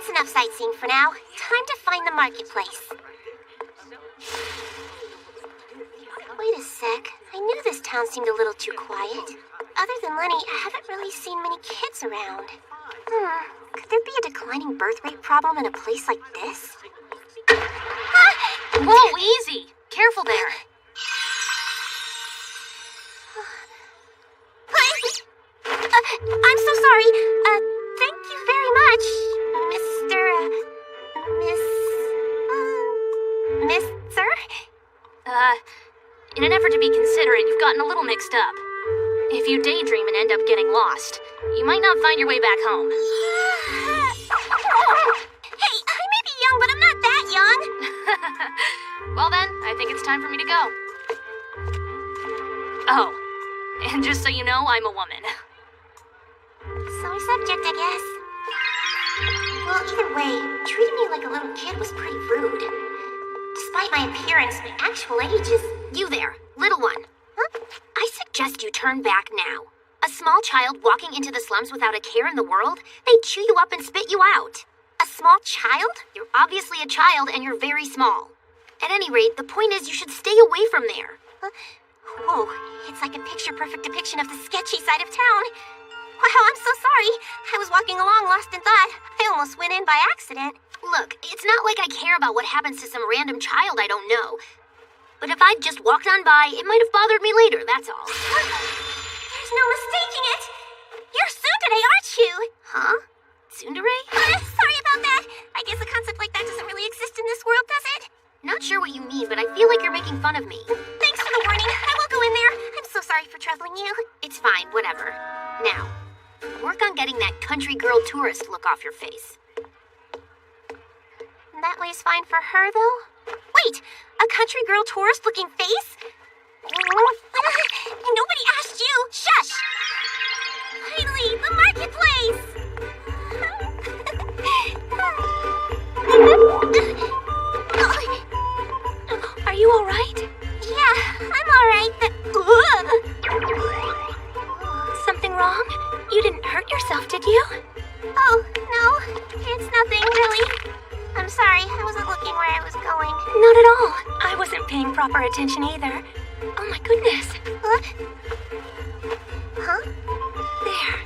That's enough sightseeing for now. Time to find the marketplace. Wait a sec. I knew this town seemed a little too quiet. Other than Lenny, I haven't really seen many kids around. Could there be a declining birth rate problem in a place like this? Whoa, easy! Careful there. I'm so sorry. Thank you very much, Miss, sir? In an effort to be considerate, you've gotten a little mixed up. If you daydream and end up getting lost, you might not find your way back home. Hey, I may be young, but I'm not that young. Well then, I think it's time for me to go. Oh, and just so you know, I'm a woman. Sore subject, I guess. Well, either way, treating me like a little kid was pretty rude. Despite my appearance, my actual age is... You there, little one. Huh? I suggest you turn back now. A small child walking into the slums without a care in the world, they'd chew you up and spit you out. A small child? You're obviously a child and you're very small. At any rate, the point is you should stay away from there. Whoa, it's like a picture-perfect depiction of the sketchy side of town. Wow, I'm so sorry. I was walking along lost in thought. I almost went in by accident. Look, it's not like I care about what happens to some random child I don't know. But if I'd just walked on by, it might have bothered me later, that's all. There's no mistaking it. You're Tsundere, aren't you? Huh? Tsundere? Sorry about that. I guess a concept like that doesn't really exist in this world, does it? Not sure what you mean, but I feel like you're making fun of me. Thanks for the warning. I will go in there. I'm so sorry for troubling you. It's fine, whatever. Now, work on getting that country girl tourist look off your face. That way's fine for her, though? Wait, a country girl tourist-looking face? Nobody asked you! Shush! Finally, the marketplace! Are you alright? Yeah, I'm alright, Something wrong? You didn't hurt yourself, did you? Oh, no, it's nothing, really. I'm sorry, I wasn't looking where I was going. Not at all. I wasn't paying proper attention either. Oh my goodness. Huh? There.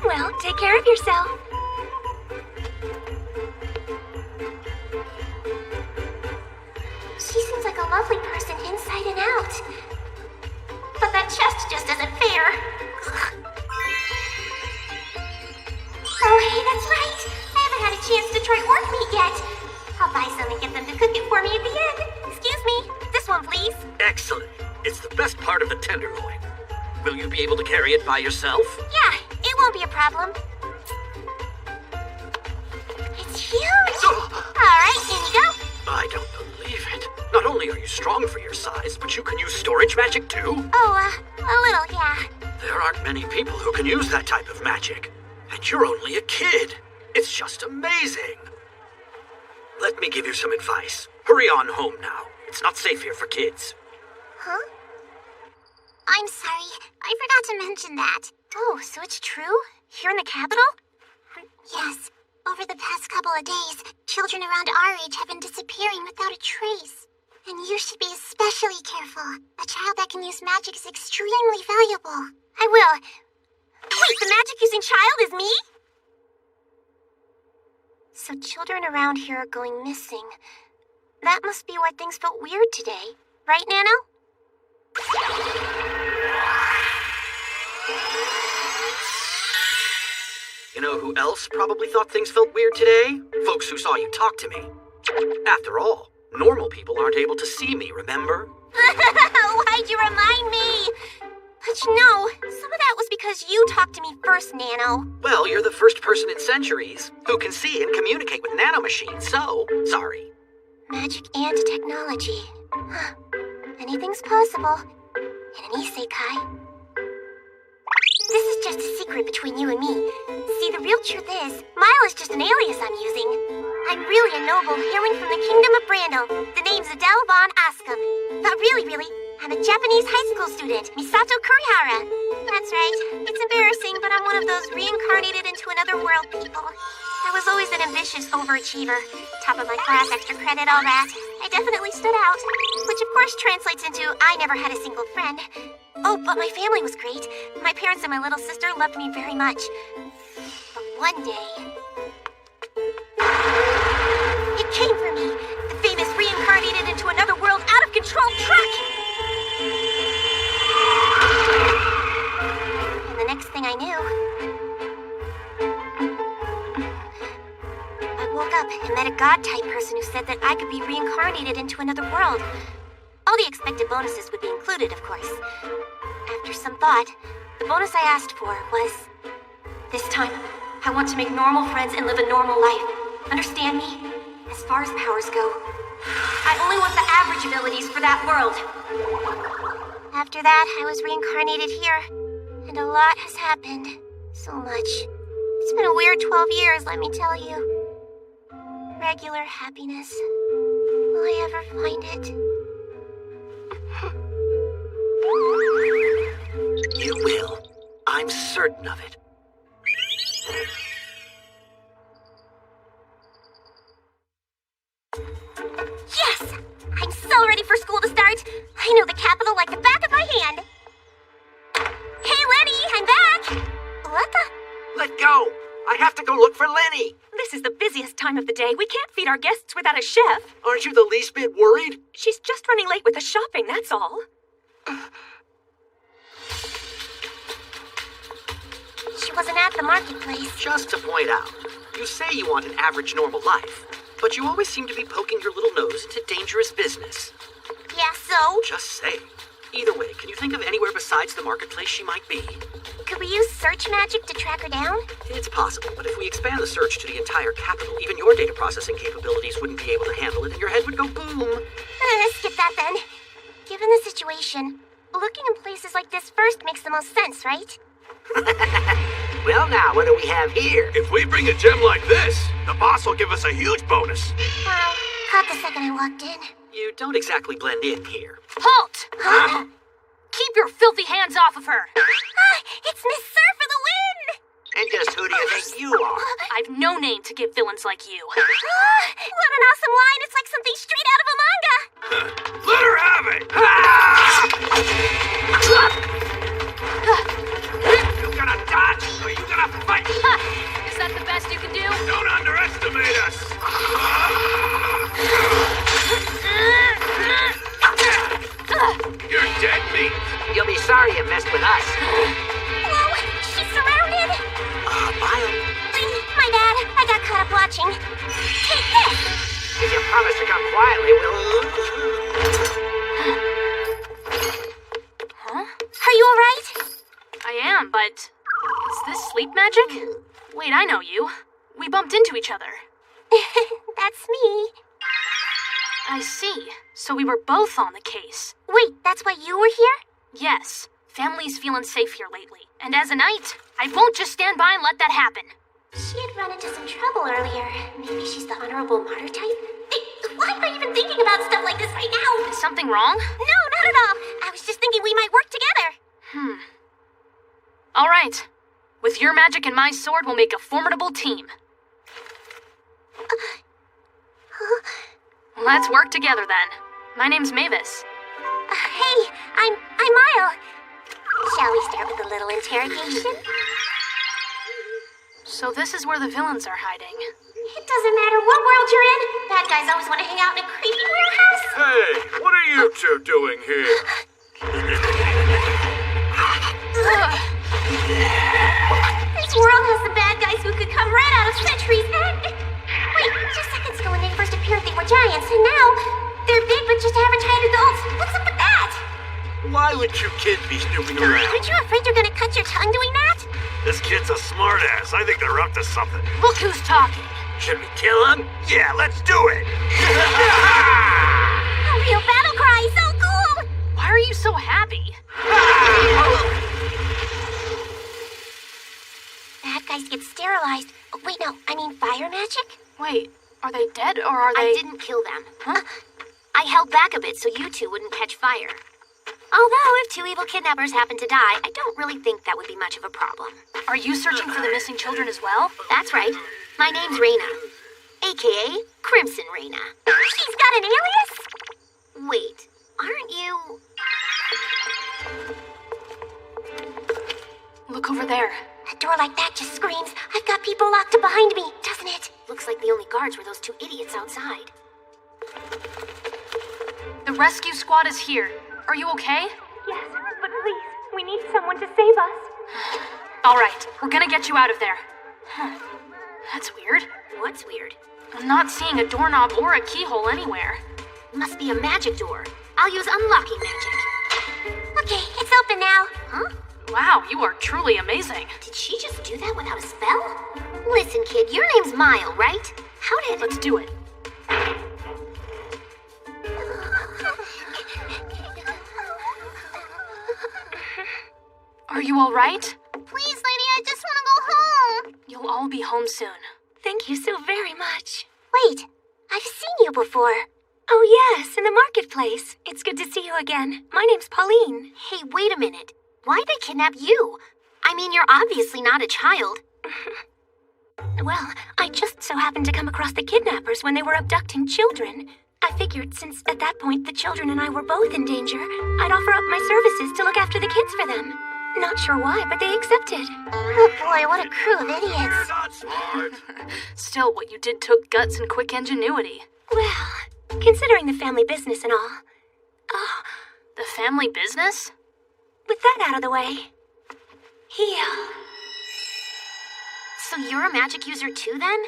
Well, take care of yourself. She seems like a lovely person inside and out. But that chest just isn't fair. Oh, hey, that's right. I haven't had a chance to try orc meat yet. I'll buy some and get them to cook it for me at the end. Excuse me. This one, please. Excellent. It's the best part of the tenderloin. Will you be able to carry it by yourself? Yeah, it won't be a problem. It's huge. All right, in you go. I don't believe it. Not only are you strong for your size, but you can use storage magic too? Oh, a little, yeah. There aren't many people who can use that type of magic. And you're only a kid. It's just amazing. Let me give you some advice. Hurry on home now. It's not safe here for kids. Huh? I'm sorry. I forgot to mention that. Oh, so it's true? Here in the capital? Yes. Over the past couple of days, children around our age have been disappearing without a trace. And you should be especially careful. A child that can use magic is extremely valuable. I will. Wait, the magic-using child is me? So children around here are going missing. That must be why things felt weird today. Right, Nano? You know who else probably thought things felt weird today? Folks who saw you talk to me. After all, normal people aren't able to see me, remember? Why'd you remind me? But you know, some of that was because you talked to me first, Nano. Well, you're the first person in centuries who can see and communicate with nanomachines, so sorry. Magic and technology. Huh. Anything's possible in an isekai. This is just a secret between you and me. See, the real truth is, Mile is just an alias I'm using. I'm really a noble hailing from the kingdom of Brando. The name's Adele von Ascom. But really, I'm a Japanese high school student, Misato Kurihara. That's right. It's embarrassing, but I'm one of those reincarnated into another world people. I was was always an ambitious overachiever. Top of my class, extra credit, all that. I definitely stood out. Which of course translates into I never had a single friend. Oh, but my family was great. My parents and my little sister loved me very much. But one day... it came for me. The famous reincarnated into another world out-of-control truck! And the next thing I knew... I woke up and met a god-type person who said that I could be reincarnated into another world. All the expected bonuses would be included, of course. After some thought, the bonus I asked for was... this time, I want to make normal friends and live a normal life. Understand me? As far as powers go, I only want the average abilities for that world. After that, I was reincarnated here, and a lot has happened. So much. It's been a weird 12 years, let me tell you. Regular happiness. Will I ever find it? You will. I'm certain of it. Yes! I'm so ready for school to start. I know the capital like the back of my hand. Hey, Lenny, I'm back! What the? Let go! I have to go look for Lenny! This is the busiest time of the day. We can't feed our guests without a chef. Aren't you the least bit worried? She's just running late with the shopping, that's all. She wasn't at the marketplace. Just to point out, you say you want an average normal life, but you always seem to be poking your little nose into dangerous business. Yeah, so? Just saying. Either way, can you think of anywhere besides the marketplace she might be? Could we use search magic to track her down? It's possible, but if we expand the search to the entire capital, even your data processing capabilities wouldn't be able to handle it, and your head would go boom. Skip that then. Given the situation, looking in places like this first makes the most sense, right? Well, now, what do we have here? If we bring a gem like this, the boss will give us a huge bonus. Well, caught the second I walked in. You don't exactly blend in here. Halt! Huh? Keep your filthy hands off of her! It's Miss Sir for the win! And just who do you think you are? I've no name to give villains like you. What an awesome line! It's like something straight out of a manga! Let her have it! You gonna dodge or you gonna fight? Is that the best you can do? Don't underestimate us! You're dead meat! You'll be sorry you messed with us. Whoa! She's surrounded! Mile, My bad. I got caught up watching. Take this! if you promise to come quietly, we'll... Huh? Are you alright? I am, but... is this sleep magic? Wait, I know you. We bumped into each other. That's me. I see. So we were both on the case. Wait, that's why you were here? Yes. Family's feeling safe here lately. And as a knight, I won't just stand by and let that happen. She had run into some trouble earlier. Maybe she's the honorable martyr type? Why am I even thinking about stuff like this right now? Is something wrong? No, not at all. I was just thinking we might work together. All right. With your magic and my sword, we'll make a formidable team. Let's work together then. My name's Mavis. Hey, I'm Mile. Shall we start with a little interrogation? So this is where the villains are hiding. It doesn't matter what world you're in. Bad guys always want to hang out in a creepy warehouse. Hey, what are you two doing here? This world has the bad guys who could come right out of Century's End. Wait, just seconds ago when they first appeared, they were giants, and now they're big but just average height adults. What's up with that? Why would you kids be snooping around? Aren't you afraid you're gonna cut your tongue doing that? This kid's a smartass. I think they're up to something. Look who's talking. Should we kill him? Yeah, let's do it! A real battle cry, so cool! Why are you so happy? Bad guys get sterilized. Oh, wait, no, I mean fire magic? Wait, are they dead or are they... I didn't kill them. I held back a bit so you two wouldn't catch fire. Although, if two evil kidnappers happen to die, I don't really think that would be much of a problem. Are you searching for the missing children as well? That's right. My name's Raina, aka Crimson Raina. She's got an alias? Wait, aren't you... Look over there. A door like that just screams, I've got people locked up behind me, doesn't it? Looks like the only guards were those two idiots outside. The rescue squad is here. Are you okay? Yes, but please, we need someone to save us. All right, we're gonna get you out of there. That's weird. What's weird? I'm not seeing a doorknob or a keyhole anywhere. Must be a magic door. I'll use unlocking magic. Okay, it's open now. Huh? Wow, you are truly amazing. Did she just do that without a spell? Listen, kid, your name's Mile, right? How did... Let's do it. Are you all right? Please, lady, I just want to go home. You'll all be home soon. Thank you so very much. Wait, I've seen you before. Oh yes, in the marketplace. It's good to see you again. My name's Pauline. Hey, wait a minute. Why'd they kidnap you? I mean, you're obviously not a child. Well, I just so happened to come across the kidnappers when they were abducting children. I figured since at that point the children and I were both in danger, I'd offer up my services to look after the kids for them. Not sure why, but they accepted. Oh boy, what a crew of You're idiots. not smart. Still, what you did took guts and quick ingenuity. Well, considering the family business and all. Oh, The family business? with that out of the way. Heal. So you're a magic user too, then?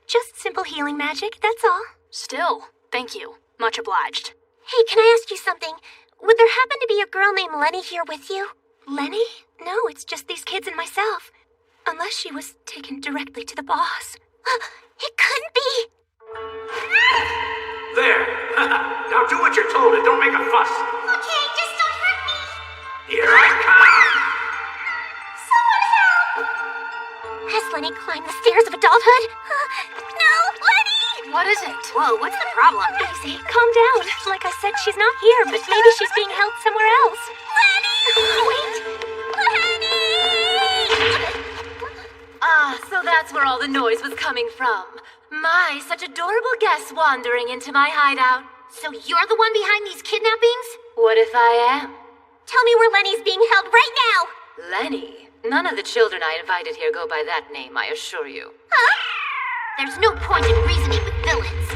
Just simple healing magic, that's all. Still, thank you. Much obliged. Hey, can I ask you something? Would there happen to be a girl named Lenny here with you? Lenny? No, it's just these kids and myself. Unless she was taken directly to the boss. It couldn't be. There. Now do what you're told and don't make a fuss. Okay, just don't hurt me. Here I come. Someone help! Has Lenny climbed the stairs of adulthood? No, Lenny! What is it? Whoa, what's the problem? Easy, calm down. Like I said, she's not here, but maybe she's being held somewhere else. Lenny! Wait! Lenny! Ah, so that's where all the noise was coming from. My, such adorable guests wandering into my hideout. So you're the one behind these kidnappings? What if I am? Tell me where Lenny's being held right now! Lenny? None of the children I invited here go by that name, I assure you. Huh? There's no point in reasoning with villains.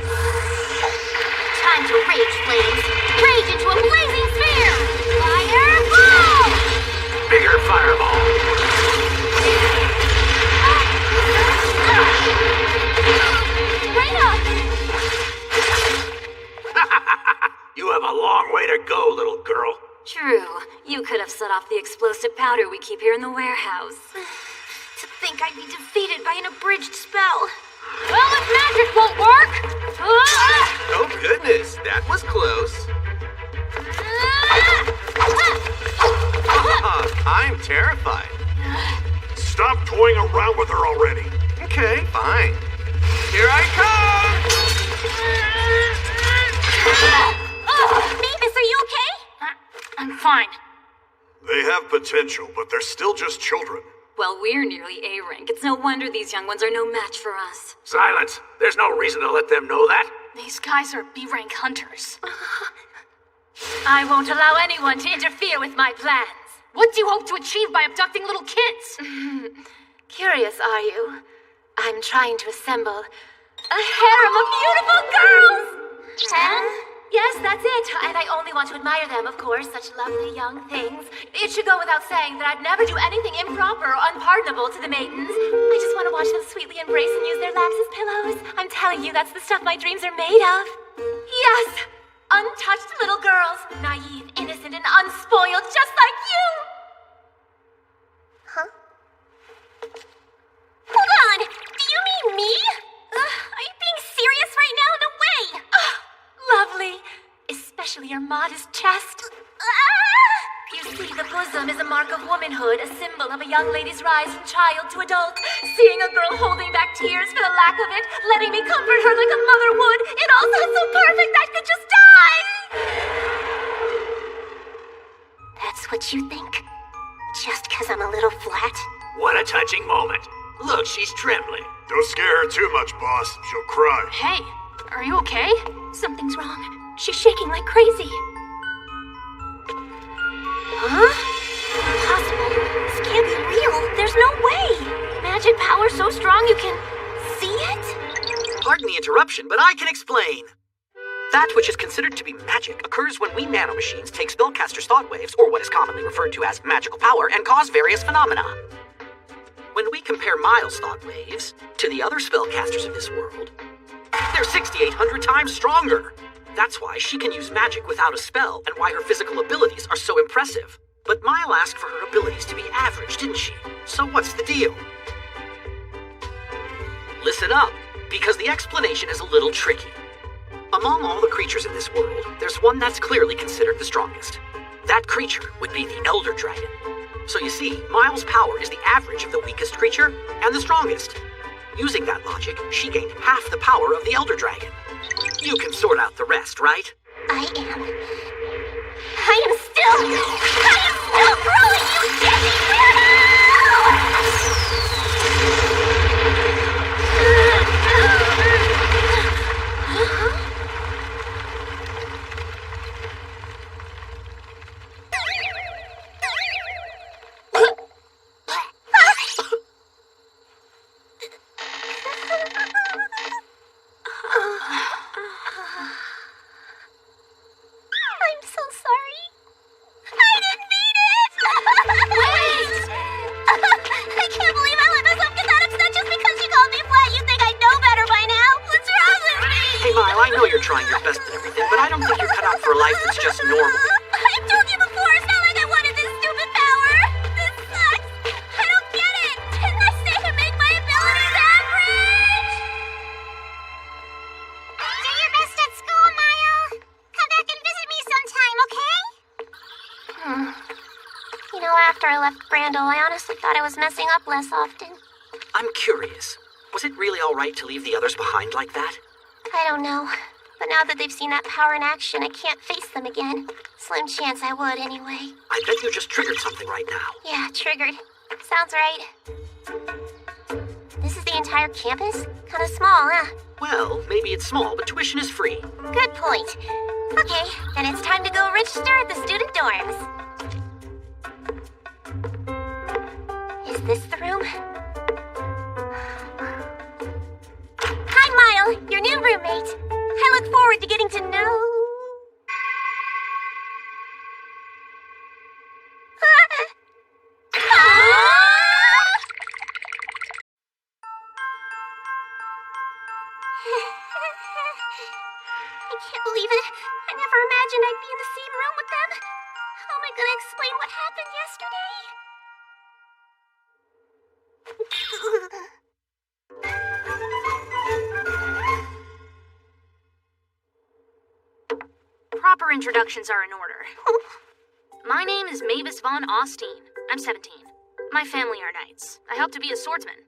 Time to rage, flames. Rage into a blazing sphere! Fireball! Bigger fireball. Raina! You have a long way to go, little girl. True. You could have set off the explosive powder we keep here in the warehouse. To think I'd be defeated by an abridged spell. Well, if magic won't work! Oh goodness, that was close. I'm terrified. Stop toying around with her already. Okay, fine. Here I come! Mavis, are you okay? I'm fine. They have potential, but they're still just children. Well, we're nearly A rank. It's no wonder these young ones are no match for us. Silence. There's no reason to let them know that. These guys are B-rank hunters. I won't allow anyone to interfere with my plans. What do you hope to achieve by abducting little kids? Curious, are you? I'm trying to assemble a harem of beautiful girls! Huh? Yes, that's it. And I only want to admire them, of course. Such lovely young things. It should go without saying that I'd never do anything improper or unpardonable to the maidens. I just want to watch them sweetly embrace and use their laps as pillows. I'm telling you, that's the stuff my dreams are made of. Yes! Untouched little girls. Naive, innocent, and unspoiled, just like you! Huh? Hold on! Do you mean me? Are you being serious right now? No way! Lovely. Especially your modest chest. You see, the bosom is a mark of womanhood, a symbol of a young lady's rise from child to adult. Seeing a girl holding back tears for the lack of it, letting me comfort her like a mother would, it all sounds so perfect I could just die! trembling. Don't scare her too much, boss. She'll cry. Hey, are you okay? Something's wrong. She's shaking like crazy. Huh? Impossible. This can't be real. There's no way. Magic power so strong you can See it? Pardon the interruption, but I can explain. That which is considered to be magic occurs when we nanomachines take spellcasters' thought waves, or what is commonly referred to as magical power, and cause various phenomena. When we compare Miles' thought waves to the other spellcasters of this world, they're 6,800 times stronger. That's why she can use magic without a spell, and why her physical abilities are so impressive. But Mile asked for her abilities to be average, didn't she? So what's the deal? Listen up, because the explanation is a little tricky. Among all the creatures in this world, there's one that's clearly considered the strongest. That creature would be the Elder Dragon. So you see, Miles' power is the average of the weakest creature and the strongest. Using that logic, she gained half the power of the Elder Dragon. You can sort out the rest, right? I am still growing, you dizzy weirdo! I'm so sorry. I didn't mean it! Wait! I can't believe I let myself get that upset just because you called me flat. You think I know better by now? What's wrong with me? Hey, Mile, I know you're trying your best and everything, but I don't think you're cut out for a life that's just normal. I've told you before, it's not like I wanted this stupid power. This sucks. I don't get it. Didn't I say to make my abilities average? Do your best at school, Mile. Come back and visit me sometime, okay? You know, after I left Brandel, I honestly thought I was messing up less often. I'm curious. Was it really all right to leave the others behind like that? I don't know. But now that they've seen that power in action, I can't face them again. Slim chance I would, anyway. I bet you just triggered something right now. Yeah, triggered. Sounds right. This is the entire campus? Kinda small, huh? Well, maybe it's small, but tuition is free. Good point. Okay, then it's time to go register at the student dorms. Is this the room? Hi, Mile, your new roommate. I look forward to getting to know... I can't believe it. I never imagined I'd be in the same room with them. How am I gonna explain what happened yesterday? Proper introductions are in order. My name is Mavis Von Austin. I'm 17. My family are knights. I hope to be a swordsman.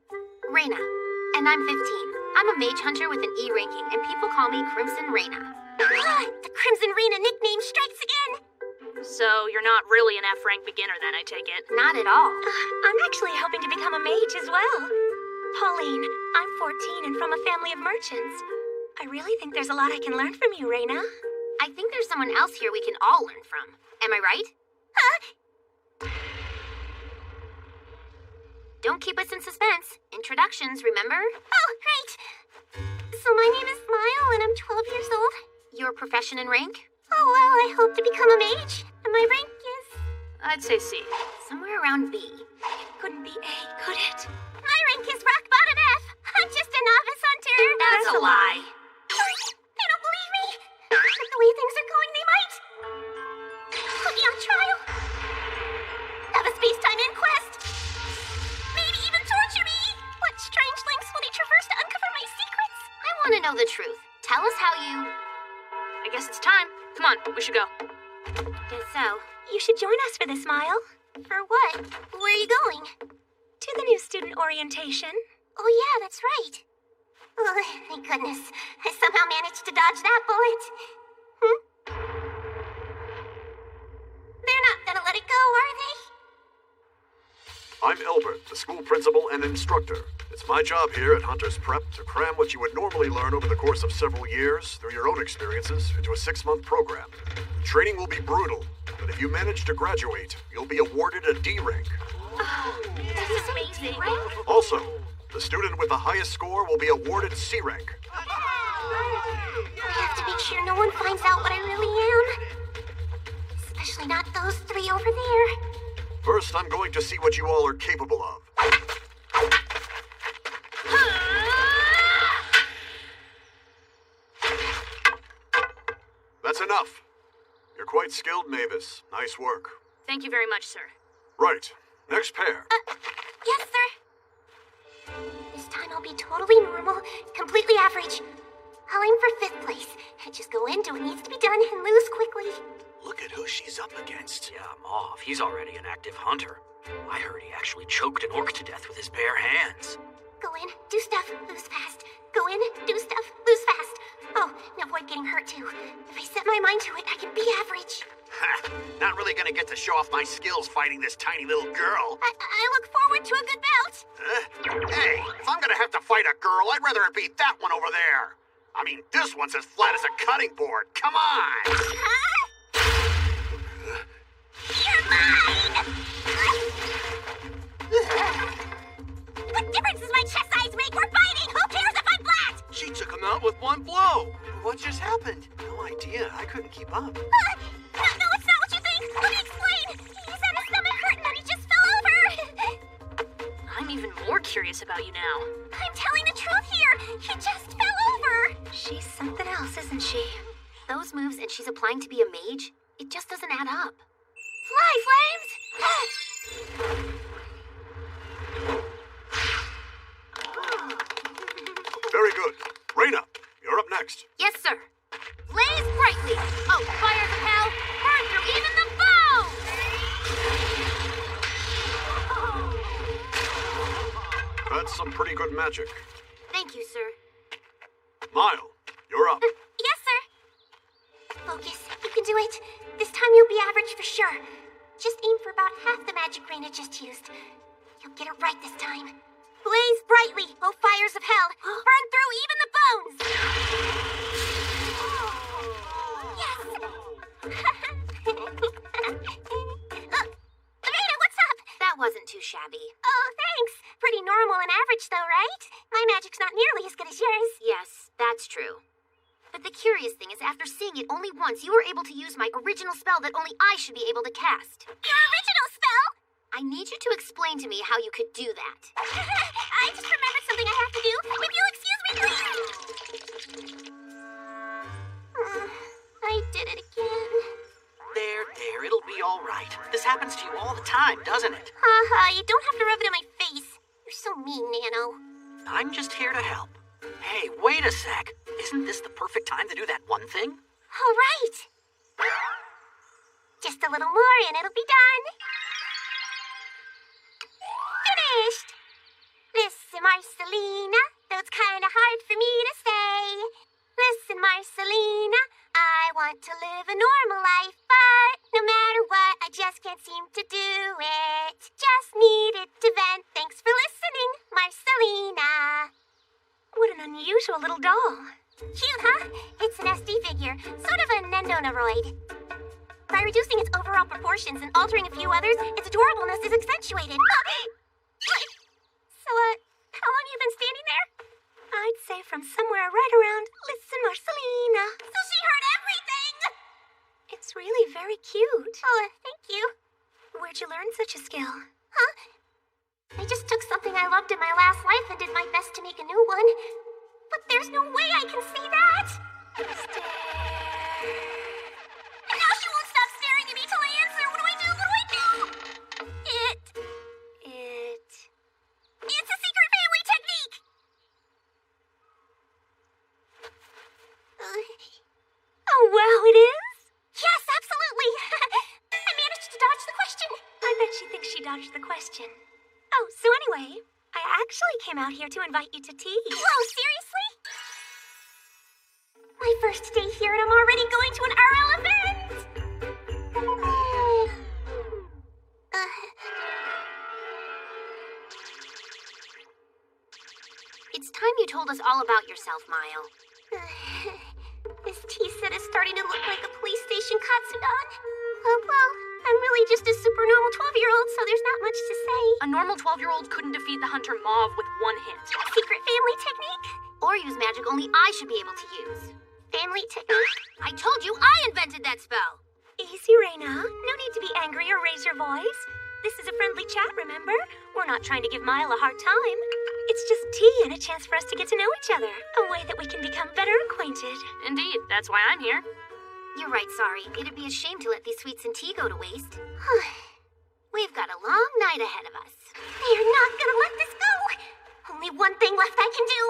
Reyna, and I'm 15. I'm a mage hunter with an E ranking, and people call me Crimson Reyna. The Crimson Reyna nickname strikes again. So you're not really an F rank beginner then, I take it. Not at all. I'm actually hoping to become a mage as well. Pauline, I'm 14 and from a family of merchants. I really think there's a lot I can learn from you, Reyna. I think there's someone else here we can all learn from. Am I right? Don't keep us in suspense. Introductions, remember? Oh, right. So my name is Smile and I'm 12 years old. Your profession and rank? Oh, well, I hope to become a mage. And my rank is... I'd say C. Somewhere around B. couldn't be A, could it? My rank is rock bottom F. I'm just a novice hunter. That's a lie. They don't believe me. With the way things are going, they might put me on trial. Have a space-time inquest. Maybe even torture me. What strange links will they traverse to uncover my secrets? I want to know the truth. Tell us how you... I guess it's time. Come on, we should go. Guess so. You should join us for this, Smile. For what? Where are you going? To the new student orientation. Oh yeah, that's right. Oh, thank goodness. I somehow managed to dodge that bullet. They're not gonna let it go, are they? I'm Elbert, the school principal and instructor. It's my job here at Hunter's Prep to cram what you would normally learn over the course of several years through your own experiences into a 6-month program. The training will be brutal, but if you manage to graduate, you'll be awarded a D rank. This is amazing. Also, the student with the highest score will be awarded C rank. I have to make sure no one finds out what I really am. Especially not those 3 over there. First, I'm going to see what you all are capable of. That's enough. You're quite skilled, Mavis. Nice work. Thank you very much, sir. Right. Next pair. Yes, sir. This time I'll be totally normal, completely average. I'll aim for 5th place. I just go in, do what needs to be done, and lose quickly. Look at who she's up against. Yeah, Mauve. He's already an active hunter. I heard he actually choked an orc to death with his bare hands. Go in, do stuff, lose fast. Go in, do stuff, lose fast. Oh, and avoid getting hurt too. If I set my mind to it, I can be average. Ha! Not really gonna get to show off my skills fighting this tiny little girl. I look forward to a good bout. Hey, if I'm gonna have to fight a girl, I'd rather it be that one over there. I mean, this one's as flat as a cutting board. Come on! You're mine! What difference does my chest size make? We're fighting! Who cares if I'm flat? She took him out with one blow. What just happened? No idea. I couldn't keep up. No, it's not what you think! Let me explain! He said his stomach hurt and then he just fell over! I'm even more curious about you now. I'm telling the truth here! He just fell over! She's something else, isn't she? Those moves and she's applying to be a mage, it just doesn't add up. Fly, Flames! Very good. Raina, you're up next. Yes, sir. Blaze brightly! Oh, fires of hell! Burn through even the bow! That's some pretty good magic. Thank you, sir. Mile, you're up. Yes, sir. Focus. You can do it. This time you'll be average for sure. Just aim for about half the magic Raina just used. You'll get it right this time. Blaze brightly, oh fires of hell. Burn through even the bones. Yes. Raina, what's up? That wasn't too shabby. Oh, thanks. Pretty normal and average though, right? My magic's not nearly as good as yours. Yes, that's true. But the curious thing is, after seeing it only once, you were able to use my original spell that only I should be able to cast. Your original spell? I need you to explain to me how you could do that. I just remembered something I have to do. If you'll excuse me, please. I did it again. There. It'll be all right. This happens to you all the time, doesn't it? Haha, you don't have to rub it in my face. You're so mean, Nano. I'm just here to help. Hey, wait a sec. Isn't this the perfect time to do that one thing? All right. Just a little more and it'll be done. Finished. Listen, Marcelina, though it's kind of hard for me to say. Listen, Marcelina, I want to live a normal life, but no matter what, I just can't seem to do it. Just needed to vent. Thanks for listening, Marcelina. What an unusual little doll. Cute, huh? It's an SD figure, sort of a Nendonoroid. By reducing its overall proportions and altering a few others, its adorableness is accentuated. So, how long have you been standing there? I'd say from somewhere right around Listen, Marcelina. So she heard everything! It's really very cute. Oh, thank you. Where'd you learn such a skill? Huh? I just took something I loved in my last life and did my best to make a new one. But there's no way I can see that! Stare. And now she won't stop staring at me till I answer! What do I do? What do I do? It's a secret family technique! Oh, wow, it is? Yes, absolutely! I managed to dodge the question. I bet she thinks she dodged the question. Oh, so anyway, I actually came out here to invite you to tea. Whoa, seriously? My first day here and I'm already going to an RL event! It's time you told us all about yourself, Mile. This tea set is starting to look like a police station Katsudan. Well, I'm really just a super normal 12-year-old, so there's not much to say. A normal 12-year-old couldn't defeat the hunter Mauve with one hit. Secret family technique? Or use magic only I should be able to use. Family technique? I told you I invented that spell! Easy, Reina. No need to be angry or raise your voice. This is a friendly chat, remember? We're not trying to give Mile a hard time. It's just tea and a chance for us to get to know each other. A way that we can become better acquainted. Indeed, that's why I'm here. You're right, sorry. It'd be a shame to let these sweets and tea go to waste. We've got a long night ahead of us. They're not gonna let this go! Only one thing left I can do.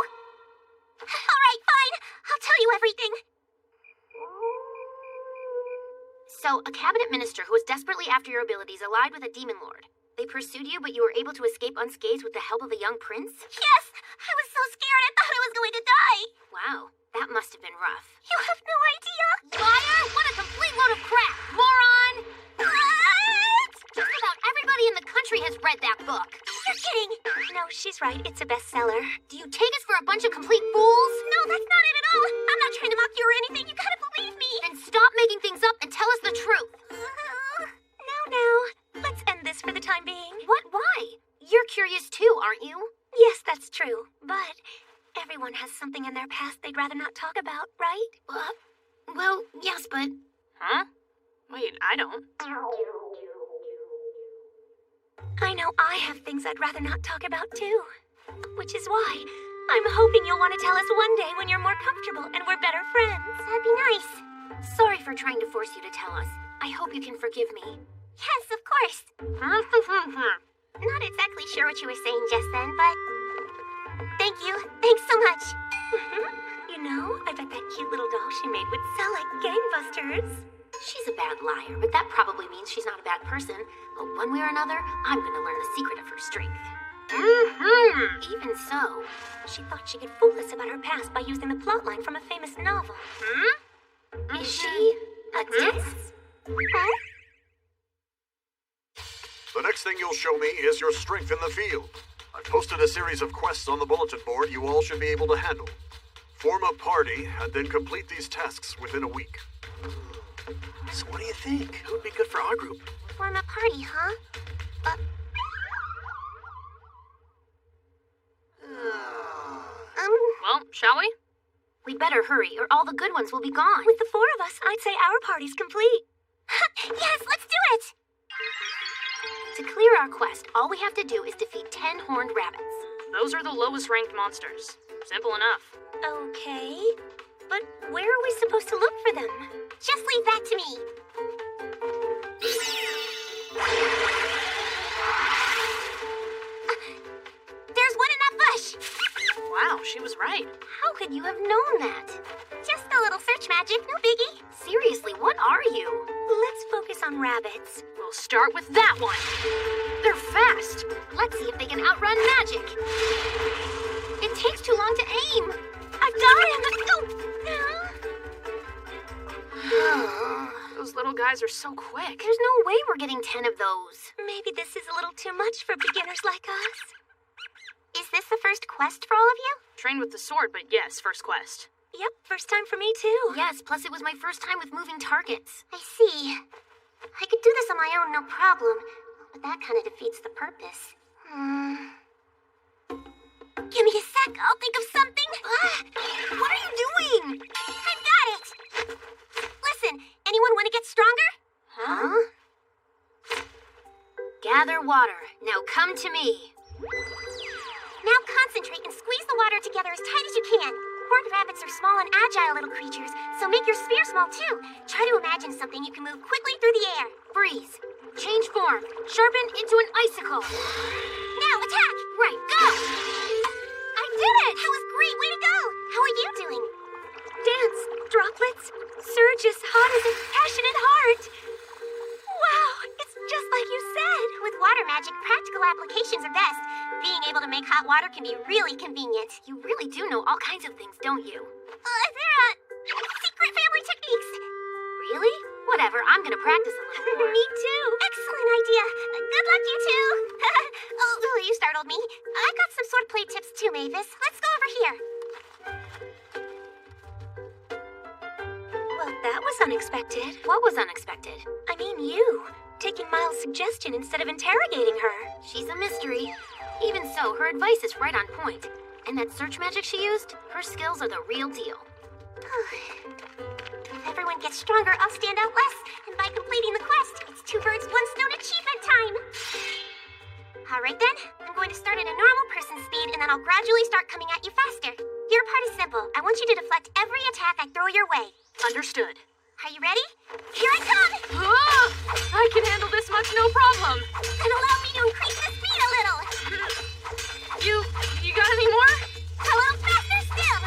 Alright, fine. I'll tell you everything. So, a cabinet minister who was desperately after your abilities allied with a demon lord. They pursued you, but you were able to escape unscathed with the help of a young prince? Yes! I was so scared I thought I was going to die! Wow, that must have been rough. You have no idea! Liar! What a complete load of crap! Moron! What? Just about everybody in the country has read that book. You're kidding! No, she's right. It's a bestseller. Do you take us for a bunch of complete fools? No, that's not it at all! I'm not trying to mock you or anything. You gotta believe me! Then stop making things up and tell us the truth. Now, let's end this for the time being. What? Why? You're curious too, aren't you? Yes, that's true. But everyone has something in their past they'd rather not talk about, right? Well, yes, but... Huh? Wait, I don't. I know I have things I'd rather not talk about too. Which is why I'm hoping you'll want to tell us one day when you're more comfortable and we're better friends. That'd be nice. Sorry for trying to force you to tell us. I hope you can forgive me. Yes, of course. Not exactly sure what you were saying just then, but... Thank you. Thanks so much. You know, I bet that cute little doll she made would sell like gangbusters. She's a bad liar, but that probably means she's not a bad person. But one way or another, I'm gonna learn the secret of her strength. Even so, She thought she could fool us about her past by using the plotline from a famous novel. is she a diss? Huh? The next thing you'll show me is your strength in the field. I've posted a series of quests on the bulletin board you all should be able to handle. Form a party and then complete these tasks within a week. So what do you think? Who would be good for our group? Form a party, huh? Well, shall we? We'd better hurry, or all the good ones will be gone. With the four of us, I'd say our party's complete. Yes, let's do it! To clear our quest, all we have to do is defeat 10 horned rabbits. Those are the lowest ranked monsters. Simple enough. Okay. But where are we supposed to look for them? Just leave that to me. There's one in that bush! Wow, she was right. How could you have known that? Just a little search magic, no biggie. Seriously, what are you? Let's focus on rabbits. We'll start with that one. They're fast. Let's see if they can outrun magic. It takes too long to aim. I've got him! Those little guys are so quick. There's no way we're getting 10 of those. Maybe this is a little too much for beginners like us. Is this the first quest for all of you? Trained with the sword, but yes, first quest. Yep, first time for me too. Yes, plus it was my first time with moving targets. I see. I could do this on my own, no problem. But that kind of defeats the purpose. Give me a sec, I'll think of something. What are you doing? I've got it! Listen, anyone want to get stronger? Huh? Gather water. Now come to me. Now concentrate and squeeze the water together as tight as you can. Horned rabbits are small and agile little creatures, so make your spear small too. Try to imagine something you can move quickly through the air. Freeze. Change form. Sharpen into an icicle. Now attack! Right, go! I did it! That was great! Way to go! How are you doing? Dance, droplets, surge as hot as a passionate heart. Wow, it's just like you said. With water magic, practical applications are best. Being able to make hot water can be really convenient. You really do know all kinds of things, don't you? They're secret family techniques. Really? Whatever, I'm gonna practice a little more. Me too. Excellent idea. Good luck, you two. Oh, you startled me. I got some swordplay tips too, Mavis. Let's go over here. Well, that was unexpected. What was unexpected? I mean, you. Taking Miles' suggestion instead of interrogating her. She's a mystery. Even so, her advice is right on point. And that search magic she used, her skills are the real deal. If everyone gets stronger, I'll stand out less. And by completing the quest, it's 2 birds, 1 stone achievement time. Alright then, I'm going to start at a normal person speed, and then I'll gradually start coming at you faster. Your part is simple. I want you to deflect every attack I throw your way. Understood. Are you ready? Here I come! Ah! I can handle this much, no problem. Then allow me to increase the speed a little. You got any more? A little faster still.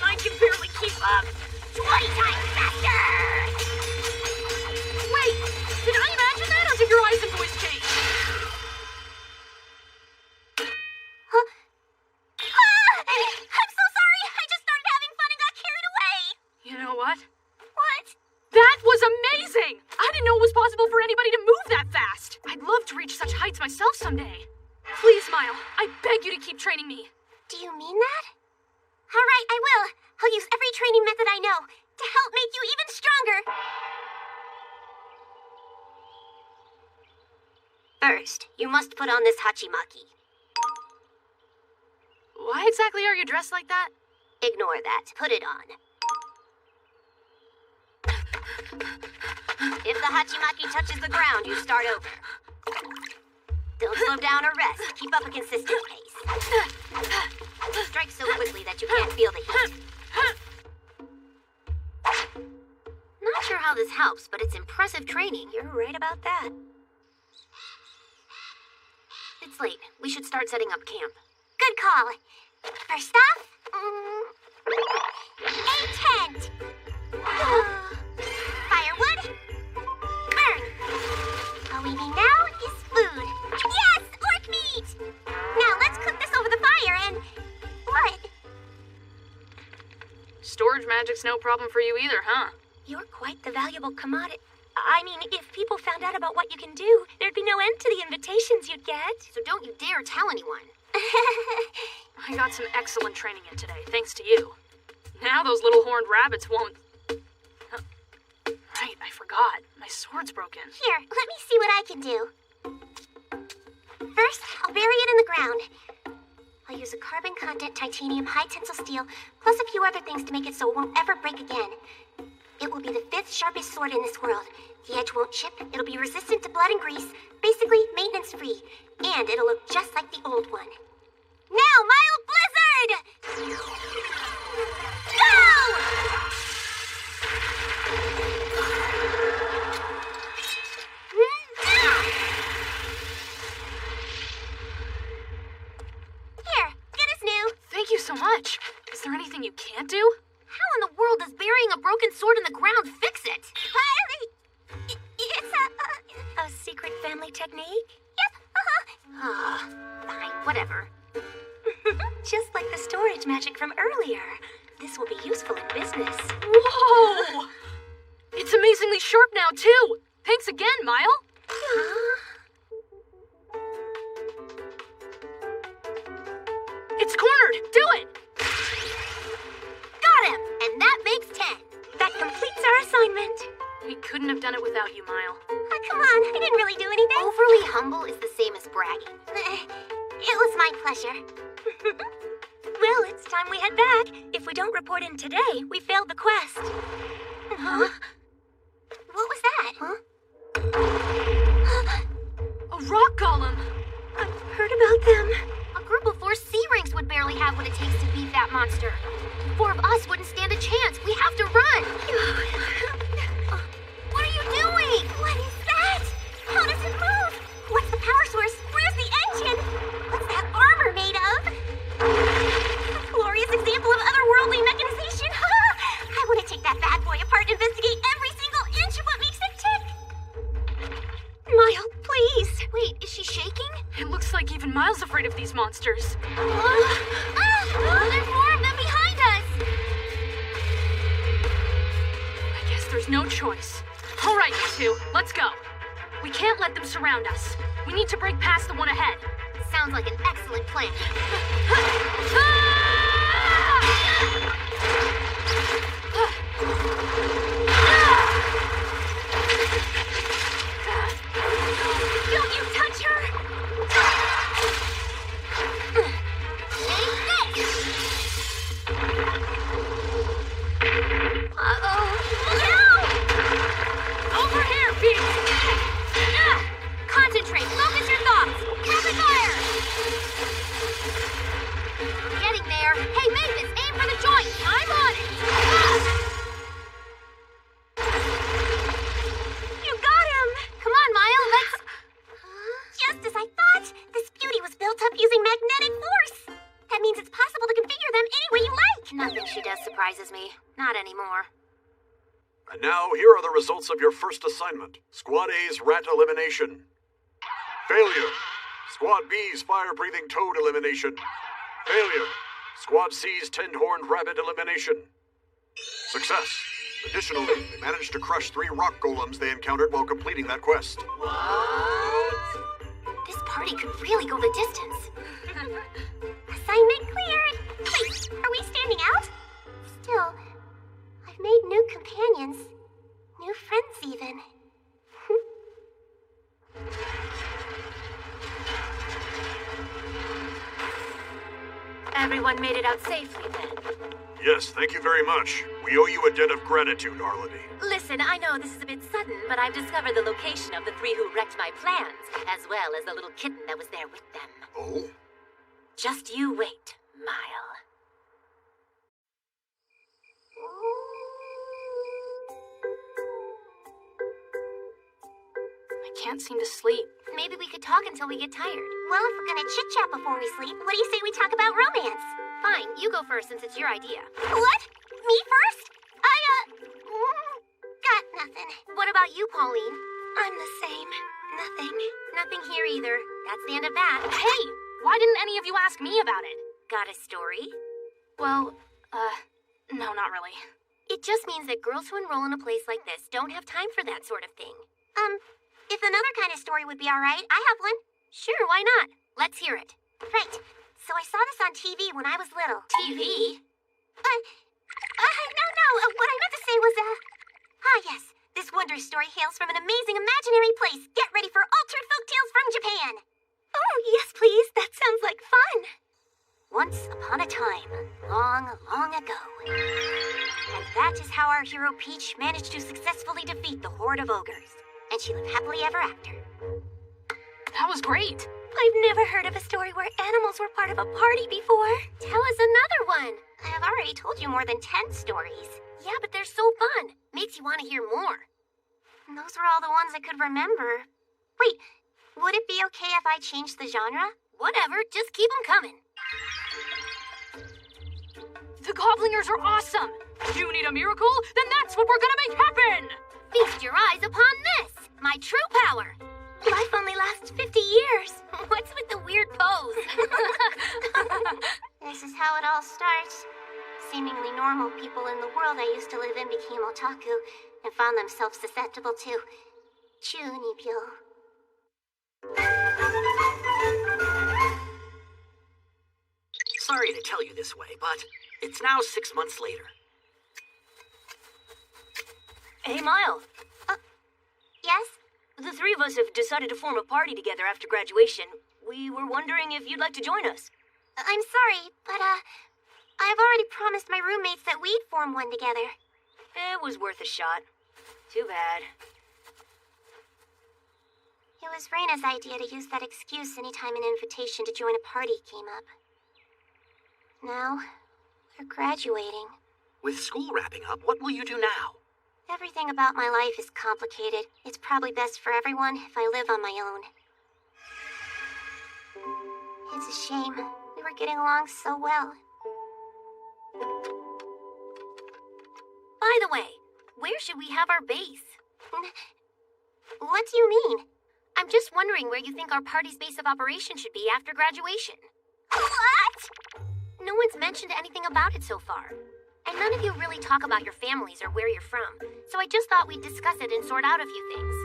I can barely keep up. 20 times faster! Wait, did I imagine that, or did your eyes and voice change? Huh? Ah! I'm so sorry. I just started having fun and got carried away. You know what? What? That was amazing! I didn't know it was possible for anybody to move that fast. I'd love to reach such heights myself someday. Please, Mile, I beg you to keep training me. Do you mean that? All right, I will. I'll use every training method I know to help make you even stronger. First, you must put on this hachimaki. Why exactly are you dressed like that? Ignore that. Put it on. If the hachimaki touches the ground, you start over. Don't slow down or rest. Keep up a consistent pace. Strike so quickly that you can't feel the heat. Not sure how this helps, but it's impressive training. You're right about that. It's late. We should start setting up camp. Good call. First off, a tent. Firewood. Burn. All we need now is food. Yes, orc meat. Now let's cook this over the fire and... What? Storage magic's no problem for you either, huh? You're quite the valuable commodity. I mean, if people found out about what you can do, there'd be no end to the invitations you'd get. So don't you dare tell anyone. I got some excellent training in today, thanks to you. Now those little horned rabbits won't... Right, I forgot. My sword's broken. Here, let me see what I can do. First, I'll bury it in the ground. I'll use a carbon content titanium high tensile steel, plus a few other things to make it so it won't ever break again. It will be the 5th sharpest sword in this world. The edge won't chip, it'll be resistant to blood and grease, basically maintenance free, and it'll look just like the old one. Now, Mild Blizzard! Go! Here, get us new. Thank you so much. Is there anything you can't do? How in the world does burying a broken sword in the ground fix it? It's A secret family technique? Yep, Fine, whatever. Just like the storage magic from earlier. This will be useful in business. Whoa! It's amazingly sharp now, too. Thanks again, Mile. It's cornered. Do it. Got him! And that makes 10. That completes our assignment. We couldn't have done it without you, Mile. come on, I didn't really do anything. Overly humble is the same as bragging. It was my pleasure. Well, it's time we head back. If we don't report in today, we failed the quest. Huh? What was that? Huh? A rock golem! I've heard about them. A group of 4 C-ranks would barely have what it takes to beat that monster. 4 of us wouldn't stand a chance. We have to run. What are you doing? What is that? How does it move? What's the power source? Where's the engine? What's that armor made of? A glorious example of otherworldly mechanization. I want to take that bad boy apart and investigate every single inch of what makes it tick. Mile, please. Wait, is she shaking? It looks like even Miles afraid of these monsters. There's more of them behind us. I guess there's no choice. All right, you two, let's go. We can't let them surround us. We need to break past the one ahead. Sounds like an excellent plan. Don't you touch her! Over here, Pete! Concentrate. Focus your thoughts. Rapid fire. Getting there. Hey, Mavis, aim for the joint. I'm on it. You got him! Come on, Mile. Let's... Just as I thought! This beauty was built up using magnetic force! That means it's possible to configure them any way you like! Nothing she does surprises me. Not anymore. And now, here are the results of your first assignment. Squad A's rat elimination. Failure. Squad B's fire-breathing toad elimination. Failure. Squad C's 10-horned rabbit elimination. Success. Additionally, they managed to crush 3 rock golems they encountered while completing that quest. This party could really go the distance. Assignment cleared! Wait, are we standing out? Still, I've made new companions. New friends, even. Everyone made it out safely then. Yes, thank you very much. We owe you a debt of gratitude, Arledy. Listen, I know this is a bit sudden, but I've discovered the location of the 3 who wrecked my plans, as well as the little kitten that was there with them. Oh? Just you wait, Mile. I can't seem to sleep. Maybe we could talk until we get tired. Well, if we're gonna chit-chat before we sleep, what do you say we talk about romance? Fine, you go first since it's your idea. What? Me first? Got nothing. What about you, Pauline? I'm the same. Nothing. Nothing here either. That's the end of that. Hey, why didn't any of you ask me about it? Got a story? Well, no, not really. It just means that girls who enroll in a place like this don't have time for that sort of thing. If another kind of story would be alright, I have one. Sure, why not? Let's hear it. Right. So I saw this on TV when I was little. TV? No. What I meant to say was, yes. This wonder story hails from an amazing imaginary place. Get ready for altered folktales from Japan. Oh, yes, please. That sounds like fun. Once upon a time, long, long ago. And that is how our hero Peach managed to successfully defeat the horde of ogres. And she lived happily ever after. That was great. I've never heard of a story where animals were part of a party before. Tell us another one. I have already told you more than 10 stories. Yeah, but they're so fun. Makes you want to hear more. And those were all the ones I could remember. Wait, would it be okay if I changed the genre? Whatever, just keep them coming. The Goblingers are awesome. You need a miracle? Then that's what we're gonna make happen. Feast your eyes upon this, my true power. Life only lasts 50 years. What's with the weird pose? This is how it all starts. Seemingly normal people in the world I used to live in became otaku and found themselves susceptible to chunibyo. Sorry to tell you this way, but it's now 6 months later. Hey, Mile. Yes? The 3 of us have decided to form a party together after graduation. We were wondering if you'd like to join us. I'm sorry, but, I've already promised my roommates that we'd form one together. It was worth a shot. Too bad. It was Reina's idea to use that excuse anytime an invitation to join a party came up. Now, we're graduating. With school wrapping up, what will you do now? Everything about my life is complicated. It's probably best for everyone if I live on my own. It's a shame. We were getting along so well. By the way, where should we have our base? What do you mean? I'm just wondering where you think our party's base of operation should be after graduation. What? No one's mentioned anything about it so far. And none of you really talk about your families or where you're from, so I just thought we'd discuss it and sort out a few things.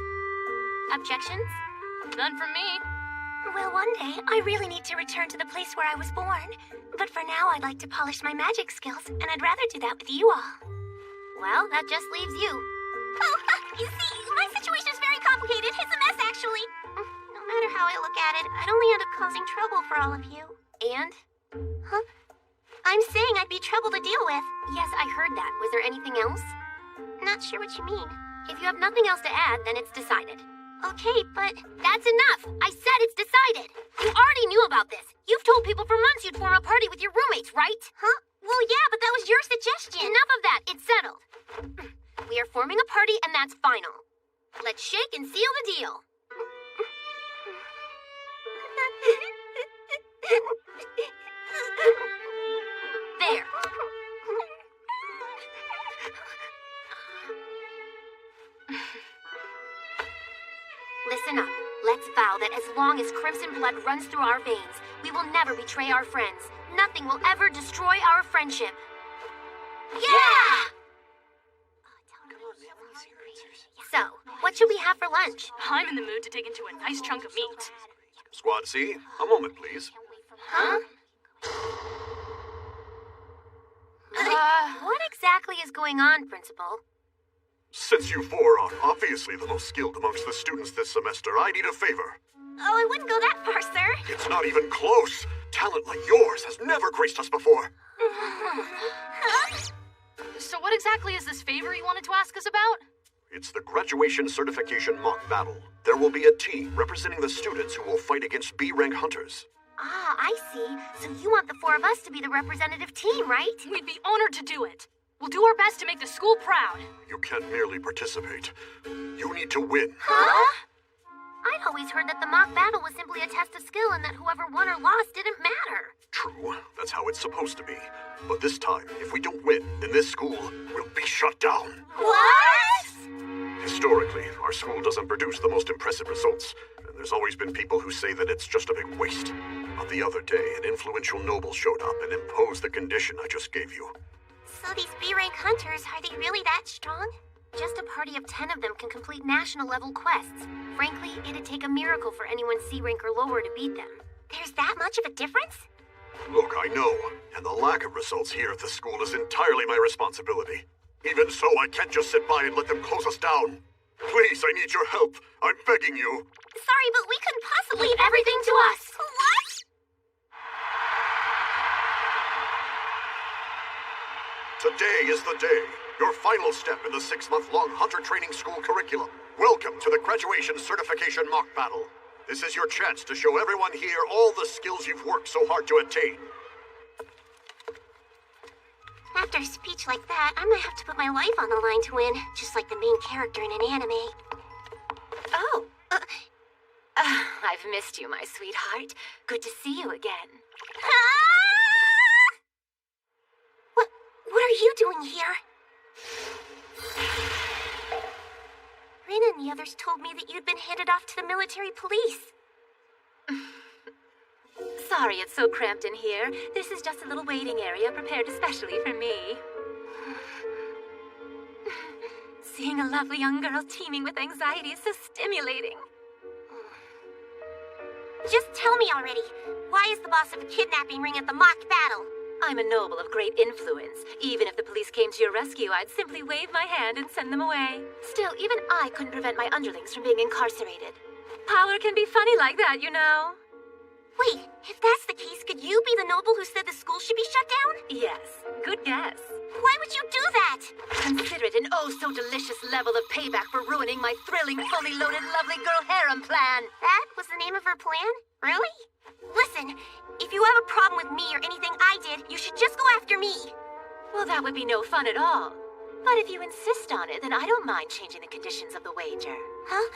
Objections? None from me. Well, one day, I really need to return to the place where I was born. But for now, I'd like to polish my magic skills, and I'd rather do that with you all. Well, that just leaves you. Oh, you see, my situation is very complicated. It's a mess, actually. No matter how I look at it, I'd only end up causing trouble for all of you. And? Huh? I'm saying I'd be trouble to deal with. Yes, I heard that. Was there anything else? Not sure what you mean. If you have nothing else to add, then it's decided. Okay, but That's enough! I said it's decided! You already knew about this. You've told people for months you'd form a party with your roommates, right? huh? Well, yeah, but that was your suggestion. Enough of that. It's settled. We are forming a party, and that's final. Let's shake and seal the deal. There. Listen up. Let's vow that as long as crimson blood runs through our veins, we will never betray our friends. Nothing will ever destroy our friendship. Yeah! So, what should we have for lunch? I'm in the mood to dig into a nice chunk of meat. Squad C, a moment, please. Huh? What exactly is going on, Principal? Since you four are obviously the most skilled amongst the students this semester, I need a favor. Oh, I wouldn't go that far, sir. It's not even close. Talent like yours has never graced us before. So what exactly is this favor you wanted to ask us about? It's the graduation certification mock battle. There will be a team representing the students who will fight against B-rank hunters. Ah, I see. So you want the four of us to be the representative team, right? We'd be honored to do it. We'll do our best to make the school proud. You can't merely participate. You need to win. Huh? I'd always heard that the mock battle was simply a test of skill and that whoever won or lost didn't matter. True, that's how it's supposed to be. But this time, if we don't win, then this school will be shut down. What? Historically, our school doesn't produce the most impressive results, and there's always been people who say that it's just a big waste. But the other day, an influential noble showed up and imposed the condition I just gave you. So these B-rank hunters, are they really that strong? Just a party of 10 of them can complete national-level quests. Frankly, it'd take a miracle for anyone C rank or lower to beat them. There's that much of a difference? Look, I know, and the lack of results here at the school is entirely my responsibility. Even so, I can't just sit by and let them close us down. Please, I need your help. I'm begging you. Sorry, but we couldn't possibly... Leave everything to us! What? Today is the day. Your final step in the 6-month-long Hunter Training School curriculum. Welcome to the Graduation Certification Mock Battle. This is your chance to show everyone here all the skills you've worked so hard to attain. After a speech like that, I might have to put my life on the line to win, just like the main character in an anime. Oh. I've missed you, my sweetheart. Good to see you again. What are you doing here? Rin and the others told me that you'd been handed off to the military police. Sorry it's so cramped in here. This is just a little waiting area prepared especially for me. Seeing a lovely young girl teeming with anxiety is so stimulating. Just tell me already. Why is the boss of a kidnapping ring at the mock battle? I'm a noble of great influence. Even if the police came to your rescue, I'd simply wave my hand and send them away. Still, even I couldn't prevent my underlings from being incarcerated. Power can be funny like that, you know. Wait, if that's the case, could you be the noble who said the school should be shut down? Yes, good guess. Why would you do that? Consider it an oh-so-delicious level of payback for ruining my thrilling, fully loaded, lovely girl harem plan. That was the name of her plan? Really? Listen, if you have a problem with me or anything I did, you should just go after me. Well, that would be no fun at all. But if you insist on it, then I don't mind changing the conditions of the wager. Huh?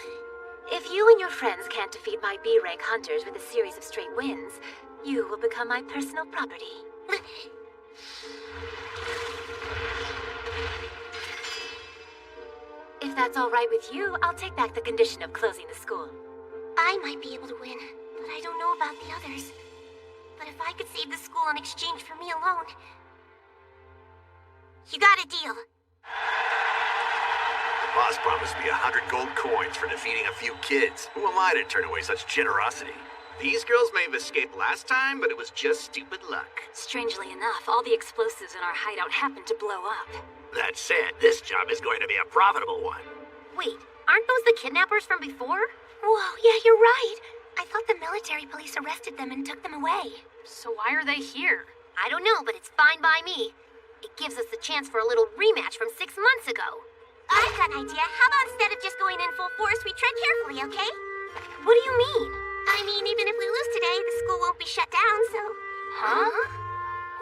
If you and your friends can't defeat my B-rank hunters with a series of straight wins, you will become my personal property. If that's all right with you, I'll take back the condition of closing the school. I might be able to win, but I don't know about the others. But if I could save the school in exchange for me alone... You got a deal. The boss promised me 100 gold coins for defeating a few kids. Who am I to turn away such generosity? These girls may have escaped last time, but it was just stupid luck. Strangely enough, all the explosives in our hideout happened to blow up. That said, this job is going to be a profitable one. Wait, aren't those the kidnappers from before? Whoa, yeah, you're right. I thought the military police arrested them and took them away. So why are they here? I don't know, but it's fine by me. It gives us the chance for a little rematch from 6 months ago. I've got an idea. How about instead of just going in full force, we tread carefully, okay? What do you mean? I mean, even if we lose today, the school won't be shut down, so... Huh?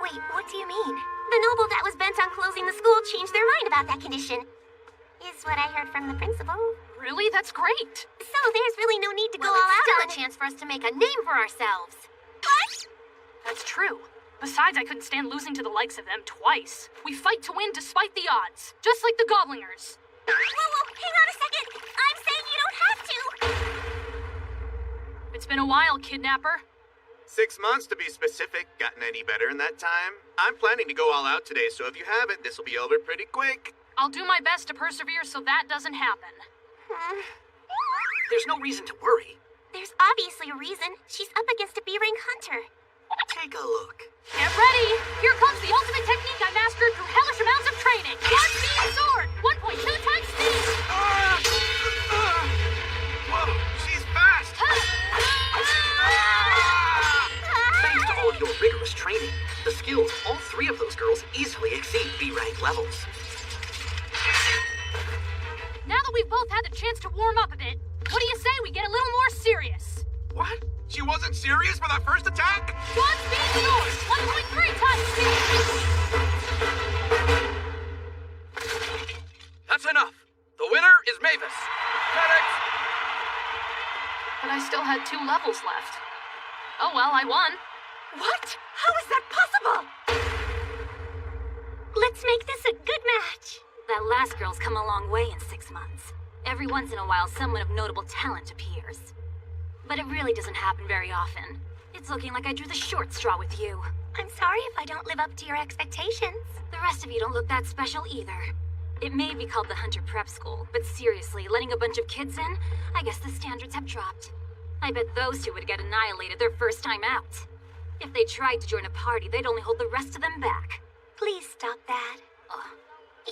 Wait, what do you mean? The noble that was bent on closing the school changed their mind about that condition. Is what I heard from the principal. Really? That's great. So there's really no need to go Well, all it's out still on a chance for us to make a name for ourselves. What? That's true. Besides, I couldn't stand losing to the likes of them twice. We fight to win despite the odds, just like the Goblingers. Whoa, hang on a second. I'm saying you don't have to. It's been a while, kidnapper. 6 months to be specific. Gotten any better in that time? I'm planning to go all out today, so if you haven't, this will be over pretty quick. I'll do my best to persevere so that doesn't happen. There's no reason to worry. There's obviously a reason. She's up against a B-rank hunter. Take a look. Get ready! Here comes the ultimate technique I mastered through hellish amounts of training. One speed sword! 1.2 times speed! Whoa, she's fast! Thanks to all of your rigorous training, the skills of all 3 of those girls easily exceed B-rank levels. Now that we've both had the chance to warm up a bit, what do you say we get a little more serious? What? She wasn't serious for that first attack? One speed sword! 1.3 times speed! That's enough. The winner is Mavis. Medics! But I still had 2 levels left. Oh well, I won. What? How is that possible? Let's make this a good match. That last girl's come a long way in 6 months. Every once in a while, someone of notable talent appears. But it really doesn't happen very often. It's looking like I drew the short straw with you. I'm sorry if I don't live up to your expectations. The rest of you don't look that special either. It may be called the Hunter Prep School, but seriously, letting a bunch of kids in, I guess the standards have dropped. I bet those 2 would get annihilated their first time out. If they tried to join a party, they'd only hold the rest of them back. Please stop that.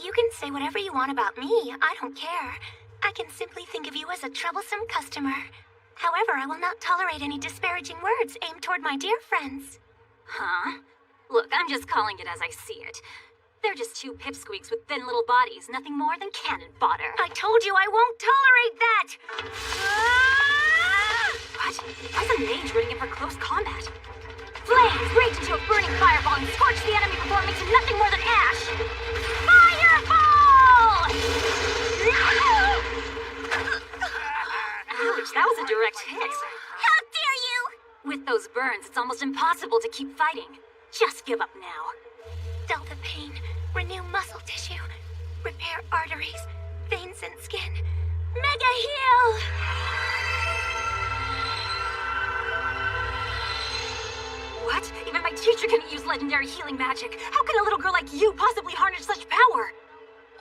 You can say whatever you want about me. I don't care. I can simply think of you as a troublesome customer. However, I will not tolerate any disparaging words aimed toward my dear friends. Huh? Look, I'm just calling it as I see it. They're just 2 pipsqueaks with thin little bodies, nothing more than cannon fodder. I told you I won't tolerate that! What? That's a mage running in for close combat. Flames rage into a burning fireball and scorch the enemy before it makes him nothing more than ash! Fireball! Ouch, that was a direct hit. How dare you! With those burns, it's almost impossible to keep fighting. Just give up now. Dull the pain, renew muscle tissue, repair arteries, veins and skin. Mega heal! What? Even my teacher couldn't use legendary healing magic. How can a little girl like you possibly harness such power?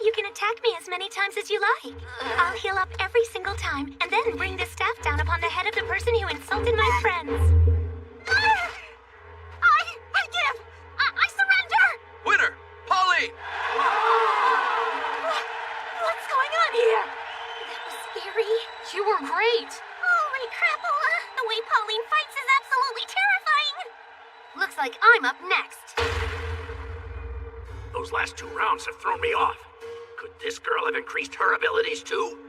You can attack me as many times as you like. I'll heal up every single time, and then bring this staff down upon the head of the person who insulted my friends. I give! I surrender! Winner, Pauline! What's going on here? That was scary. You were great. Holy crapola! The way Pauline fights is absolutely terrifying! Looks like I'm up next. Those last 2 rounds have thrown me off. Could this girl have increased her abilities too?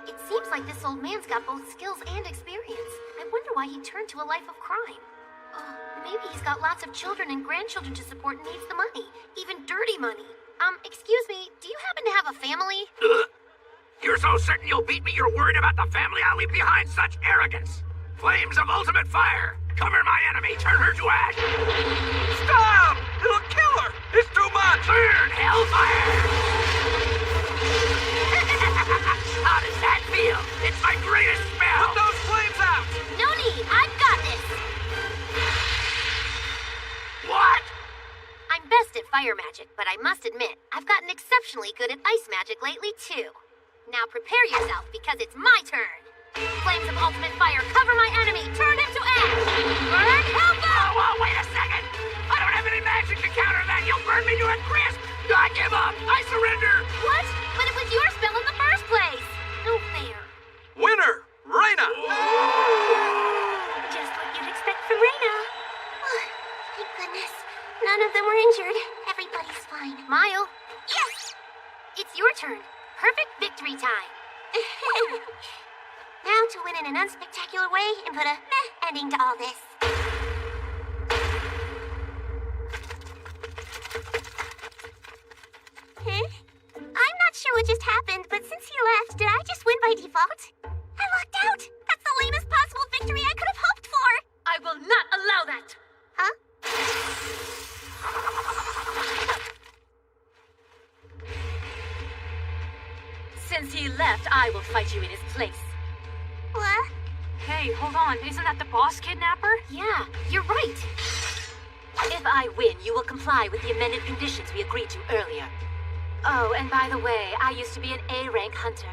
It seems like this old man's got both skills and experience. I wonder why he turned to a life of crime. Maybe he's got lots of children and grandchildren to support and needs the money. Even dirty money. Excuse me, do you happen to have a family? You're so certain you'll beat me you're worried about the family I'll leave behind such arrogance. Flames of ultimate fire! Cover my enemy, turn her to ash! Stop! It'll kill her! It's too much! Burn, hellfire! How does that feel? It's my greatest spell! Put those flames out! No need, I've got this! What? I'm best at fire magic, but I must admit, I've gotten exceptionally good at ice magic lately, too. Now prepare yourself, because it's my turn. Flames of ultimate fire cover my enemy, turn him to ash! Burn Helga! Whoa, wait a second! I don't have any magic to counter that! You'll burn me to a crisp! I give up! I surrender! What? But it was your spell in the first place! No fair. Winner! Reina! Just what you'd expect from Reina. Thank goodness. None of them were injured. Everybody's fine. Mile, Yes! it's your turn. Perfect victory time. Now to win in an unspectacular way and put a meh ending to all this. Huh? I'm not sure what just happened, but since he left, did I just win by default? I lucked out! That's the lamest possible victory I could have hoped for! I will not allow that! Huh? Since he left, I will fight you in his place. What? Hey, hold on. Isn't that the boss kidnapper? Yeah, you're right. If I win, you will comply with the amended conditions we agreed to earlier. Oh, and by the way, I used to be an A-rank hunter.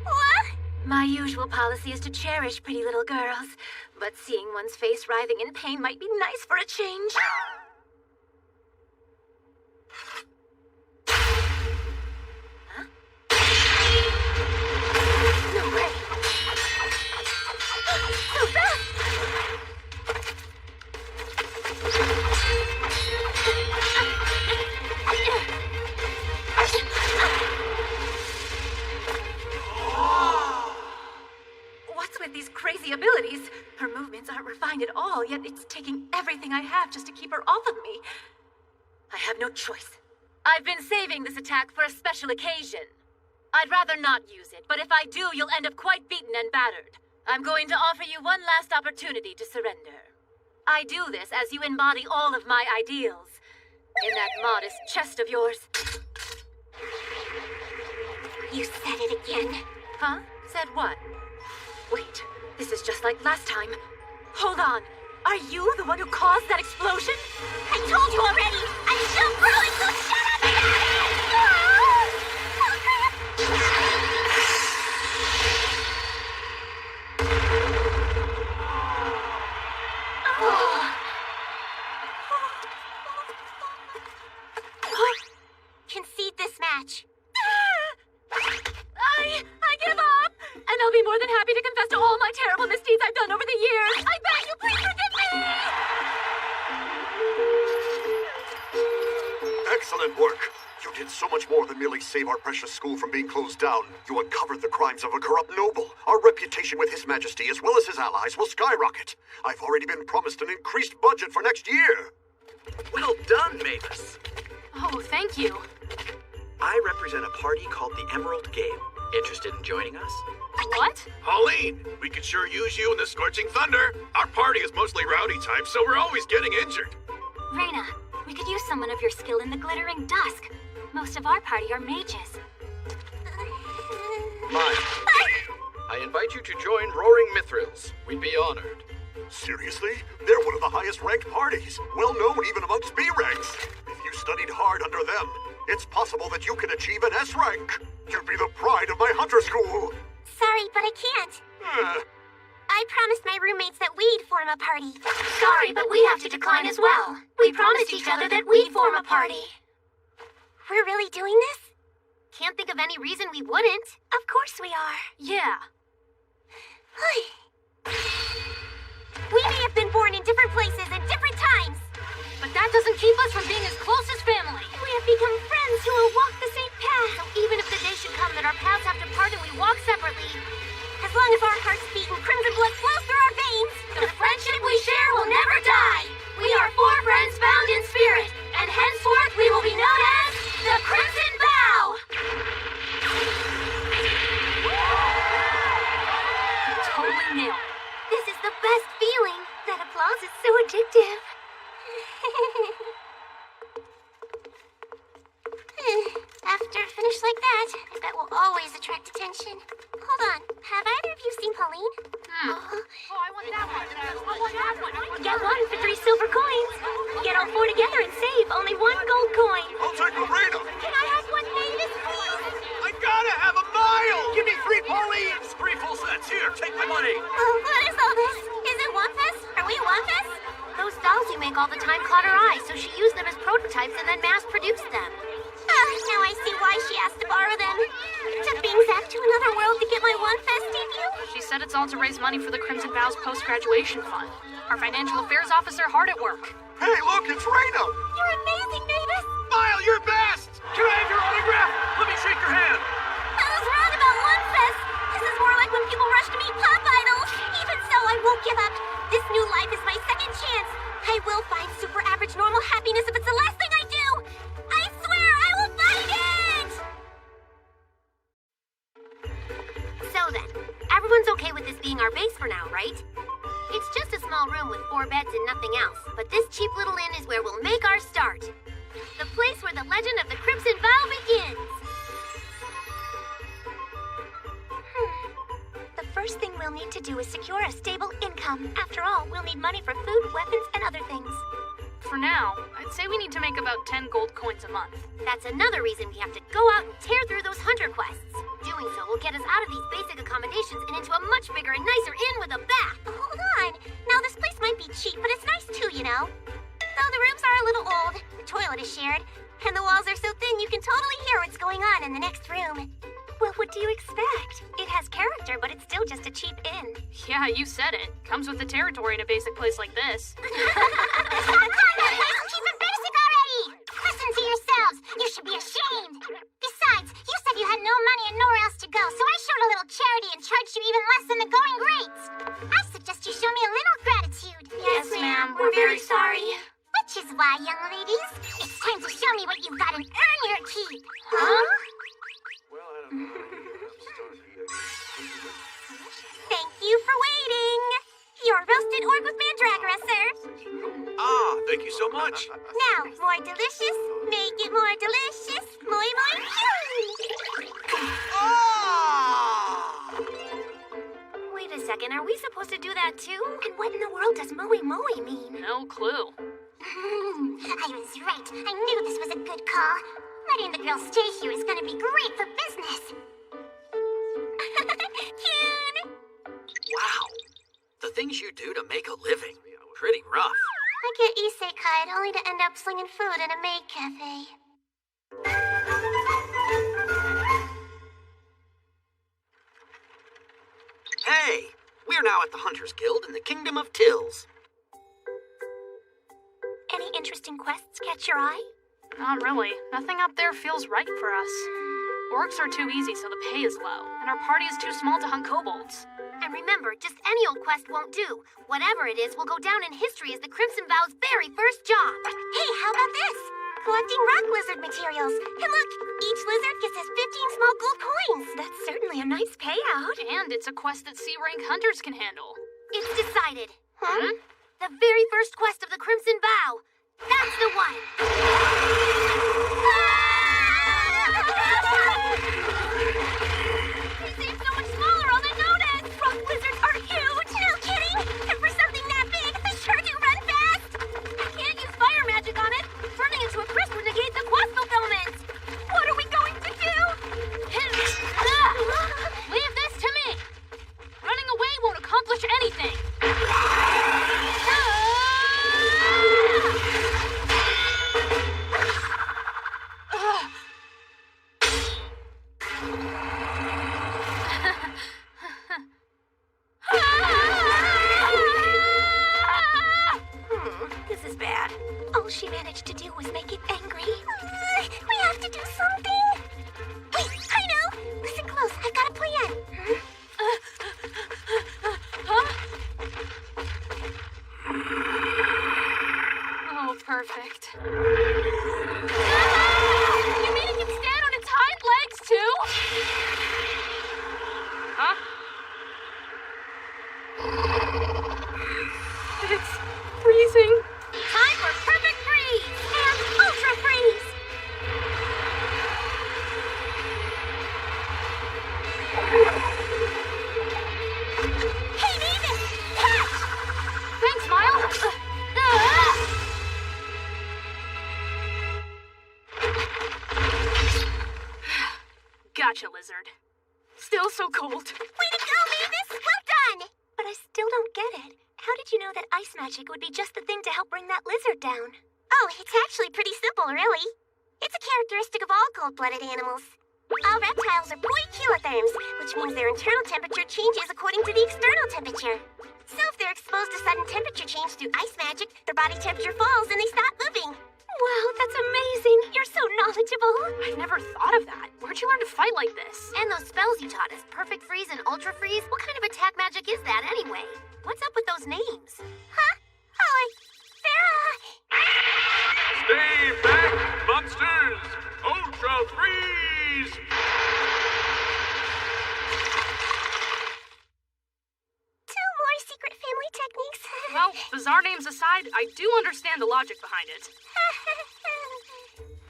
What? My usual policy is to cherish pretty little girls, but seeing one's face writhing in pain might be nice for a change. Huh? No way! So fast! What's with these crazy abilities? Her movements aren't refined at all, yet it's taking everything I have just to keep her off of me. I have no choice. I've been saving this attack for a special occasion. I'd rather not use it, but if I do, you'll end up quite beaten and battered. I'm going to offer you one last opportunity to surrender. I do this as you embody all of my ideals. In that modest chest of yours. You said it again. Huh? Said what? Wait, this is just like last time. Hold on. Are you the one who caused that explosion? I told you already! I'm still growing, so shut up! Concede this match. I give up! And I'll be more than happy to confess to all my terrible misdeeds I've done over the years. I beg you, please forgive me! Excellent work. You did so much more than merely save our precious school from being closed down. You uncovered the crimes of a corrupt noble. Our reputation with His Majesty, as well as his allies, will skyrocket. I've already been promised an increased budget for next year. Well done, Mavis. Oh, thank you. I represent a party called the Emerald Game. Interested in joining us? What? Pauline, we could sure use you in the Scorching Thunder. Our party is mostly rowdy types, so we're always getting injured. Reina, we could use someone of your skill in the Glittering Dusk. Most of our party are mages. Mine. I invite you to join Roaring Mithrils. We'd be honored. Seriously? They're one of the highest ranked parties, well known even amongst B ranks. If you studied hard under them, it's possible that you can achieve an S rank. You'd be the pride of my hunter school. Sorry, but I can't. I promised my roommates that we'd form a party. Sorry, but we have to decline as well. We promised each other that we'd form a party. We're really doing this? Can't think of any reason we wouldn't. Of course we are. Yeah. We may have been born in different places at different times. But that doesn't keep us from being as close as family. We have become friends who will walk the same path. So even if the day should come that our paths have to part and we walk separately, As long as our hearts beat and crimson blood flows through our veins, the friendship we share will never die. We are four friends bound in spirit, and henceforth we will be known as the Crimson Bow. Totally nailed it. this is the best feeling. That applause is so addictive. After a finish like that, I bet we'll always attract attention. Hold on, have either of you seen Pauline? Oh, I want that one. I want that one. Get one for 3 silver coins. Get all 4 together and save only 1 gold coin. gives them. Now I see why she asked to borrow them. Took being zapped to another world to get my one fest debut. She said it's all to raise money for the Crimson Vows post-graduation fund. Our financial affairs officer hard at work. Hey, look, it's Reno! You're amazing, Mavis. Smile, you're best! Can I have your autograph? Let me shake your hand. I was wrong about one fest. This is more like when people rush to meet pop idols. Even so, I won't give up. This new life is my second chance. I will find super average normal happiness if it's the last thing I do. I swear I will find it! So then, everyone's okay with this being our base for now, right? It's just a small room with 4 beds and nothing else, but this cheap little inn is where we'll make our start. The place where the legend of the Crimson Vow begins. The first thing we'll need to do is secure a stable income. After all, we'll need money for food, weapons, and other things. For now, I'd say we need to make about 10 gold coins a month. That's another reason we have to go out and tear through those hunter quests. Doing so will get us out of these basic accommodations and into a much bigger and nicer inn with a bath. Hold on. Now, this place might be cheap, but it's nice too, you know? Though the rooms are a little old, the toilet is shared, and the walls are so thin you can totally hear what's going on in the next room. Well, what do you expect? It has character, but it's still just a cheap inn. Yeah, you said it. Comes with the territory in a basic place like this. Stop calling that place cheap and basic already! Listen to yourselves. You should be ashamed. Besides, you said you had no money and nowhere else to go, so I showed a little charity and charged you even less than the going rates. I suggest you show me a little gratitude. Yes, ma'am. We're very sorry. Which is why, young ladies, it's time to show me what you've got and earn your keep. Huh? Well, I don't know. I'm starting to Thank you for waiting. Your roasted orc with mandragora, sir. Ah, thank you so much. Now, more delicious. Make it more delicious. Moi moi. Ah! Wait a second, are we supposed to do that too? And what in the world does Moe Moe mean? No clue. I was right. I knew this was a good call. Letting the girls stay here is going to be great for business. Cute. Wow. The things you do to make a living. Pretty rough. I get isekai'd only to end up slinging food in a maid cafe. Hey, we're now at the Hunters Guild in the Kingdom of Tills. Any interesting quests catch your eye? Not really. Nothing up there feels right for us. Orcs are too easy, so the pay is low, and our party is too small to hunt kobolds. And remember, just any old quest won't do. Whatever it is will go down in history as the Crimson Vow's very first job. Hey, how about this? Collecting rock lizard materials. And look, each lizard gets us 15 small gold coins. That's certainly a nice payout. And it's a quest that C-rank hunters can handle. It's decided. Huh? The very first quest of the Crimson Vow. That's the one. They seem so much smaller on the notice. Rock lizards are huge. No kidding. And for something that big, they sure do run fast. I can't use fire magic on it. Turning into a crisp would negate the quest fulfillment. What are we going to do? Leave this to me! Running away won't accomplish anything! This is bad. All she managed to do was make it angry. We have to do something. Wait, I know. Listen close. I've got a plan. Oh, perfect. You mean it can stand on its hind legs, too? Huh? It's freezing. Time for perfect freeze. And ultra freeze. Hey, Mavis! Catch! Thanks, Miles. Gotcha, lizard. Still so cold. Way to go, Mavis! Well done! But I still don't get it. How did you know that ice magic would be just the thing to help bring that lizard down? Oh, it's actually pretty simple, really. It's characteristic of all cold-blooded animals. All reptiles are poikilotherms, which means their internal temperature changes according to the external temperature. So if they're exposed to sudden temperature change through ice magic, their body temperature falls and they stop moving. Wow, that's amazing. You're so knowledgeable. I never thought of that. Where'd you learn to fight like this? And those spells you taught us, Perfect Freeze and Ultra Freeze, what kind of attack magic is that anyway? What's up with those names? Huh? Oh, Stay back, monsters! Ultra Freeze! two more secret family techniques. Well, bizarre names aside, I do understand the logic behind it.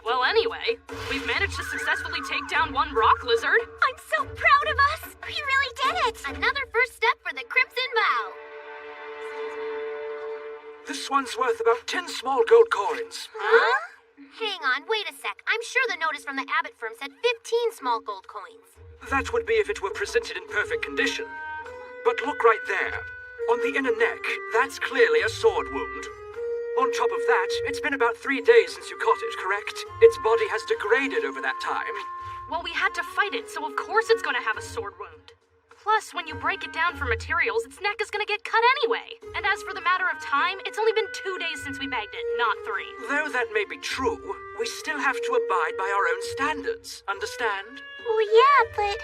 Well, anyway, we've managed to successfully take down one rock lizard. I'm so proud of us. We really did it. Another first step for the Crimson Vow. This one's worth about 10 small gold coins. Huh? Hang on, wait a sec. I'm sure the notice from the Abbott firm said 15 small gold coins. That would be if it were presented in perfect condition. But look right there. On the inner neck, that's clearly a sword wound. On top of that, it's been about 3 days since you caught it, correct? Its body has degraded over that time. Well, we had to fight it, so of course it's gonna have a sword wound. Plus, when you break it down for materials, its neck is gonna get cut anyway. And as for the matter of time, it's only been 2 days since we bagged it, not 3. Though that may be true, we still have to abide by our own standards, understand? Well, yeah, but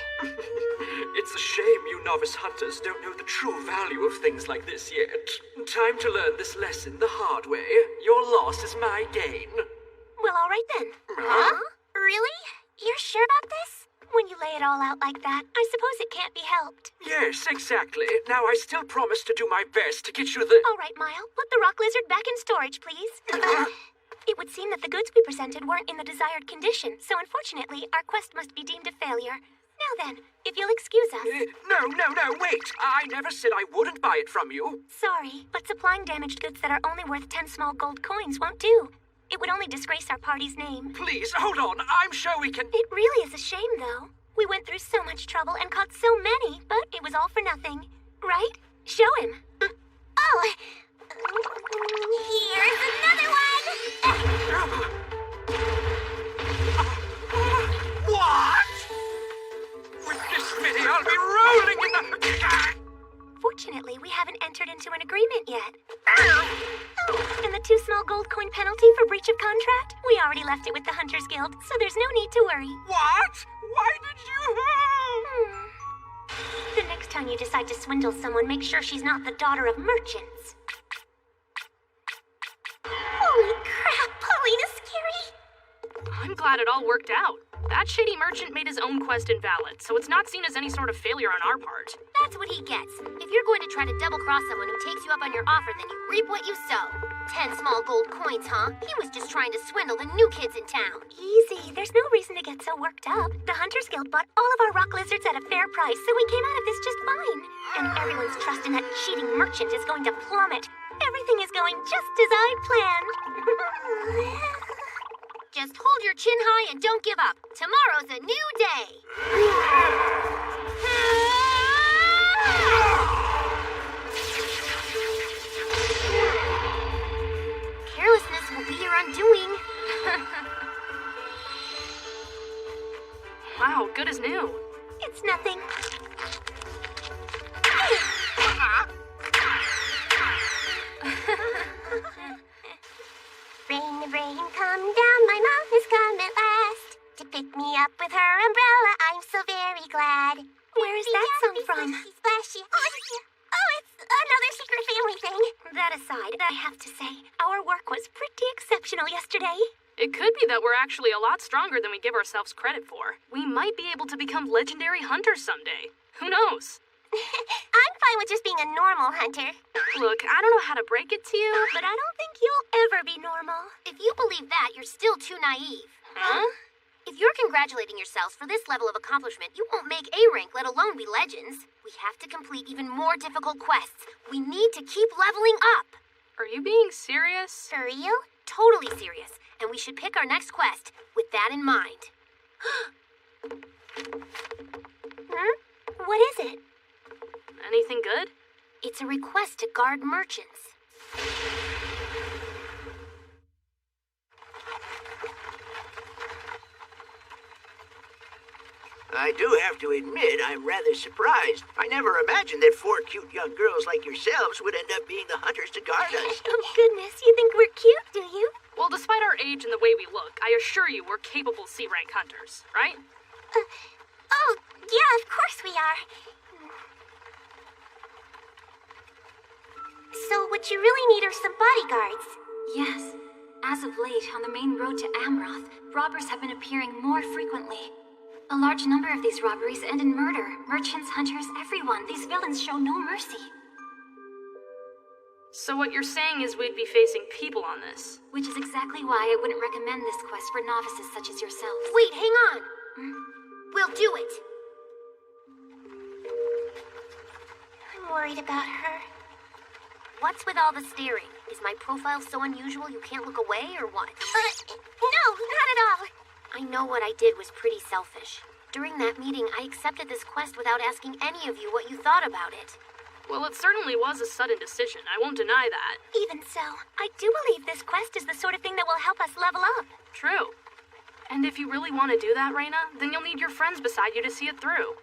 It's a shame you novice hunters don't know the true value of things like this yet. Time to learn this lesson the hard way. Your loss is my gain. Well, all right then. huh? Really? You're sure about this? When you lay it all out like that, I suppose it can't be helped. Yes, exactly. Now I still promise to do my best to get you the... All right, Mile, put the rock lizard back in storage, please. It would seem that the goods we presented weren't in the desired condition, so unfortunately, our quest must be deemed a failure. Now then, if you'll excuse us. No, wait. I never said I wouldn't buy it from you. Sorry, but supplying damaged goods that are only worth 10 small gold coins won't do. It would only disgrace our party's name. Please, hold on. I'm sure we can... It really is a shame, though. We went through so much trouble and caught so many, but it was all for nothing. Right? Show him. Oh, here's another one. What? With this many, I'll be rolling in the... Fortunately, we haven't entered into an agreement yet. Oh, and the 2 small gold coin penalty for breach of contract? We already left it with the Hunters Guild, so there's no need to worry. What? Why did you... The next time you decide to swindle someone, make sure she's not the daughter of merchants. Holy crap, Pauline is scary. I'm glad it all worked out. That shady merchant made his own quest invalid, so it's not seen as any sort of failure on our part. That's what he gets. If you're going to try to double-cross someone who takes you up on your offer, then you reap what you sow. 10 small gold coins, huh? He was just trying to swindle the new kids in town. Easy, there's no reason to get so worked up. The Hunters Guild bought all of our rock lizards at a fair price, so we came out of this just fine. And everyone's trust in that cheating merchant is going to plummet. Everything is going just as I planned. Just hold your chin high and don't give up. Tomorrow's a new day. Carelessness will be your undoing. Wow, good as new. It's nothing. Rain, come down, my mom has come at last. To pick me up with her umbrella, I'm so very glad. Where is that song from? Splashy, splashy. Oh, it's another secret family thing. That aside, I have to say, our work was pretty exceptional yesterday. It could be that we're actually a lot stronger than we give ourselves credit for. We might be able to become legendary hunters someday. Who knows? I'm fine with just being a normal hunter. Look, I don't know how to break it to you, But I don't think you'll ever be normal. If you believe that, you're still too naive. Huh? If you're congratulating yourselves for this level of accomplishment, you won't make A rank, let alone be legends. We have to complete even more difficult quests. We need to keep leveling up. Are you being serious? For real? Totally serious. And we should pick our next quest with that in mind. What is it? Anything good? It's a request to guard merchants. I do have to admit, I'm rather surprised. I never imagined that 4 cute young girls like yourselves would end up being the hunters to guard us. Oh, goodness, you think we're cute, do you? Well, despite our age and the way we look, I assure you we're capable C-rank hunters, right? Oh, yeah, of course we are. So what you really need are some bodyguards. Yes. As of late, on the main road to Amroth, robbers have been appearing more frequently. A large number of these robberies end in murder. Merchants, hunters, everyone. These villains show no mercy. So what you're saying is we'd be facing people on this. Which is exactly why I wouldn't recommend this quest for novices such as yourselves. Wait, hang on. We'll do it. I'm worried about her. What's with all the staring? Is my profile so unusual you can't look away, or what? No, not at all. I know what I did was pretty selfish. During that meeting, I accepted this quest without asking any of you what you thought about it. Well, it certainly was a sudden decision. I won't deny that. Even so, I do believe this quest is the sort of thing that will help us level up. True. And if you really want to do that, Reina, then you'll need your friends beside you to see it through.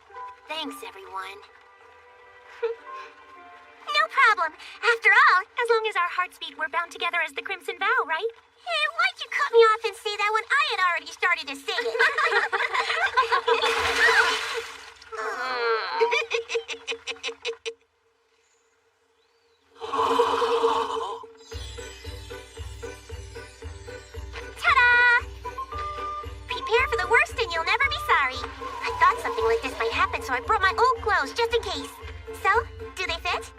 Thanks, everyone. No problem. After all, As long as our hearts beat, we're bound together as the Crimson Vow, right? hey, why'd you cut me off and say that when I had already started to sing it? Ta-da! Prepare for the worst and you'll never be sorry. I thought something like this might happen, so I brought my old clothes just in case. So, do they fit?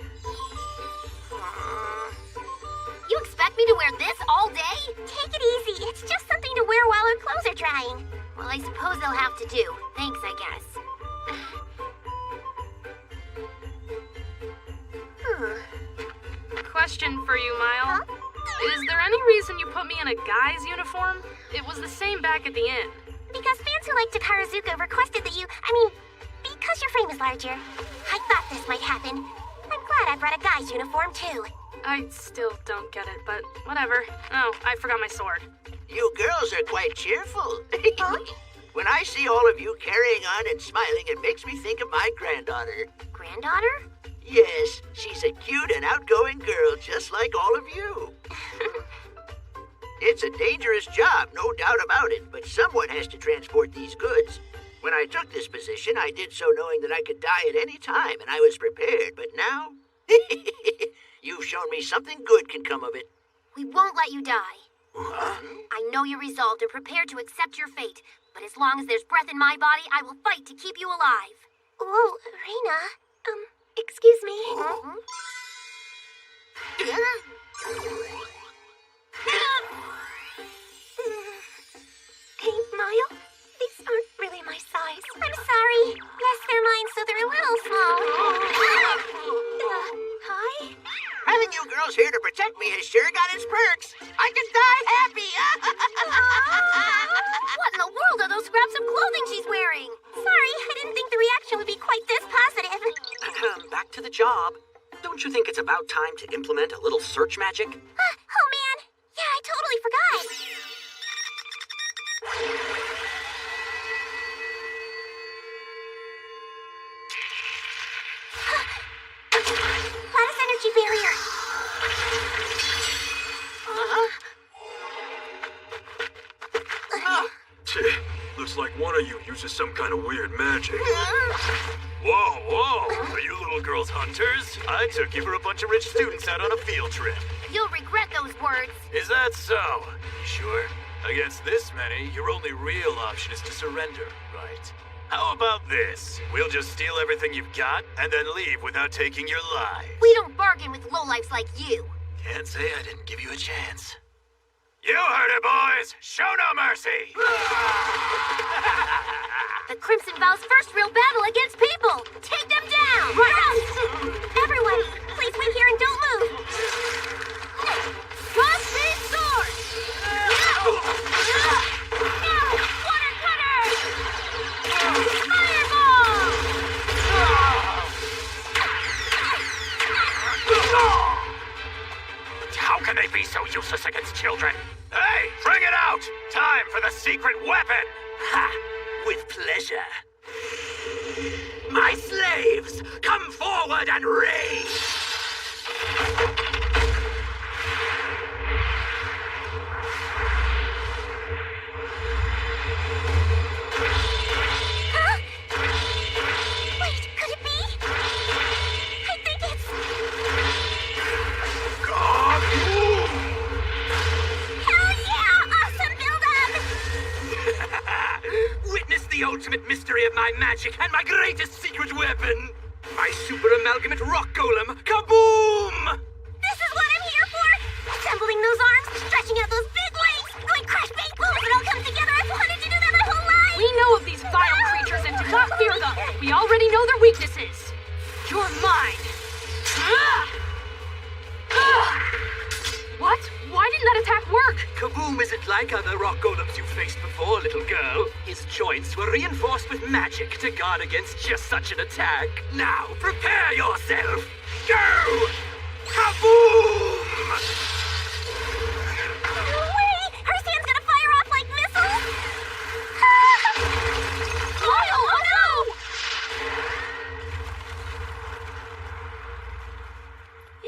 You expect me to wear this all day? Take it easy. It's just something to wear while our clothes are drying. Well, I suppose they'll have to do. Thanks, I guess. Question for you, Mile. Is there any reason you put me in a guy's uniform? It was the same back at the inn. Because fans who like Takarazuka requested that because your frame is larger. I thought this might happen. I'm glad I brought a guy's uniform, too. I still don't get it, but whatever. Oh, I forgot my sword. You girls are quite cheerful. When I see all of you carrying on and smiling, it makes me think of my granddaughter. Granddaughter? Yes, she's a cute and outgoing girl, just like all of you. It's a dangerous job, no doubt about it, but someone has to transport these goods. When I took this position, I did so knowing that I could die at any time, and I was prepared, but now... You've shown me something good can come of it. We won't let you die. I know you're resolved and prepared to accept your fate, but as long as there's breath in my body, I will fight to keep you alive. Whoa, Reina. Excuse me. Hey, Mile, these aren't really my size. I'm sorry. Yes, they're mine, so they're a little small. Hi? Having you girls here to protect me has sure got its perks. I can die happy. What in the world are those scraps of clothing she's wearing? Sorry, I didn't think the reaction would be quite this positive. Back to the job. Don't you think it's about time to implement a little search magic? Oh, man. Yeah, I totally forgot. Lattice energy barrier. Looks like one of you uses some kind of weird magic. Whoa! Are you little girls hunters? I took you for a bunch of rich students out on a field trip. You'll regret those words. Is that so? You sure? Against this many, your only real option is to surrender, right? How about this? We'll just steal everything you've got and then leave without taking your lives. We don't bargain with lowlifes like you. Can't say I didn't give you a chance. You heard it, boys! Show no mercy! The Crimson Vow's first real battle against people! Take them down! Everyone, please wait here and don't move. Cross speed sword! Water cutter! Fireball! How can they be so useless against children? Hey, bring it out! Time for the secret weapon! Ha! With pleasure. My slaves, come forward and rage! Wait, could it be? I think it's... Kaboom! Hell yeah! Awesome build-up! Witness the ultimate mystery of my magic and my greatest secret weapon! My super amalgamate rock golem, Kaboom! This is what I'm here for! Assembling those arms, stretching out those big legs, going crash bang boom as it all comes together. I've wanted to do that my whole life! We know of these vile creatures and do not fear them. We already know their weaknesses. You're mine. What? Why didn't that attack work? Kaboom isn't like other rock golems you've faced before, little girl. His joints were reinforced with magic to guard against just such an attack. Now, prepare yourself! Go! Kaboom! No way! Her sand's gonna fire off like missiles! Lyle, oh no!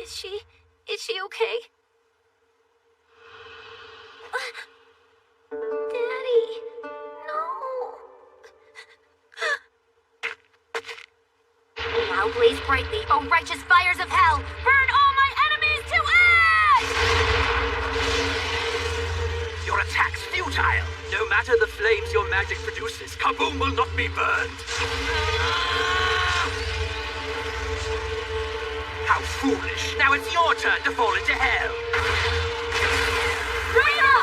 Is she okay? Daddy, no. Now blaze brightly, O righteous fires of hell! Burn all my enemies to ash! Your attack's futile. No matter the flames your magic produces, Kaboom will not be burned. How foolish. Now it's your turn to fall into hell. Rita!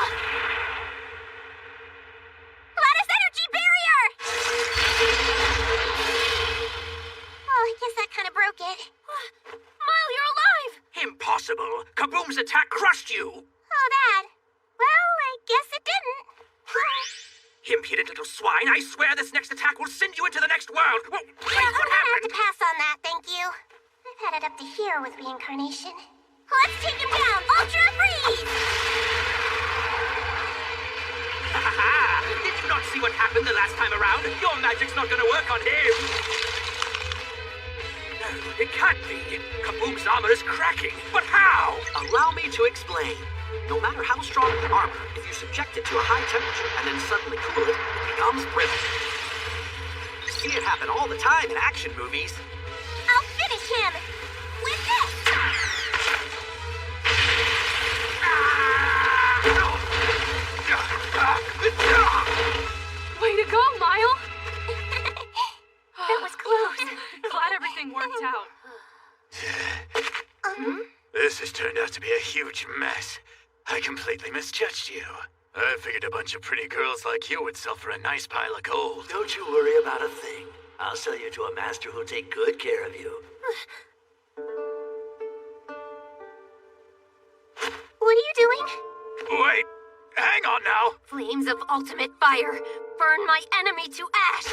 Lattice energy barrier! Oh, I guess that kind of broke it. Mile, you're alive! Impossible. Kaboom's attack crushed you. Oh, that. Well, I guess it didn't. Impudent little swine. I swear this next attack will send you into the next world. Whoa, wait, Yeah, I'm what gonna have to happened? pass on that, thank you. I've had it up to here with reincarnation. Let's take him down! Ultra freeze! Did you not see what happened the last time around? Your magic's not gonna work on him. No, it can't be. Kaboom's armor is cracking. But how? Allow me to explain. No matter how strong the armor, if you subject it to a high temperature and then suddenly cool it, it becomes brittle. You see it happen all the time in action movies. I'll finish him! With this! Way to go, Mile. That was close. Glad everything worked out. This has turned out to be a huge mess. I completely misjudged you. I figured a bunch of pretty girls like you would sell for a nice pile of gold. Don't you worry about a thing. I'll sell you to a master who'll take good care of you. What are you doing? Wait, hang on now. Flames of ultimate fire, burn my enemy to ash!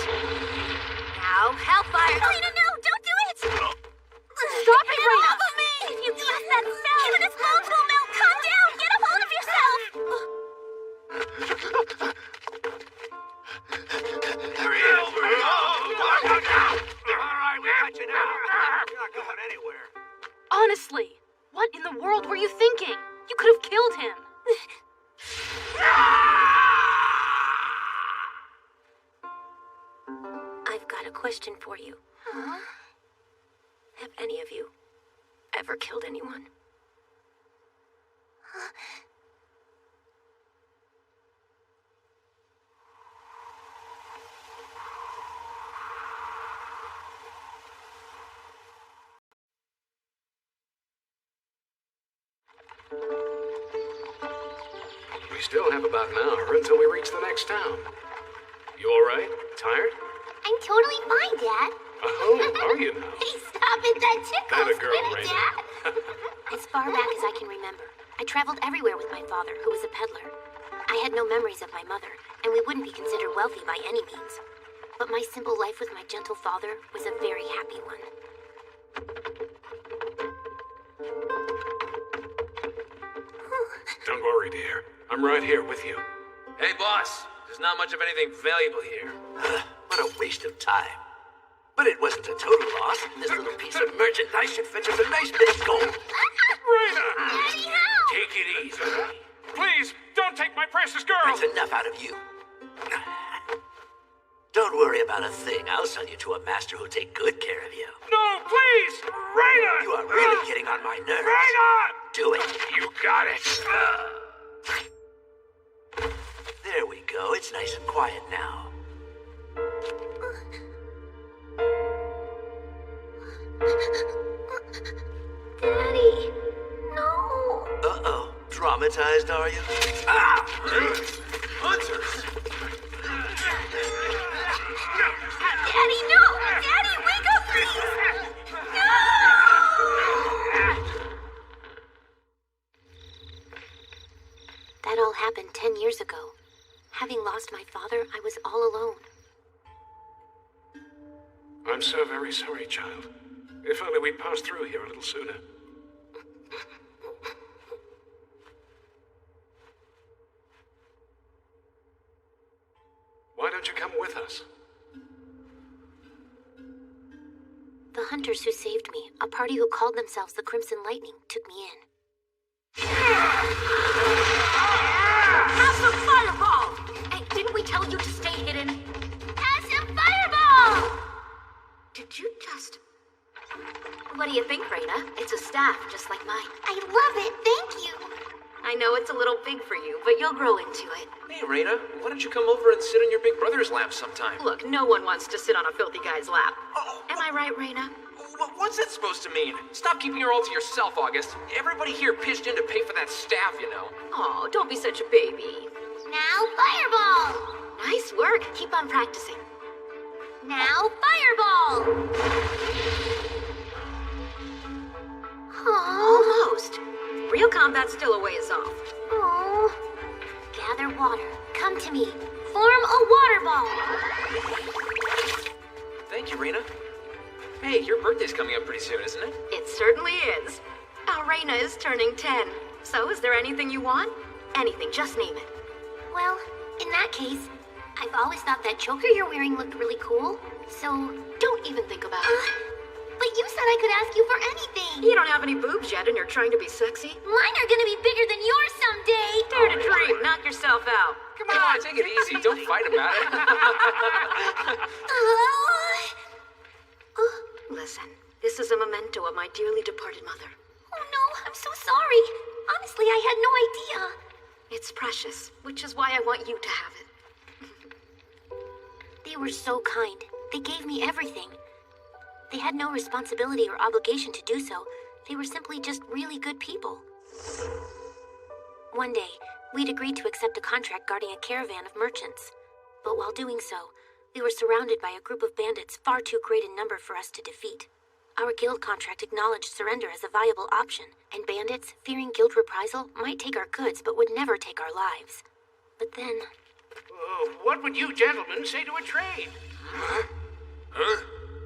Now, hellfire! Lena, no! Don't do it! Stop it, Get Rena! off of me! If you cast that spell, even its bones will melt! Calm down! Get a hold of yourself! Alright, we got you now. You're not going anywhere. Honestly, what in the world were you thinking? You could have killed him. I've got a question for you. Have any of you ever killed anyone? We still have about an hour until we reach the next town. You all right? Tired? I'm totally fine, Dad. Oh, are you now? Hey, stop it! That tickles! That a girl, Quit it, Raina. Dad! As far back as I can remember, I traveled everywhere with my father, who was a peddler. I had no memories of my mother, and we wouldn't be considered wealthy by any means. But my simple life with my gentle father was a very happy one. Don't worry, dear. I'm right here with you. Hey, boss. There's not much of anything valuable here. What a waste of time. But it wasn't a total loss. This little piece of merchandise should fetch us a nice bit of gold. Raina! Daddy, help! Take it easy. Please, don't take my precious girl! That's enough out of you. Don't worry about a thing. I'll sell you to a master who'll take good care of you. No, please! Raina! You are really getting on my nerves. Raina! Do it. You got it. There we go. It's nice and quiet now. Daddy, no. Uh-oh. Traumatized, are you? Ah! Hunters! Daddy, no! Daddy, wake up, please! No! That all happened 10 years ago. Having lost my father, I was all alone. I'm so very sorry, child. If only we'd passed through here a little sooner. Why don't you come with us? The hunters who saved me, a party who called themselves the Crimson Lightning, took me in. Have some fireball! Hey, didn't we tell you to stay hidden? Have some fireball! Did you just... What do you think, Raina? It's a staff, just like mine. I love it, thank you. I know it's a little big for you, but you'll grow into it. Hey, Raina, why don't you come over and sit on your big brother's lap sometime? Look, no one wants to sit on a filthy guy's lap. Oh, Am I right, Raina? what's that supposed to mean? Stop keeping her all to yourself, August. Everybody here pitched in to pay for that staff, you know. Oh, don't be such a baby. Now fireball! Nice work. Keep on practicing. Now fireball! Almost. Real combat's still a ways off. Oh. Gather water. Come to me. Form a water ball. Thank you, Raina. Hey, your birthday's coming up pretty soon, isn't it? It certainly is. Our Raina is turning 10. So is there anything you want? Anything, just name it. Well, in that case, I've always thought that choker you're wearing looked really cool. So, Don't even think about it. but you said I could ask you for anything. You don't have any boobs yet and you're trying to be sexy? Mine are gonna be bigger than yours someday. Dare to dream. Knock yourself out. Come on, take it easy. Don't fight about it. Listen, this is a memento of my dearly departed mother. Oh no, I'm so sorry. Honestly, I had no idea. It's precious, which is why I want you to have it. They were so kind. They gave me everything. They had no responsibility or obligation to do so. They were simply just really good people. One day, we'd agreed to accept a contract guarding a caravan of merchants. But while doing so, we were surrounded by a group of bandits far too great in number for us to defeat. Our guild contract acknowledged surrender as a viable option, and bandits, fearing guild reprisal, might take our goods but would never take our lives. But then... What would you gentlemen say to a trade? Huh?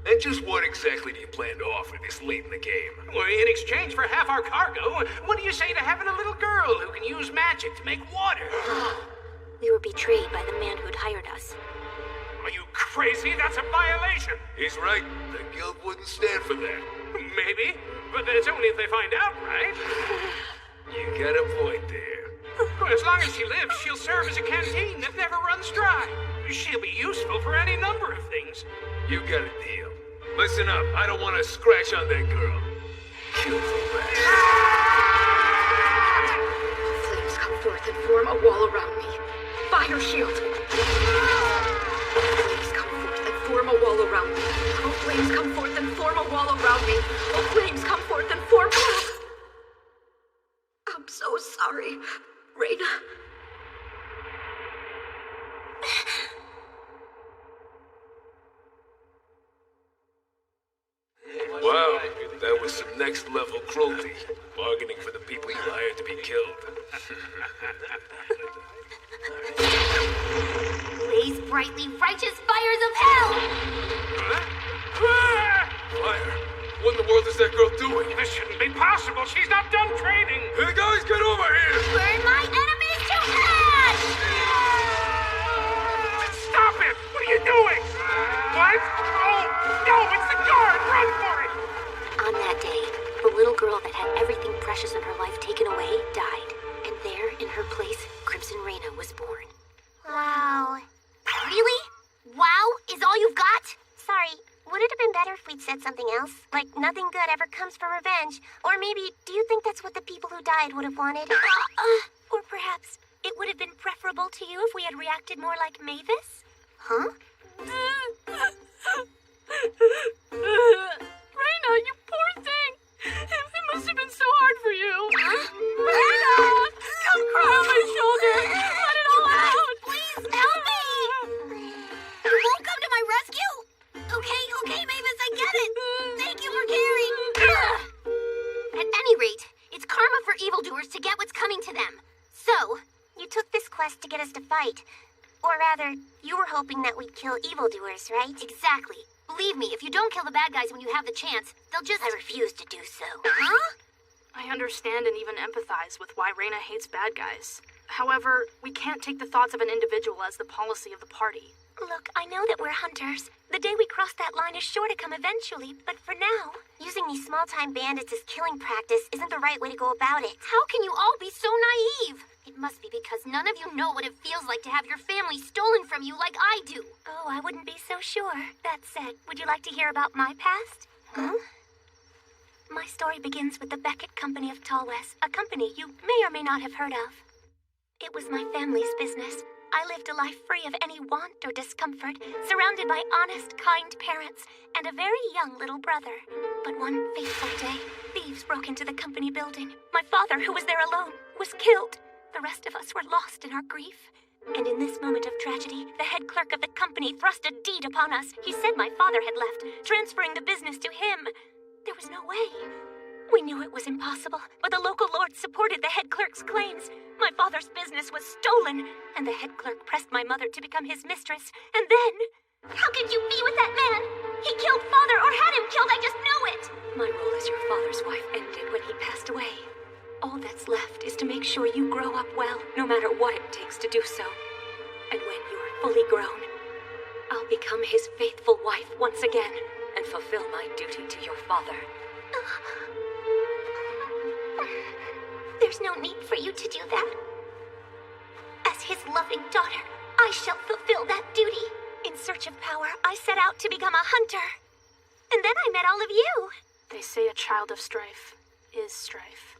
And just what exactly do you plan to offer this late in the game? Well, in exchange for half our cargo, what do you say to having a little girl who can use magic to make water? We were betrayed by the man who'd hired us. Are you crazy? That's a violation. He's right. The guild wouldn't stand for that. Maybe, but that's only if they find out, right? You got a point there. Well, as long as she lives, she'll serve as a canteen that never runs dry. She'll be useful for any number of things. You got a deal. Listen up. I don't want to scratch on that girl. Kill the rat. Flames come forth and form a wall around me. Fire shield. Flames come forth and form a wall around me. Oh, flames come forth and form a wall around me. Oh, flames come forth and form... I'm so sorry, Raina. Wow, that was some next level cruelty. Bargaining for the people you hired to be killed. Blaze brightly, righteous fires of hell! Fire? What in the world is that girl doing? This shouldn't be possible. She's not done training. Hey guys, get over here! Burn my enemies to ash! Stop it! What are you doing? What? Oh, no! said something else? Like, nothing good ever comes from revenge. Or maybe, do you think that's what the people who died would have wanted? Or perhaps it would have been preferable to you if we had reacted more like Mavis? Huh? Raina, you poor thing! It must have been so hard for you. Raina! Come cry on my shoulder! Let it all out! Please, help me! You won't come to my rescue? Okay, Mavis, I get it. Thank you for caring. At any rate, it's karma for evildoers to get what's coming to them. So, You took this quest to get us to fight. Or rather, you were hoping that we'd kill evildoers, right? exactly. Believe me, if you don't kill the bad guys when you have the chance, they'll just... I refuse to do so. Huh? I understand and even empathize with why Raina hates bad guys. However, we can't take the thoughts of an individual as the policy of the party. Look, I know that we're hunters. The day we cross that line is sure to come eventually, but for now... Using these small-time bandits as killing practice isn't the right way to go about it. How can you all be so naive? It must be because none of you know what it feels like to have your family stolen from you like I do. Oh, I wouldn't be so sure. That said, would you like to hear about my past? Huh? My story begins with the Beckett Company of Tallwest, a company you may or may not have heard of. It was my family's business. I lived a life free of any want or discomfort, surrounded by honest, kind parents, and a very young little brother. But one fateful day, thieves broke into the company building. My father, who was there alone, was killed. The rest of us were lost in our grief. And in this moment of tragedy, the head clerk of the company thrust a deed upon us. He said my father had left, transferring the business to him. There was no way. We knew it was impossible, but the local lord supported the head clerk's claims. My father's business was stolen, and the head clerk pressed my mother to become his mistress. And then... How could you be with that man? He killed father or had him killed, I just know it! My role as your father's wife ended when he passed away. All that's left is to make sure you grow up well, no matter what it takes to do so. And when you're fully grown, I'll become his faithful wife once again and fulfill my duty to your father. There's no need for you to do that. As his loving daughter, I shall fulfill that duty. In search of power, I set out to become a hunter. And then I met all of you. They say a child of strife is strife.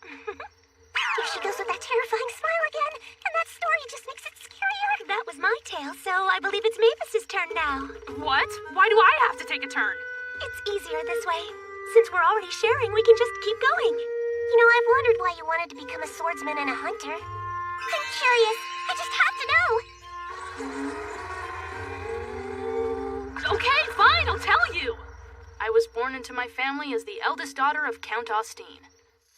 There she goes with that terrifying smile again. And that story just makes it scarier. That was my tale, so I believe it's Mavis's turn now. What? Why do I have to take a turn? It's easier this way. Since we're already sharing, we can just keep going. You know, I've wondered why you wanted to become a swordsman and a hunter. I'm curious. I just have to know. Okay, fine, I'll tell you. I was born into my family as the eldest daughter of Count Austin.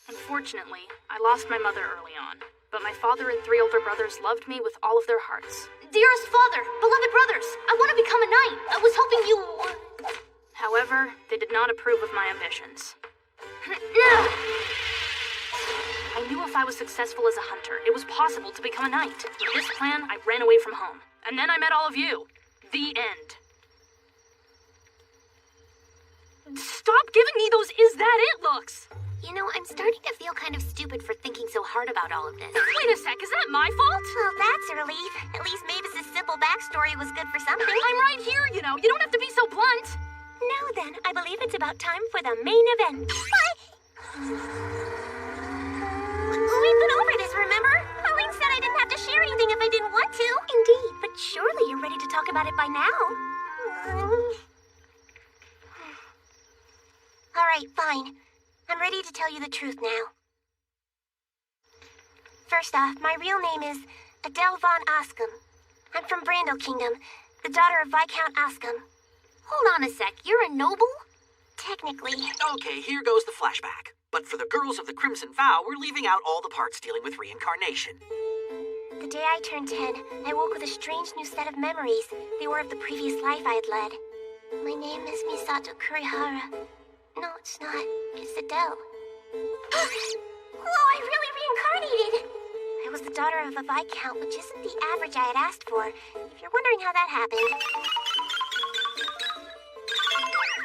Unfortunately, I lost my mother early on, but my father and 3 older brothers loved me with all of their hearts. Dearest father, beloved brothers, I want to become a knight. I was hoping you... However, they did not approve of my ambitions. I knew if I was successful as a hunter, it was possible to become a knight. With this plan, I ran away from home. And then I met all of you. The end. Stop giving me those is that it looks! You know, I'm starting to feel kind of stupid for thinking so hard about all of this. Wait a sec, is that my fault? Well, that's a relief. At least Mavis's simple backstory was good for something. I'm right here, you know. You don't have to be so blunt. Now then, I believe it's about time for the main event. What? We've been over this, remember? Pauline said I didn't have to share anything if I didn't want to. Indeed, but surely you're ready to talk about it by now. All right, fine. I'm ready to tell you the truth now. First off, my real name is Adele von Oscom. I'm from Brandel Kingdom, the daughter of Viscount Oscom. Hold on a sec, you're a noble? Technically. Okay, here goes the flashback. But for the girls of the Crimson Vow, we're leaving out all the parts dealing with reincarnation. The day I turned 10, I woke with a strange new set of memories. They were of the previous life I had led. My name is Misato Kurihara. No, it's not. It's Adele. Whoa, I really reincarnated! I was the daughter of a Viscount, which isn't the average I had asked for. If you're wondering how that happened...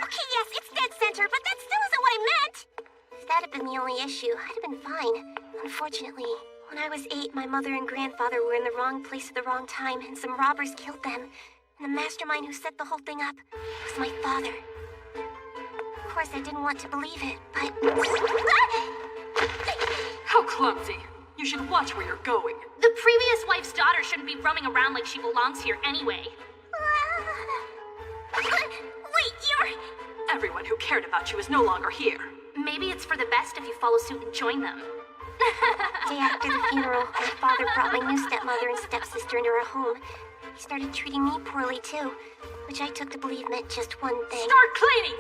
Okay, yes, it's dead center, but that still isn't what I meant! If that had been the only issue, I'd have been fine. Unfortunately, when I was 8, my mother and grandfather were in the wrong place at the wrong time, and some robbers killed them. And the mastermind who set the whole thing up was my father. Of course, I didn't want to believe it, but... How clumsy. You should watch where you're going. The previous wife's daughter shouldn't be roaming around like she belongs here anyway. Wait, you're... Everyone who cared about you is no longer here. Maybe it's for the best if you follow suit and join them. Day after the funeral, my father brought my new stepmother and stepsister into our home. He started treating me poorly, too, which I took to believe meant just one thing. Start cleaning!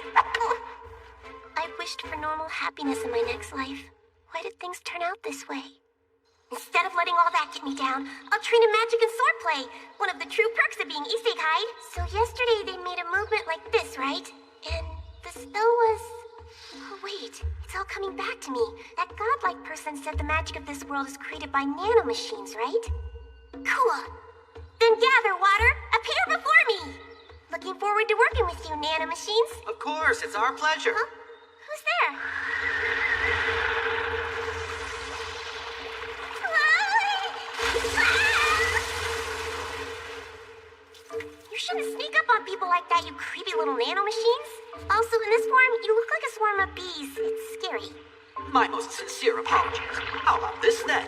I wished for normal happiness in my next life. Why did things turn out this way? Instead of letting all that get me down, I'll train in magic and swordplay, one of the true perks of being isekai. So yesterday they made a movement like this, right? And the spell was... Oh wait, it's all coming back to me. That godlike person said the magic of this world is created by nanomachines, right? Cool. Then gather, Water. Appear before me. Looking forward to working with you, nanomachines. Of course, it's our pleasure. Huh? Who's there? You shouldn't sneak up on people like that, you creepy little nanomachines. Also, in this form, you look like a swarm of bees. It's scary. My most sincere apologies. How about this then?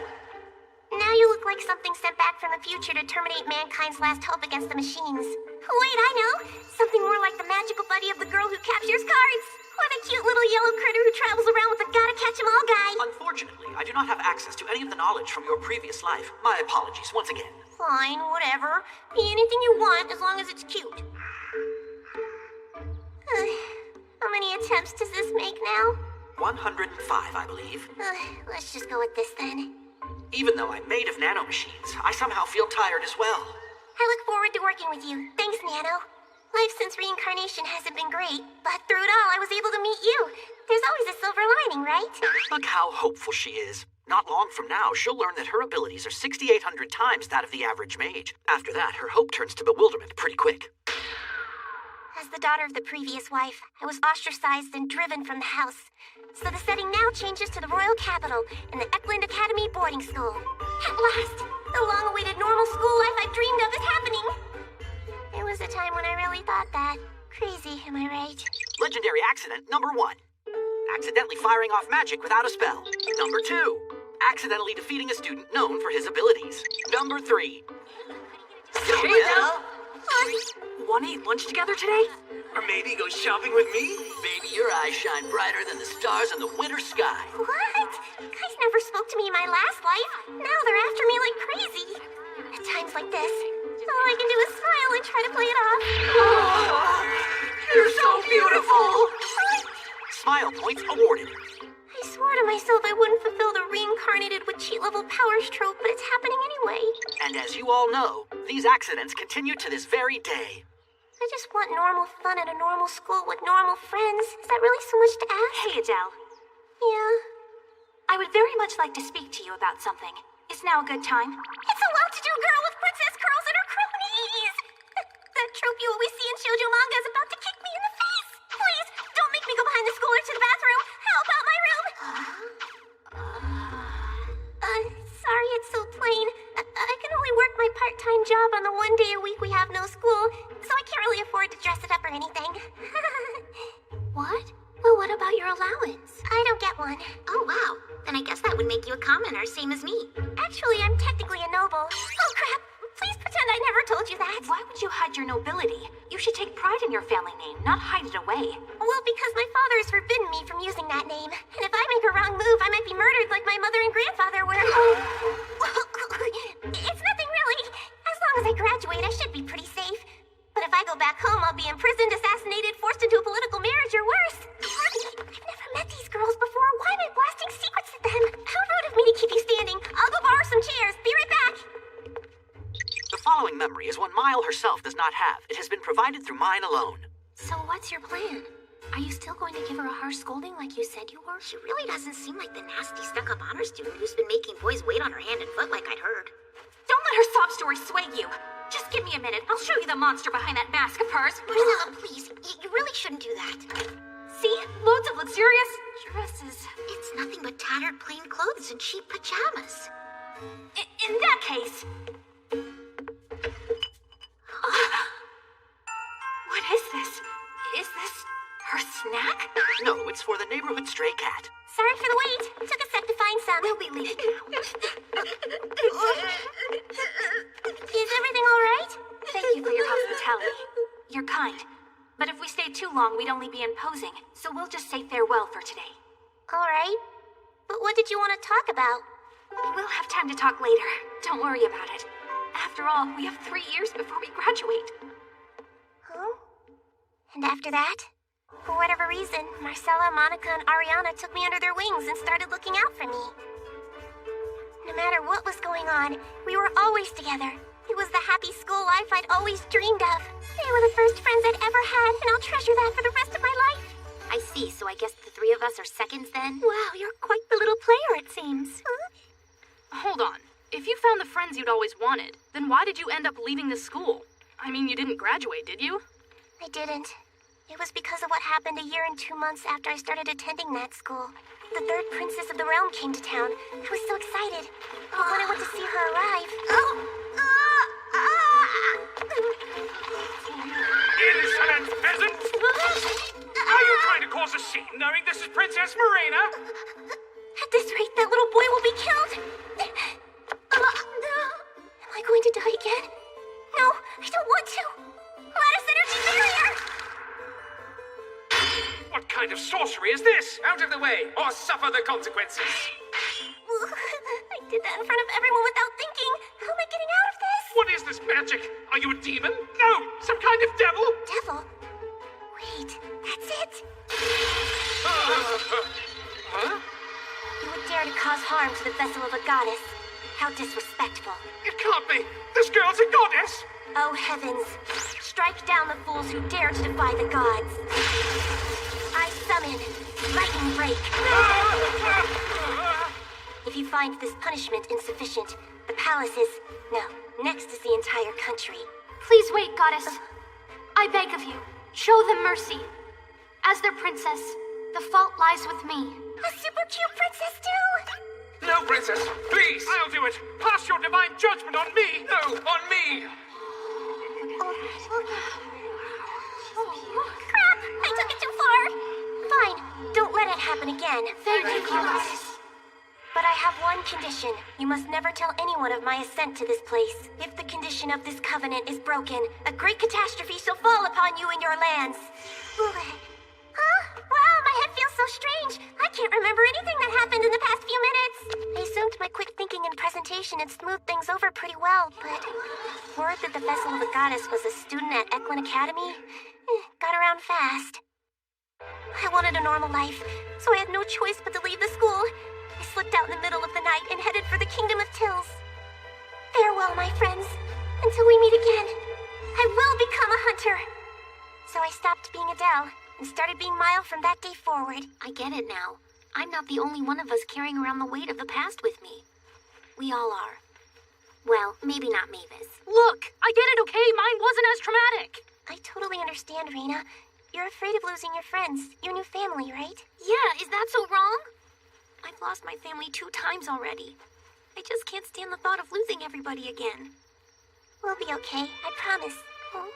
Now you look like something sent back from the future to terminate mankind's last hope against the machines. Wait, I know! Something more like the magical buddy of the girl who captures cards! Or the cute little yellow critter who travels around with the gotta-catch-em-all guy! Unfortunately, I do not have access to any of the knowledge from your previous life. My apologies once again. Fine, whatever. Be anything you want, as long as it's cute. How many attempts does this make now? 105, I believe. Let's just go with this then. Even though I'm made of nanomachines, I somehow feel tired as well. I look forward to working with you. Thanks, Nano. Life since reincarnation hasn't been great, but through it all, I was able to meet you. There's always a silver lining, right? Look how hopeful she is. Not long from now, she'll learn that her abilities are 6,800 times that of the average mage. After that, her hope turns to bewilderment pretty quick. As the daughter of the previous wife, I was ostracized and driven from the house. So the setting now changes to the royal capital in the Eklund Academy boarding school. At last, the long-awaited normal school life I dreamed of is happening. There was a time when I really thought that. Crazy, am I right? Legendary accident number 1. Accidentally firing off magic without a spell. Number 2. Accidentally defeating a student known for his abilities. Number 3. Hey, Adele! Want to eat lunch together today? Or maybe go shopping with me? Baby, your eyes shine brighter than the stars in the winter sky. What? Guys never spoke to me in my last life. Now they're after me like crazy. At times like this, all I can do is smile and try to play it off. Oh, you're so beautiful! Smile points awarded. I swore to myself I wouldn't fulfill the reincarnated with cheat-level powers trope, but it's happening anyway. And as you all know, these accidents continue to this very day. I just want normal fun at a normal school with normal friends. Is that really so much to ask? Hey, Adele. Yeah? I would very much like to speak to you about something. Is now a good time? It's a well-to-do girl with princess curls and her cronies! That trope you always see in shoujo manga is about to kick me in the face! Please, don't make me go behind the school or to the bathroom! How about my room? Sorry it's so plain. I can only work my part-time job on the one day a week we have no school, so I can't really afford to dress it up or anything. What? Well, what about your allowance? I don't get one. Oh, wow. Then I guess that would make you a commoner, same as me. Actually, I'm technically a noble. Oh, crap! Please pretend I never told you that. Why would you hide your nobility? You should take pride in your family name, not hide it away. Well, because my father has forbidden me from using that name. And if I make a wrong move, I might be murdered like my mother and grandfather were. It's nothing really. As long as I graduate, I should be pretty safe. But if I go back home, I'll be imprisoned, assassinated, forced into a political marriage, or worse. I've never met these girls before. Why am I blasting secrets at them? How rude of me to keep you standing. I'll go borrow some chairs. Be right back. The following memory is one Mile herself does not have. It has been provided through mine alone. So what's your plan? Are you still going to give her a harsh scolding like you said you were? She really doesn't seem like the nasty, stuck-up honor student who's been making boys wait on her hand and foot like I'd heard. Don't let her sob story sway you. Just give me a minute. I'll show you the monster behind that mask of hers. Priscilla, please. You really shouldn't do that. See? Loads of luxurious dresses. It's nothing but tattered plain clothes and cheap pajamas. In that case... No, it's for the neighborhood stray cat. Sorry for the wait. Took a sec to find some. We'll be leaving now. Is everything all right? Thank you for your hospitality. You're kind. But if we stay too long, we'd only be imposing, so we'll just say farewell for today. All right. But what did you want to talk about? We'll have time to talk later. Don't worry about it. After all, we have 3 years before we graduate. Huh? And after that? For whatever reason, Marcella, Monica, and Ariana took me under their wings and started looking out for me. No matter what was going on, we were always together. It was the happy school life I'd always dreamed of. They were the first friends I'd ever had, and I'll treasure that for the rest of my life. I see, so I guess the three of us are seconds then? Wow, you're quite the little player, it seems. Hold on. If you found the friends you'd always wanted, then why did you end up leaving the school? I mean, you didn't graduate, did you? I didn't. It was because of what happened a year and 2 months after I started attending that school. The third princess of the realm came to town. I was so excited. But when I went to see her arrive... Insolent peasant! Are you trying to cause a scene knowing this is Princess Marina? At this rate, that little boy will be killed. Am I going to die again? No, I don't want to. Lattice energy barrier! What kind of sorcery is this? Out of the way, or suffer the consequences. I did that in front of everyone without thinking. How am I getting out of this? What is this magic? Are you a demon? No, some kind of devil? Devil? Wait, that's it. Huh? You would dare to cause harm to the vessel of a goddess. How disrespectful. It can't be. This girl's a goddess. Oh heavens. Strike down the fools who dare to defy the gods. I summon Lightning Break. If you find this punishment insufficient, the palace is... No, next is the entire country. Please wait, goddess. I beg of you, show them mercy. As their princess, the fault lies with me. A super cute princess too! No, princess, please. I'll do it. Pass your divine judgment on me. No, on me. Crap! I took it too far! Fine, don't let it happen again. Thank you, goddess. But I have one condition. You must never tell anyone of my ascent to this place. If the condition of this covenant is broken, a great catastrophe shall fall upon you and your lands. Huh? Wow, my head feels so strange. I can't remember anything that happened in the past few minutes. I assumed my quick thinking and presentation had smoothed things over pretty well, but... Word that the vessel of the goddess was a student at Eklund Academy got around fast. I wanted a normal life, so I had no choice but to leave the school. I slipped out in the middle of the night and headed for the Kingdom of Tills. Farewell, my friends. Until we meet again, I will become a hunter. So I stopped being Adele and started being Mile from that day forward. I get it now. I'm not the only one of us carrying around the weight of the past with me. We all are. Well, maybe not Mavis. Look, I get it, okay? Mine wasn't as traumatic. I totally understand, Reina. You're afraid of losing your friends, your new family, right? Yeah, is that so wrong? I've lost my family 2 times already. I just can't stand the thought of losing everybody again. We'll be okay, I promise. Oh,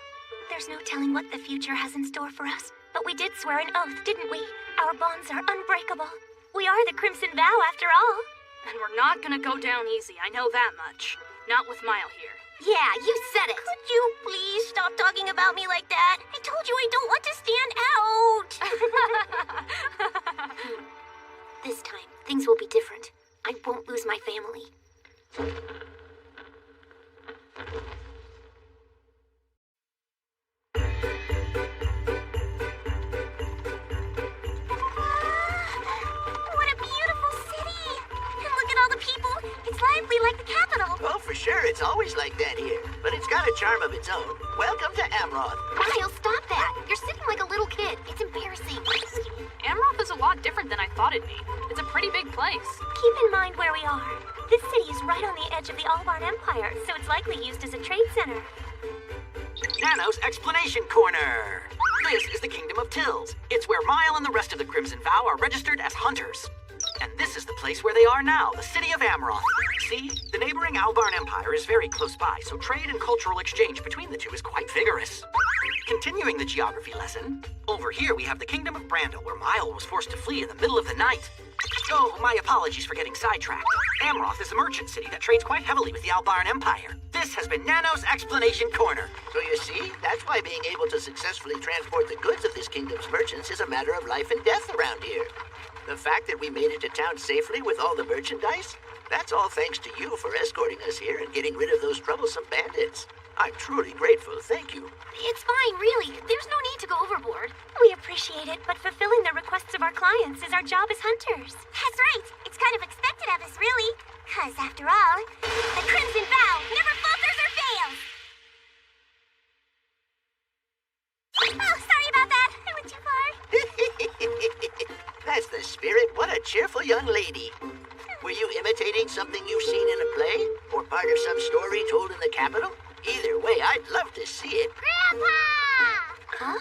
there's no telling what the future has in store for us. But we did swear an oath, didn't we? Our bonds are unbreakable. We are the Crimson Vow, after all. And we're not gonna go down easy, I know that much. Not with Mile here. Yeah, you said it. Could you please stop talking about me like that? I told you I don't want to stand out. This time, things will be different. I won't lose my family. What a beautiful city! And look at all the people. It's lively like the capital. Oh, for sure, it's always like that here. But it's got a charm of its own. Welcome to Amroth. Miles, stop that! You're sitting like a little kid. It's embarrassing. Amroth is a lot different than I thought it'd be. It's a pretty big place. Keep in mind where we are. This city is right on the edge of the Albarn Empire, so it's likely used as a trade center. Nano's Explanation Corner. This is the Kingdom of Tills. It's where Mile and the rest of the Crimson Vow are registered as hunters. And this is the place where they are now, the city of Amroth. See, the neighboring Albarn Empire is very close by, so trade and cultural exchange between the two is quite vigorous. Continuing the geography lesson, over here we have the Kingdom of Brandel, where Mile was forced to flee in the middle of the night. Oh, my apologies for getting sidetracked. Amroth is a merchant city that trades quite heavily with the Albarn Empire. This has been Nano's Explanation Corner. So you see, that's why being able to successfully transport the goods of this kingdom's merchants is a matter of life and death around here. The fact that we made it to town safely with all the merchandise, that's all thanks to you for escorting us here and getting rid of those troublesome bandits. I'm truly grateful, thank you. It's fine, really. There's no need to go overboard. We appreciate it, but fulfilling the requests of our clients is our job as hunters. That's right. It's kind of expected of us, really. 'Cause after all, the Crimson Vow never falters or fails. Oh, sorry about that. I went too far. That's the spirit. What a cheerful young lady. Were you imitating something you've seen in a play? Or part of some story told in the capital? Either way, I'd love to see it. Grandpa!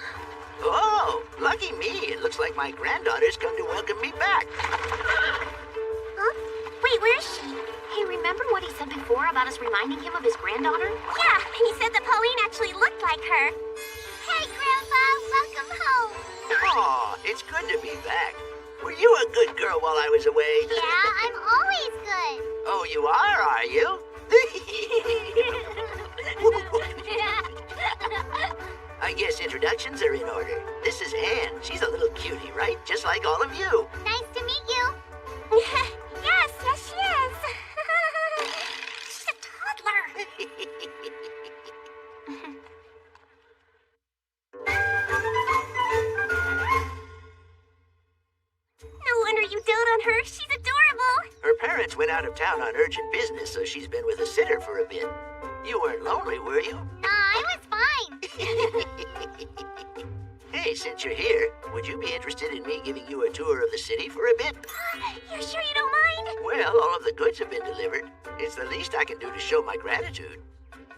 Oh, lucky me. It looks like my granddaughter's come to welcome me back. Huh? Wait, where is she? Hey, remember what he said before about us reminding him of his granddaughter? Yeah, and he said that Pauline actually looked like her. Hey, Grandpa! Welcome home! Aw, it's good to be back. Were you a good girl while I was away? Yeah, I'm always good. Oh, you are you? I guess introductions are in order. This is Anne. She's a little cutie, right? Just like all of you. Nice to meet you. Yes, she is. She's a toddler. No wonder you dote on her. She's adorable. Her parents went out of town on urgent business, so she's been with a sitter for a bit. You weren't lonely, were you? Nah, I was fine. Hey, since you're here, would you be interested in me giving you a tour of the city for a bit? You're sure you don't mind? Well, all of the goods have been delivered. It's the least I can do to show my gratitude.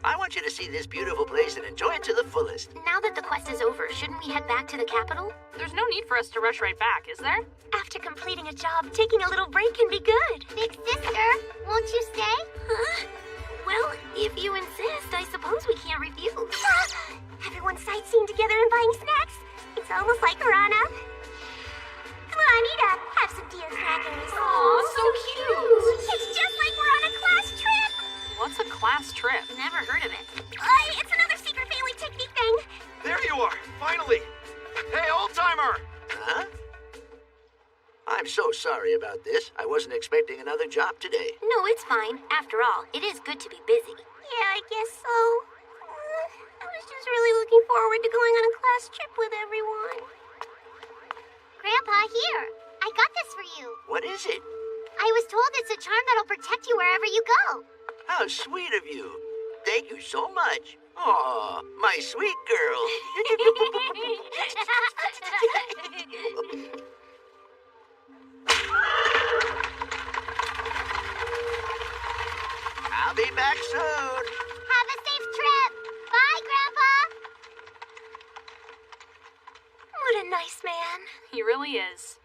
I want you to see this beautiful place and enjoy it to the fullest. Now that the quest is over, shouldn't we head back to the capital? There's no need for us to rush right back, is there? After completing a job, taking a little break can be good. Big sister, won't you stay? Huh? Well, if you insist, I suppose we can't refuse. Everyone's sightseeing together and buying snacks. It's almost like Piranha. Come on, eat up. Have some deer crackers. Aw, so cute. It's just like we're on a class trip. What's a class trip? Never heard of it. It's another secret family technique thing. There you are, finally! Hey, old-timer! Huh? I'm so sorry about this. I wasn't expecting another job today. No, it's fine. After all, it is good to be busy. Yeah, I guess so. I was just really looking forward to going on a class trip with everyone. Grandpa, here. I got this for you. What is it? I was told it's a charm that'll protect you wherever you go. How sweet of you. Thank you so much. Aw, my sweet girl. I'll be back soon. Have a safe trip. Bye, Grandpa. What a nice man. He really is.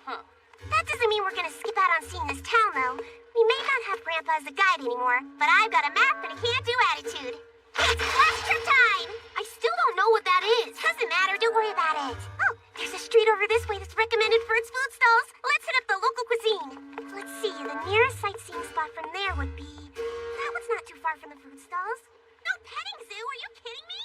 Huh. That doesn't mean we're gonna skip out on seeing this town, though. We may not have Grandpa as a guide anymore, but I've got a map and a can-do attitude. It's class trip time! I still don't know what that is. Doesn't matter, don't worry about it. Oh, there's a street over this way that's recommended for its food stalls. Let's hit up the local cuisine. Let's see, the nearest sightseeing spot from there would be... That one's not too far from the food stalls. No petting zoo, are you kidding me?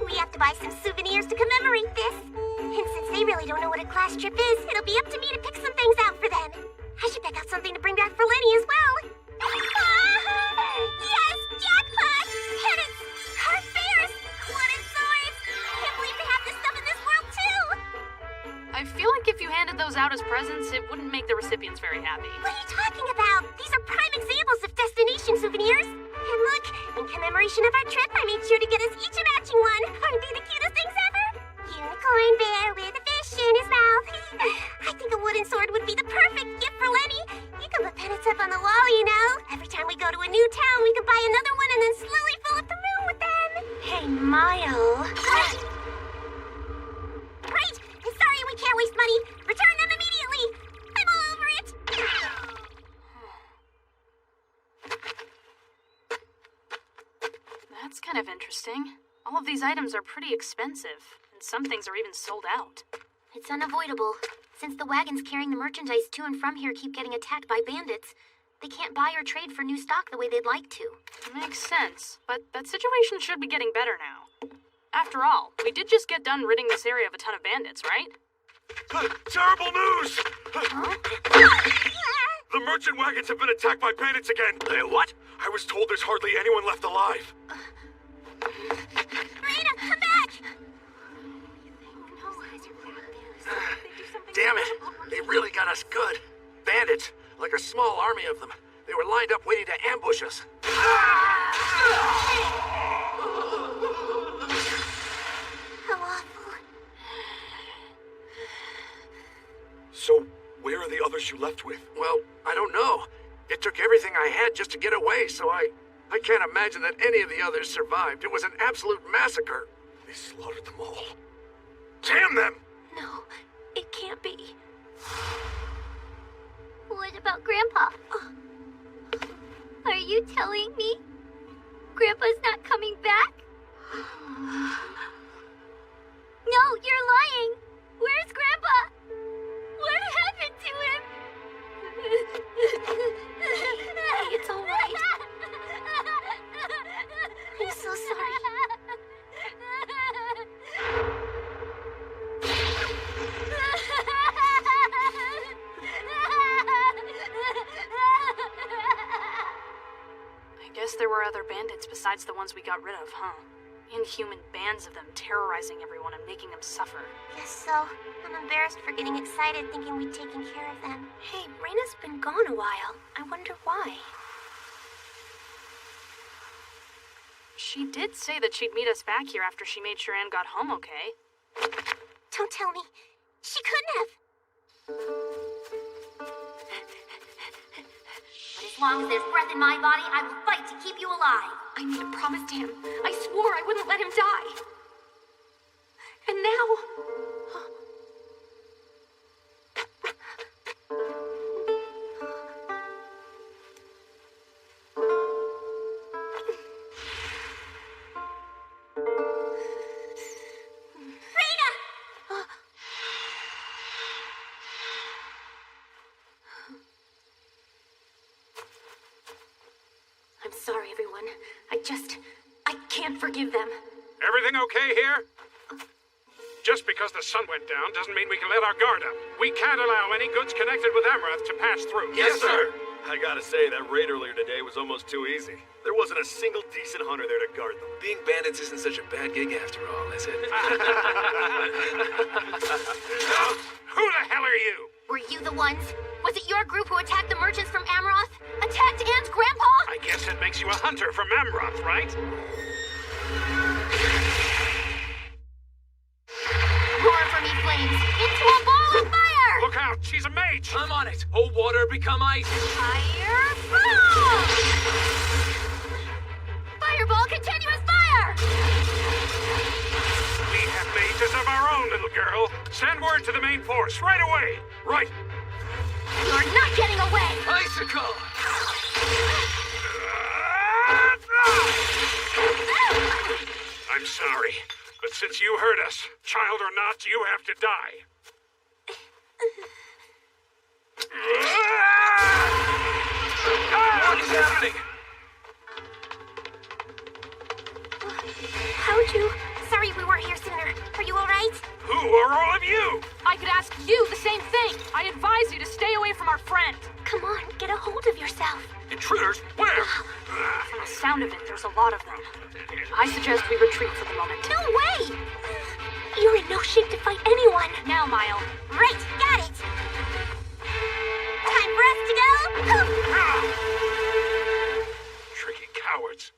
We have to buy some souvenirs to commemorate this. And since they really don't know what a class trip is, it'll be up to me to pick some things out for them. I should pick out something to bring back for Lenny as well. Yes, jackpot! Pennants! Car fairs! Wanted swords! Can't believe they have this stuff in this world, too! I feel like if you handed those out as presents, it wouldn't make the recipients very happy. What are you talking about? These are prime examples of destination souvenirs. And Look, in commemoration of our trip, I made sure to get us each a matching one. Aren't they the cutest things ever? Unicorn bear with a fish in his mouth. I think a wooden sword would be the perfect gift for Lenny. You can put pennants up on the wall, you know. Every time we go to a new town, we can buy another one and then slowly fill up the room with them. Hey, Mile. Great! Sorry, we can't waste money. Return them immediately. I'm all over it. That's kind of interesting. All of these items are pretty expensive, and some things are even sold out. It's unavoidable. Since the wagons carrying the merchandise to and from here keep getting attacked by bandits, they can't buy or trade for new stock the way they'd like to. Makes sense, but that situation should be getting better now. After all, we did just get done ridding this area of a ton of bandits, right? Terrible news! The merchant wagons have been attacked by bandits again. What? I was told there's hardly anyone left alive. Marina, come back! Damn it! They really got us good. Bandits, like a small army of them. They were lined up waiting to ambush us. How awful. So, where are the others you left with? Well, I don't know. It took everything I had just to get away, so I can't imagine that any of the others survived. It was an absolute massacre. They slaughtered them all. Damn them! No, it can't be. What about Grandpa? Are you telling me Grandpa's not coming back? No, you're lying. Where's Grandpa? What happened to him? Hey, it's all right. I'm so sorry. I guess there were other bandits besides the ones we got rid of, huh? Inhuman bands of them terrorizing everyone and making them suffer. Guess so. I'm embarrassed for getting excited thinking we'd taken care of them. Hey, Raina's been gone a while. I wonder why. She did say that she'd meet us back here after she made sure Anne got home okay. Don't tell me. She couldn't have. But as long as there's breath in my body, I will fight to keep you alive. I made a promise to him. I swore I wouldn't let him die. And now... I'm sorry, everyone. I can't forgive them. Everything okay here? Just because the sun went down doesn't mean we can let our guard up. We can't allow any goods connected with Amarath to pass through. Yes, sir! I gotta say, that raid earlier today was almost too easy. There wasn't a single decent hunter there to guard them. Being bandits isn't such a bad gig after all, is it? Who the hell are you? Were you the ones? Was it your group who attacked the merchants from Amarath? Attacked Anne's grandpa? I guess it makes you a hunter from Amarath, right? Roar for me, flames! Into a ball of fire! Look out, she's a mage! I'm on it. Hold water, become ice. Fireball! Fireball, continuous fire! We have mages of our own, little girl. Send word to the main force right away. Right. You're not getting away! Icicle! I'm sorry, but since you hurt us, child or not, you have to die. What is happening? How'd you? Sorry we weren't here sooner. Are you alright? Who are all of you? I could ask you the same thing. I advise you to stay away from our friend. Come on, get a hold of yourself. Intruders? Where? From the sound of it, there's a lot of them. I suggest we retreat for the moment. No way! You're in no shape to fight anyone. Now, Mile. Right, got it! Time for us to go! Tricky cowards.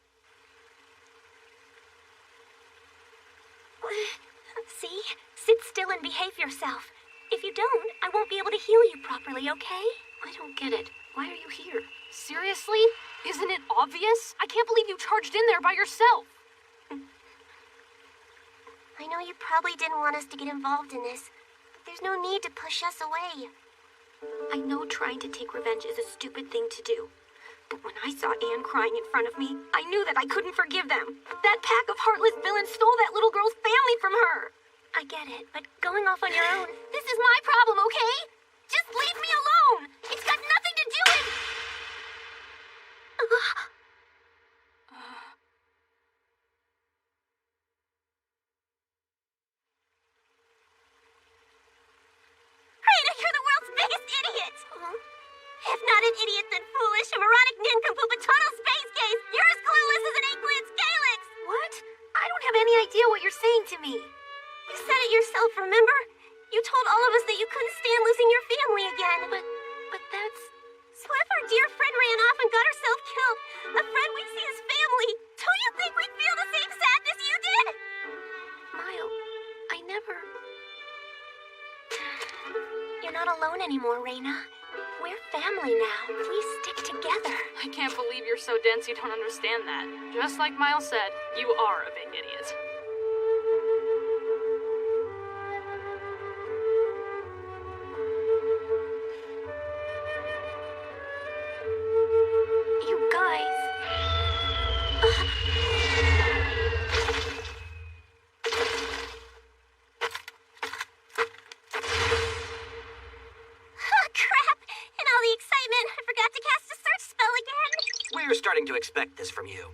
and behave yourself. If you don't, I won't be able to heal you properly, okay? I don't get it. Why are you here? Seriously? Isn't it obvious? I can't believe you charged in there by yourself. I know you probably didn't want us to get involved in this, but there's no need to push us away. I know trying to take revenge is a stupid thing to do. But when I saw Anne crying in front of me, I knew that I couldn't forgive them. That pack of heartless villains stole that little girl's family from her. I get it, but going off on your own... This is my problem, okay? Just leave me alone! It's got nothing to do with... Raina, you're the world's biggest idiot! If not an idiot, then foolish, a moronic nincompoop, a total space case! You're as clueless as an eight-glance calyx! What? I don't have any idea what you're saying to me. You said it yourself, remember? You told all of us that you couldn't stand losing your family again. But that's... So if our dear friend ran off and got herself killed, a friend we'd see as family, don't you think we'd feel the same sadness you did? Mile, I never... You're not alone anymore, Raina. We're family now. We stick together. I can't believe you're so dense you don't understand that. Just like Miles said, you are a big idiot. You guys... Crap! In all the excitement, I forgot to cast a search spell again. We're starting to expect this from you.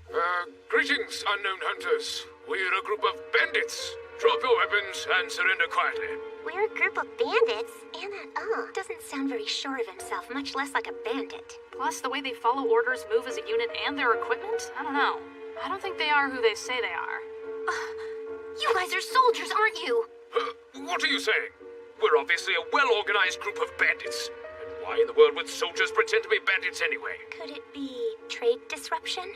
Greetings, unknown hunters. We're a group of bandits. Drop your weapons and surrender quietly. We're a group of bandits, and that doesn't sound very sure of himself, much less like a bandit. Plus, the way they follow orders, move as a unit, and their equipment? I don't know. I don't think they are who they say they are. You guys are soldiers, aren't you? What are you saying? We're obviously a well-organized group of bandits. And why in the world would soldiers pretend to be bandits anyway? Could it be trade disruption?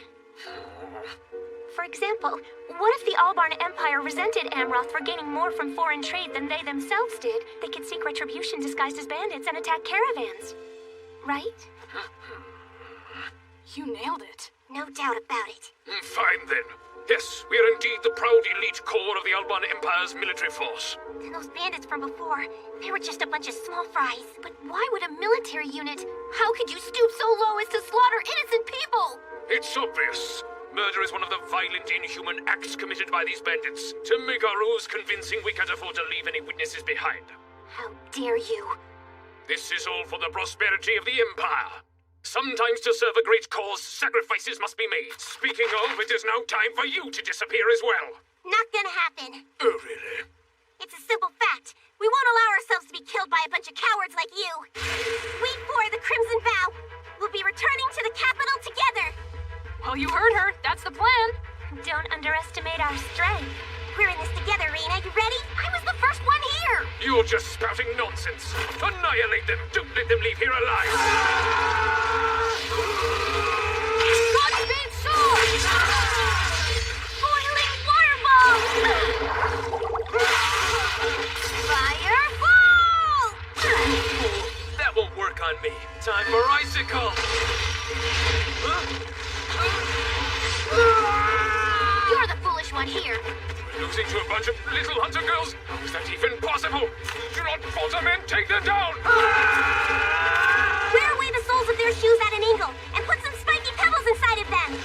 For example, what if the Albarn Empire resented Amroth for gaining more from foreign trade than they themselves did? They could seek retribution disguised as bandits and attack caravans. Right? You nailed it. No doubt about it. Fine then. Yes, we are indeed the proud elite core of the Albarn Empire's military force. And those bandits from before, they were just a bunch of small fries. But why would a military unit? How could you stoop so low as to slaughter innocent people? It's obvious. Murder is one of the violent, inhuman acts committed by these bandits. To make our ruse convincing, we can't afford to leave any witnesses behind. How dare you? This is all for the prosperity of the Empire. Sometimes to serve a great cause, sacrifices must be made. Speaking of, it is now time for you to disappear as well. Not gonna happen. Oh, really? It's a simple fact. We won't allow ourselves to be killed by a bunch of cowards like you. We four, the Crimson Vow, will be returning to the capital together. Well, you heard her. That's the plan. Don't underestimate our strength. We're in this together, Raina. You ready? I was the first one here. You're just spouting nonsense. Annihilate them. Don't let them leave here alive. Godspeed, sword! Boiling water balls! Fireball! That won't work on me. Time for icicle. You're the foolish one here. Losing to a bunch of little hunter girls? How is that even possible? Do not falter, men. Take them down. Wear away the soles of their shoes at an angle and put some spiky pebbles inside of them.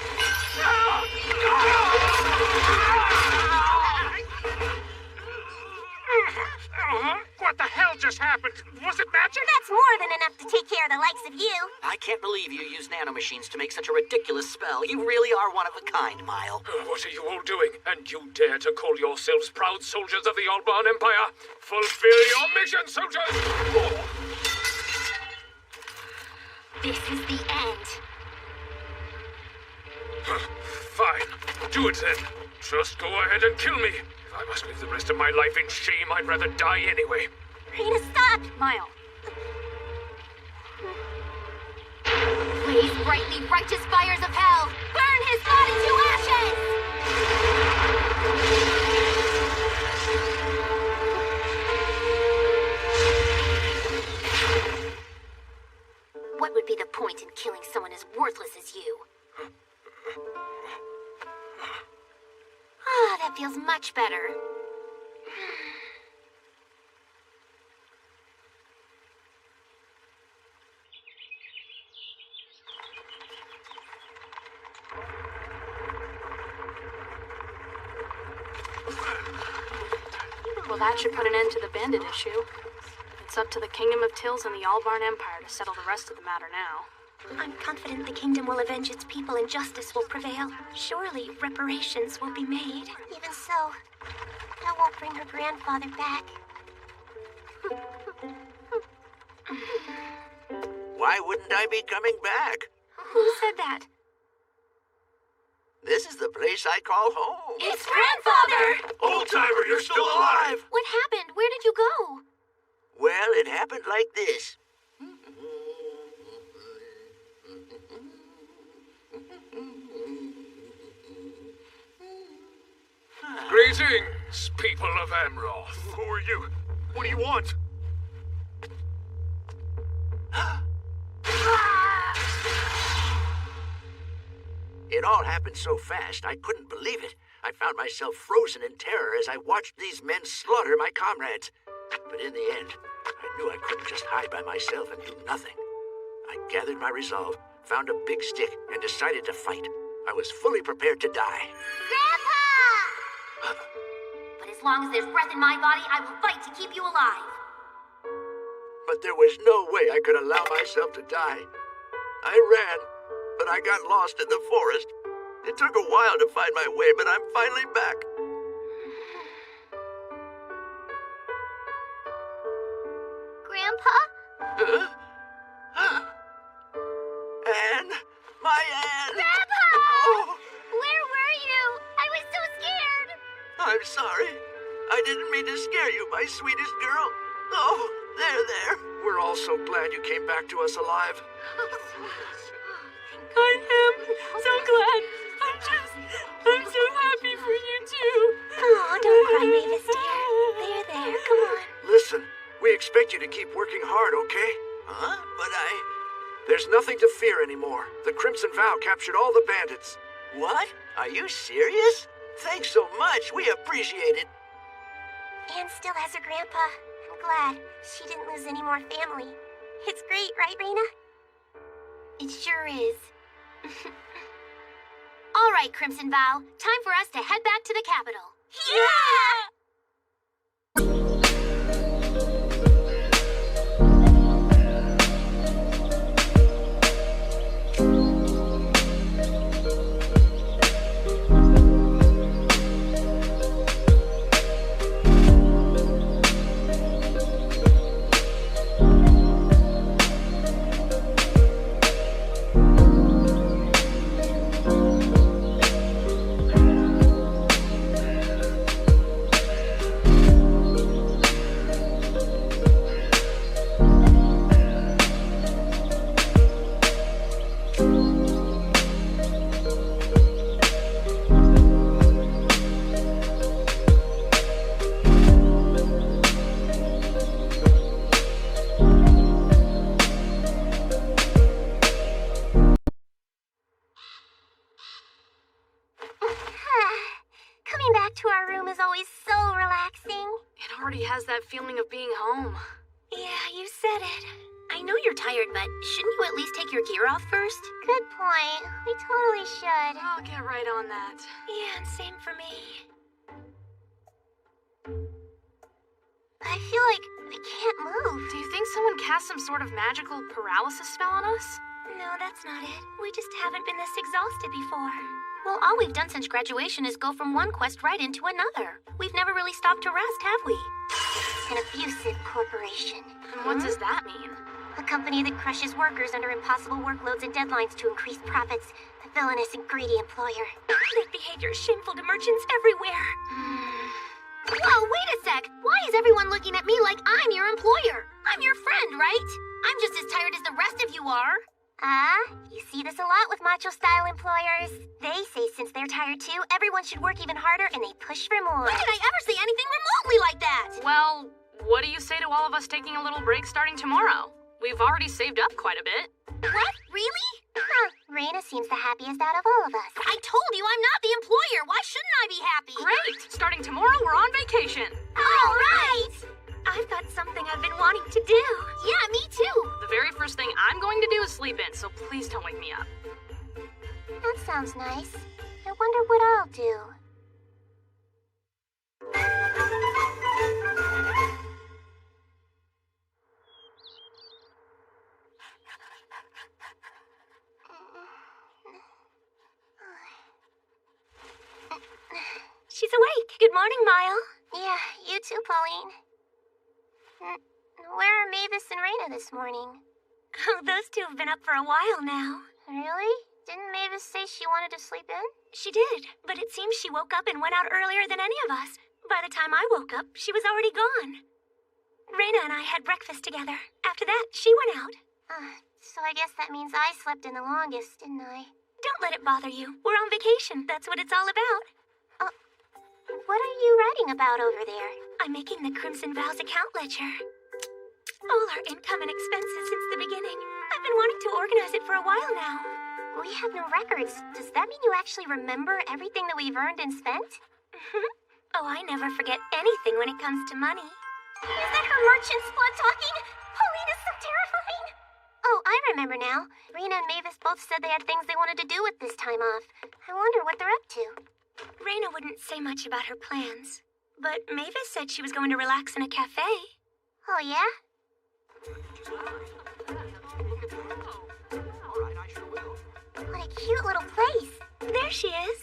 What the hell just happened? Was it magic? That's more than enough to take care of the likes of you. I can't believe you use nanomachines to make such a ridiculous spell. You really are one of a kind, Mile. What are you all doing? And you dare to call yourselves proud soldiers of the Albarn Empire? Fulfill your mission, soldiers! This is the end. Fine. Do it then. Just go ahead and kill me. If I must live the rest of my life in shame, I'd rather die anyway. Raina, stop! Mile. Blaze brightly righteous fires of hell! Burn his body to ashes! That feels much better. Well, that should put an end to the bandit issue. It's up to the Kingdom of Tills and the Albarn Empire to settle the rest of the matter now. I'm confident the kingdom will avenge its people and justice will prevail. Surely reparations will be made. Even so, that won't bring her grandfather back. Why wouldn't I be coming back? Who said that? This is the place I call home. It's Grandfather! Old-timer, you're still alive! What happened? Where did you go? Well, it happened like this. Greetings, people of Amroth. Who are you? What do you want? It all happened so fast, I couldn't believe it. I found myself frozen in terror as I watched these men slaughter my comrades. But in the end, I knew I couldn't just hide by myself and do nothing. I gathered my resolve, found a big stick, and decided to fight. I was fully prepared to die. Grandpa! But as long as there's breath in my body, I will fight to keep you alive. But there was no way I could allow myself to die. I ran, but I got lost in the forest. It took a while to find my way, but I'm finally back. Grandpa? Anne? My Anne! Grandpa! Oh, Where were you? I was so scared. I'm sorry. I didn't mean to scare you, my sweetest girl. Oh, there. We're all so glad you came back to us alive. I am so glad. I'm so happy for you too. Oh, don't cry, Mavis, dear. There, come on. Listen, we expect you to keep working hard, okay? Huh? But There's nothing to fear anymore. The Crimson Vow captured all the bandits. What? Are you serious? Thanks so much. We appreciate it. Anne still has her grandpa. I'm glad she didn't lose any more family. It's great, right, Raina? It sure is. All right, Crimson Vow. Time for us to head back to the capital. Yeah! Coming back to our room is always so relaxing. It already has that feeling of being home. Yeah, you said it. I know you're tired, but shouldn't you at least take your gear off first? Good point. We totally should. I'll get right on that. Yeah, and same for me. I feel like I can't move. Do you think someone cast some sort of magical paralysis spell on us? No, that's not it. We just haven't been this exhausted before. Well, all we've done since graduation is go from one quest right into another. We've never really stopped to rest, have we? An abusive corporation. And what does that mean? A company that crushes workers under impossible workloads and deadlines to increase profits. A villainous and greedy employer. That behavior is shameful to merchants everywhere. Whoa, wait a sec! Why is everyone looking at me like I'm your employer? I'm your friend, right? I'm just as tired as the rest of you are. You see this a lot with macho-style employers. They say since they're tired too, everyone should work even harder and they push for more. When did I ever say anything remotely like that? Well, what do you say to all of us taking a little break starting tomorrow? We've already saved up quite a bit. What? Really? Huh, Raina seems the happiest out of all of us. I told you I'm not the employer. Why shouldn't I be happy? Great! Starting tomorrow, we're on vacation. All right! I've got something I've been wanting to do. Yeah, me too. The very first thing I'm going to do is sleep in, so please don't wake me up. That sounds nice. I wonder what I'll do. She's awake. Good morning, Mile. Yeah, you too, Pauline. Where are Mavis and Raina this morning? Oh, those two have been up for a while now. Really? Didn't Mavis say she wanted to sleep in? She did, but it seems she woke up and went out earlier than any of us. By the time I woke up, she was already gone. Raina and I had breakfast together. After that, she went out. So I guess that means I slept in the longest, didn't I? Don't let it bother you. We're on vacation. That's what it's all about. What are you writing about over there? I'm making the Crimson Vows account ledger. All our income and expenses since the beginning. I've been wanting to organize it for a while now. We have no records. Does that mean you actually remember everything that we've earned and spent? Oh, I never forget anything when it comes to money. Is that her merchant's blood talking? Pauline is so terrifying. Oh, I remember now. Raina and Mavis both said they had things they wanted to do with this time off. I wonder what they're up to. Raina wouldn't say much about her plans, but Mavis said she was going to relax in a cafe. Oh, yeah? What a cute little place. There she is.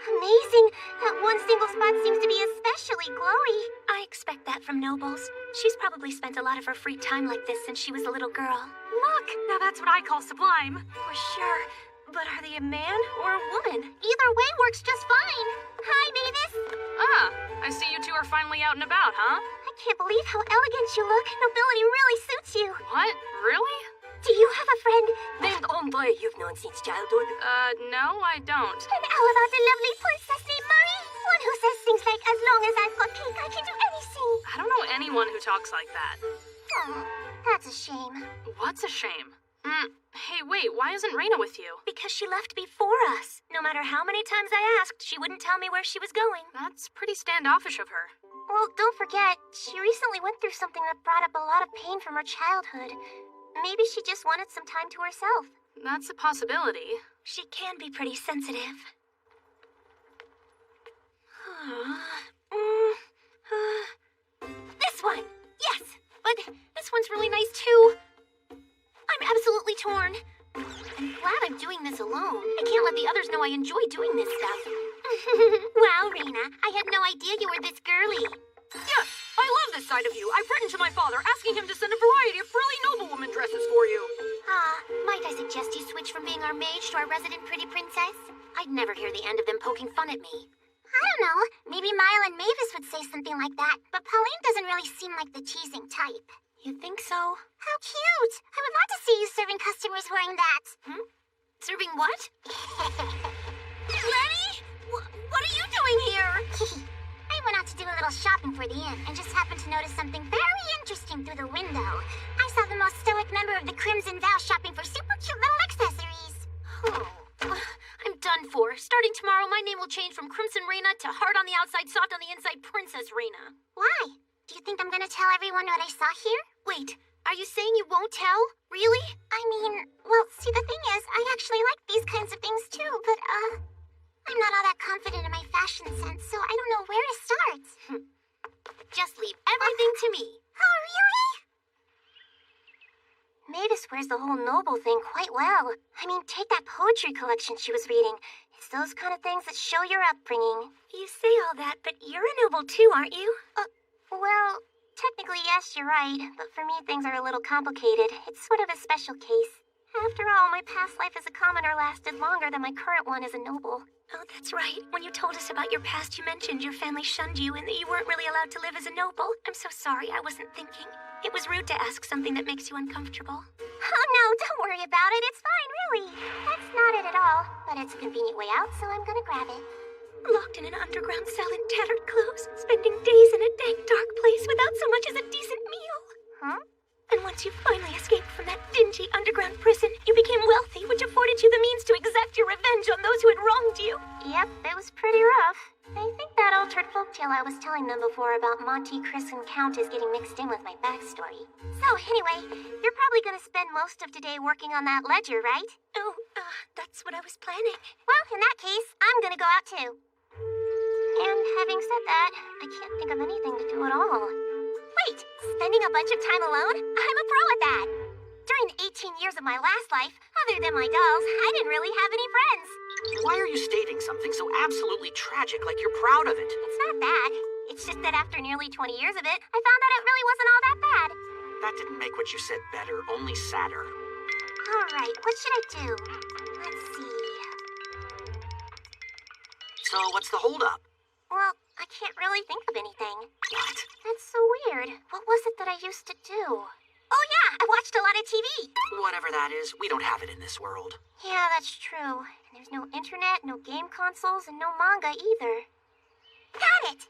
Amazing. That one single spot seems to be especially glowy. I expect that from Nobles. She's probably spent a lot of her free time like this since she was a little girl. Look! Now that's what I call sublime. For sure. But are they a man or a woman? Either way works just fine. Hi, Mavis. Ah, I see you two are finally out and about, huh? I can't believe how elegant you look. Nobility really suits you. What? Really? Do you have a friend? Named Andre you've known since childhood. No, I don't. And how about a lovely princess named Marie? One who says things like, as long as I've got cake, I can do anything. I don't know anyone who talks like that. Oh, that's a shame. What's a shame? Hey, wait, why isn't Raina with you? Because she left before us. No matter how many times I asked, she wouldn't tell me where she was going. That's pretty standoffish of her. Well, don't forget, she recently went through something that brought up a lot of pain from her childhood. Maybe she just wanted some time to herself. That's a possibility. She can be pretty sensitive. This one! Yes! But this one's really nice too. I'm absolutely torn. I'm glad I'm doing this alone. I can't let the others know I enjoy doing this stuff. Wow, Raina, I had no idea you were this girly. Yes, I love this side of you. I've written to my father asking him to send a variety of frilly noblewoman dresses for you. Might I suggest you switch from being our mage to our resident pretty princess? I'd never hear the end of them poking fun at me. I don't know. Maybe Mile and Mavis would say something like that, but Pauline doesn't really seem like the teasing type. You think so? How cute! I would love to see you serving customers wearing that. Serving what? Lenny? What are you doing here? I went out to do a little shopping for the inn and just happened to notice something very interesting through the window. I saw the most stoic member of the Crimson Vow shopping for super cute little accessories. I'm done for. Starting tomorrow, my name will change from Crimson Raina to hard on the outside, soft on the inside Princess Raina. Why? Do you think I'm gonna tell everyone what I saw here? Wait, are you saying you won't tell? Really? I mean, well, see, the thing is, I actually like these kinds of things too, but, I'm not all that confident in my fashion sense, so I don't know where to start. Just leave everything to me. Oh, really? Mavis wears the whole noble thing quite well. I mean, take that poetry collection she was reading. It's those kind of things that show your upbringing. You say all that, but you're a noble too, aren't you? Well, technically, yes, you're right. But for me, things are a little complicated. It's sort of a special case. After all, my past life as a commoner lasted longer than my current one as a noble. Oh, that's right. When you told us about your past, you mentioned your family shunned you and that you weren't really allowed to live as a noble. I'm so sorry, I wasn't thinking. It was rude to ask something that makes you uncomfortable. Oh no, don't worry about it. It's fine, really. That's not it at all. But it's a convenient way out, so I'm gonna grab it. Locked in an underground cell in tattered clothes, spending days in a dank, dark place without so much as a decent meal. Huh? And once you finally escaped from that dingy underground prison, you became wealthy, which afforded you the means to exact your revenge on those who had wronged you. Yep, it was pretty rough. I think that altered folktale I was telling them before about Monty, Chris, and Count is getting mixed in with my backstory. So, anyway, you're probably gonna spend most of today working on that ledger, right? Oh, that's what I was planning. Well, in that case, I'm gonna go out too. And having said that, I can't think of anything to do at all. Wait, spending a bunch of time alone? I'm a pro at that! During the 18 years of my last life, other than my dolls, I didn't really have any friends. Why are you stating something so absolutely tragic like you're proud of it? It's not bad. It's just that after nearly 20 years of it, I found that it really wasn't all that bad. That didn't make what you said better, only sadder. Alright, what should I do? Let's see. So what's the holdup? Well, I can't really think of anything. What? That's so weird. What was it that I used to do? Oh yeah, I watched a lot of TV. Whatever that is, we don't have it in this world. Yeah, that's true. And there's no internet, no game consoles, and no manga either. Got it!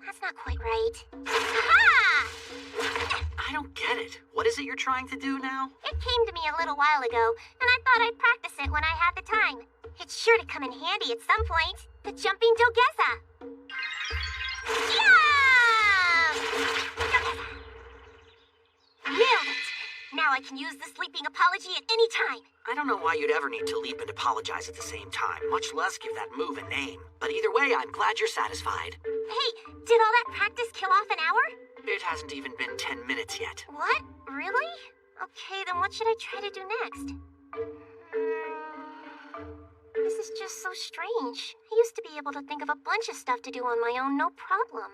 That's not quite right. I don't get it. What is it you're trying to do now? It came to me a little while ago, and I thought I'd practice it when I had the time. It's sure to come in handy at some point. The jumping Dogeza. Yeah! Nailed it! Now I can use the sleeping apology at any time. I don't know why you'd ever need to leap and apologize at the same time, much less give that move a name. But either way, I'm glad you're satisfied. Hey, did all that practice kill off an hour? It hasn't even been 10 minutes yet. What? Really? Okay, then what should I try to do next? This is just so strange. I used to be able to think of a bunch of stuff to do on my own, no problem.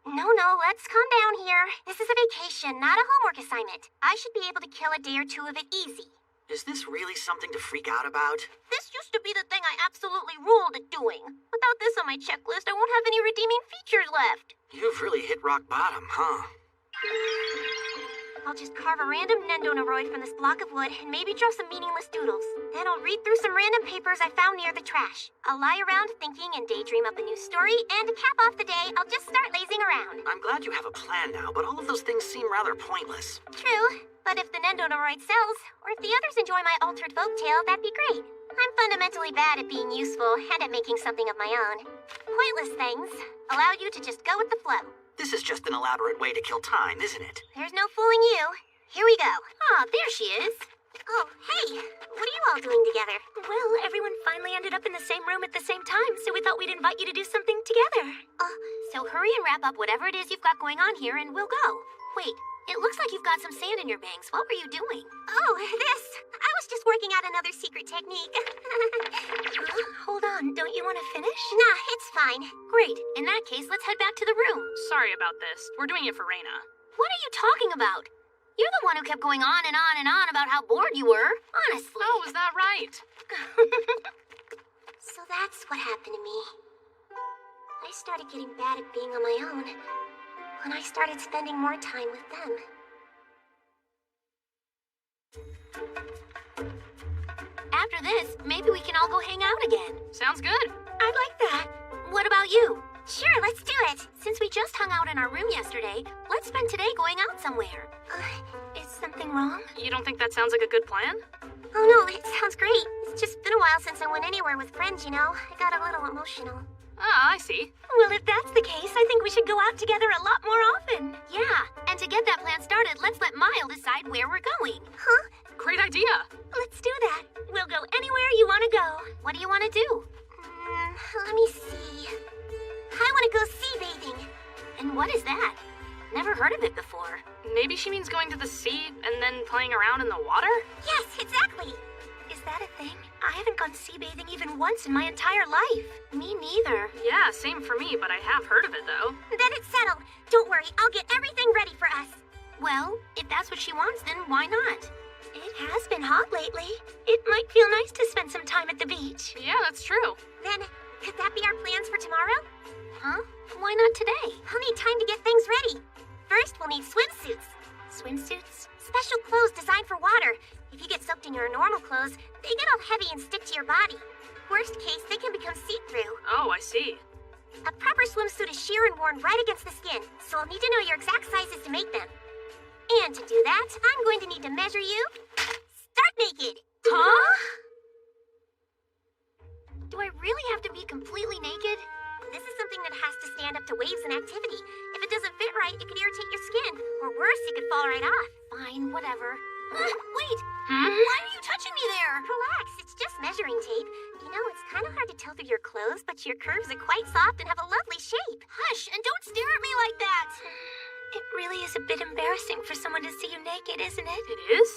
No, let's calm down here. This is a vacation, not a homework assignment. I should be able to kill a day or two of it easy. Is this really something to freak out about? This used to be the thing I absolutely ruled at doing. Without this on my checklist, I won't have any redeeming features left. You've really hit rock bottom, huh? I'll just carve a random Nendonoroid from this block of wood and maybe draw some meaningless doodles. Then I'll read through some random papers I found near the trash. I'll lie around thinking and daydream up a new story, and to cap off the day, I'll just start lazing around. I'm glad you have a plan now, but all of those things seem rather pointless. True, but if the Nendonoroid sells, or if the others enjoy my altered folktale, that'd be great. I'm fundamentally bad at being useful and at making something of my own. Pointless things allow you to just go with the flow. This is just an elaborate way to kill time, isn't it? There's no fooling you. Here we go. Ah, there she is. Oh, hey, what are you all doing together? Well, everyone finally ended up in the same room at the same time, so we thought we'd invite you to do something together. So hurry and wrap up whatever it is you've got going on here and we'll go. Wait, it looks like you've got some sand in your bangs. What were you doing? Oh, this. I was just working out another secret technique. Hold on, don't you want to finish? Nah, it's fine. Great. In that case, let's head back to the room. Sorry about this. We're doing it for Reina. What are you talking about? You're the one who kept going on and on and on about how bored you were. Honestly. Oh, is that right? So that's what happened to me. I started getting bad at being on my own when I started spending more time with them. After this, maybe we can all go hang out again. Sounds good. I'd like that. What about you? Sure, let's do it. Since we just hung out in our room yesterday, let's spend today going out somewhere. Is something wrong? You don't think that sounds like a good plan? Oh no, it sounds great. It's just been a while since I went anywhere with friends, you know. I got a little emotional. Ah, I see. Well, if that's the case, I think we should go out together a lot more often. Yeah, and to get that plan started, let's let Mile decide where we're going. Huh? Great idea. Let's do that. We'll go anywhere you want to go. What do you want to do? Let me see. I want to go sea bathing. And what is that? Never heard of it before. Maybe she means going to the sea and then playing around in the water? Yes, exactly. Is that a thing? I haven't gone sea bathing even once in my entire life. Me neither. Yeah, same for me, but I have heard of it though. Then it's settled. Don't worry, I'll get everything ready for us. Well, if that's what she wants, then why not? It has been hot lately. It might feel nice to spend some time at the beach. Yeah, that's true. Then Could that be our plans for tomorrow? Huh? Why not today? I'll need time to get things ready. First, we'll need swimsuits. Swimsuits? Special clothes designed for water. If you get soaked in your normal clothes, they get all heavy and stick to your body. Worst case, they can become see-through. Oh, I see. A proper swimsuit is sheer and worn right against the skin, so I'll need to know your exact sizes to make them. And to do that, I'm going to need to measure you stark naked. Huh? Do I really have to be completely naked? This is something that has to stand up to waves and activity. If it doesn't fit right, it could irritate your skin. Or worse, it could fall right off. Fine, whatever. Wait! Hmm? Why are you touching me there? Relax, it's just measuring tape. You know, it's kind of hard to tell through your clothes, but your curves are quite soft and have a lovely shape. Hush, and don't stare at me like that! It really is a bit embarrassing for someone to see you naked, isn't it? It is?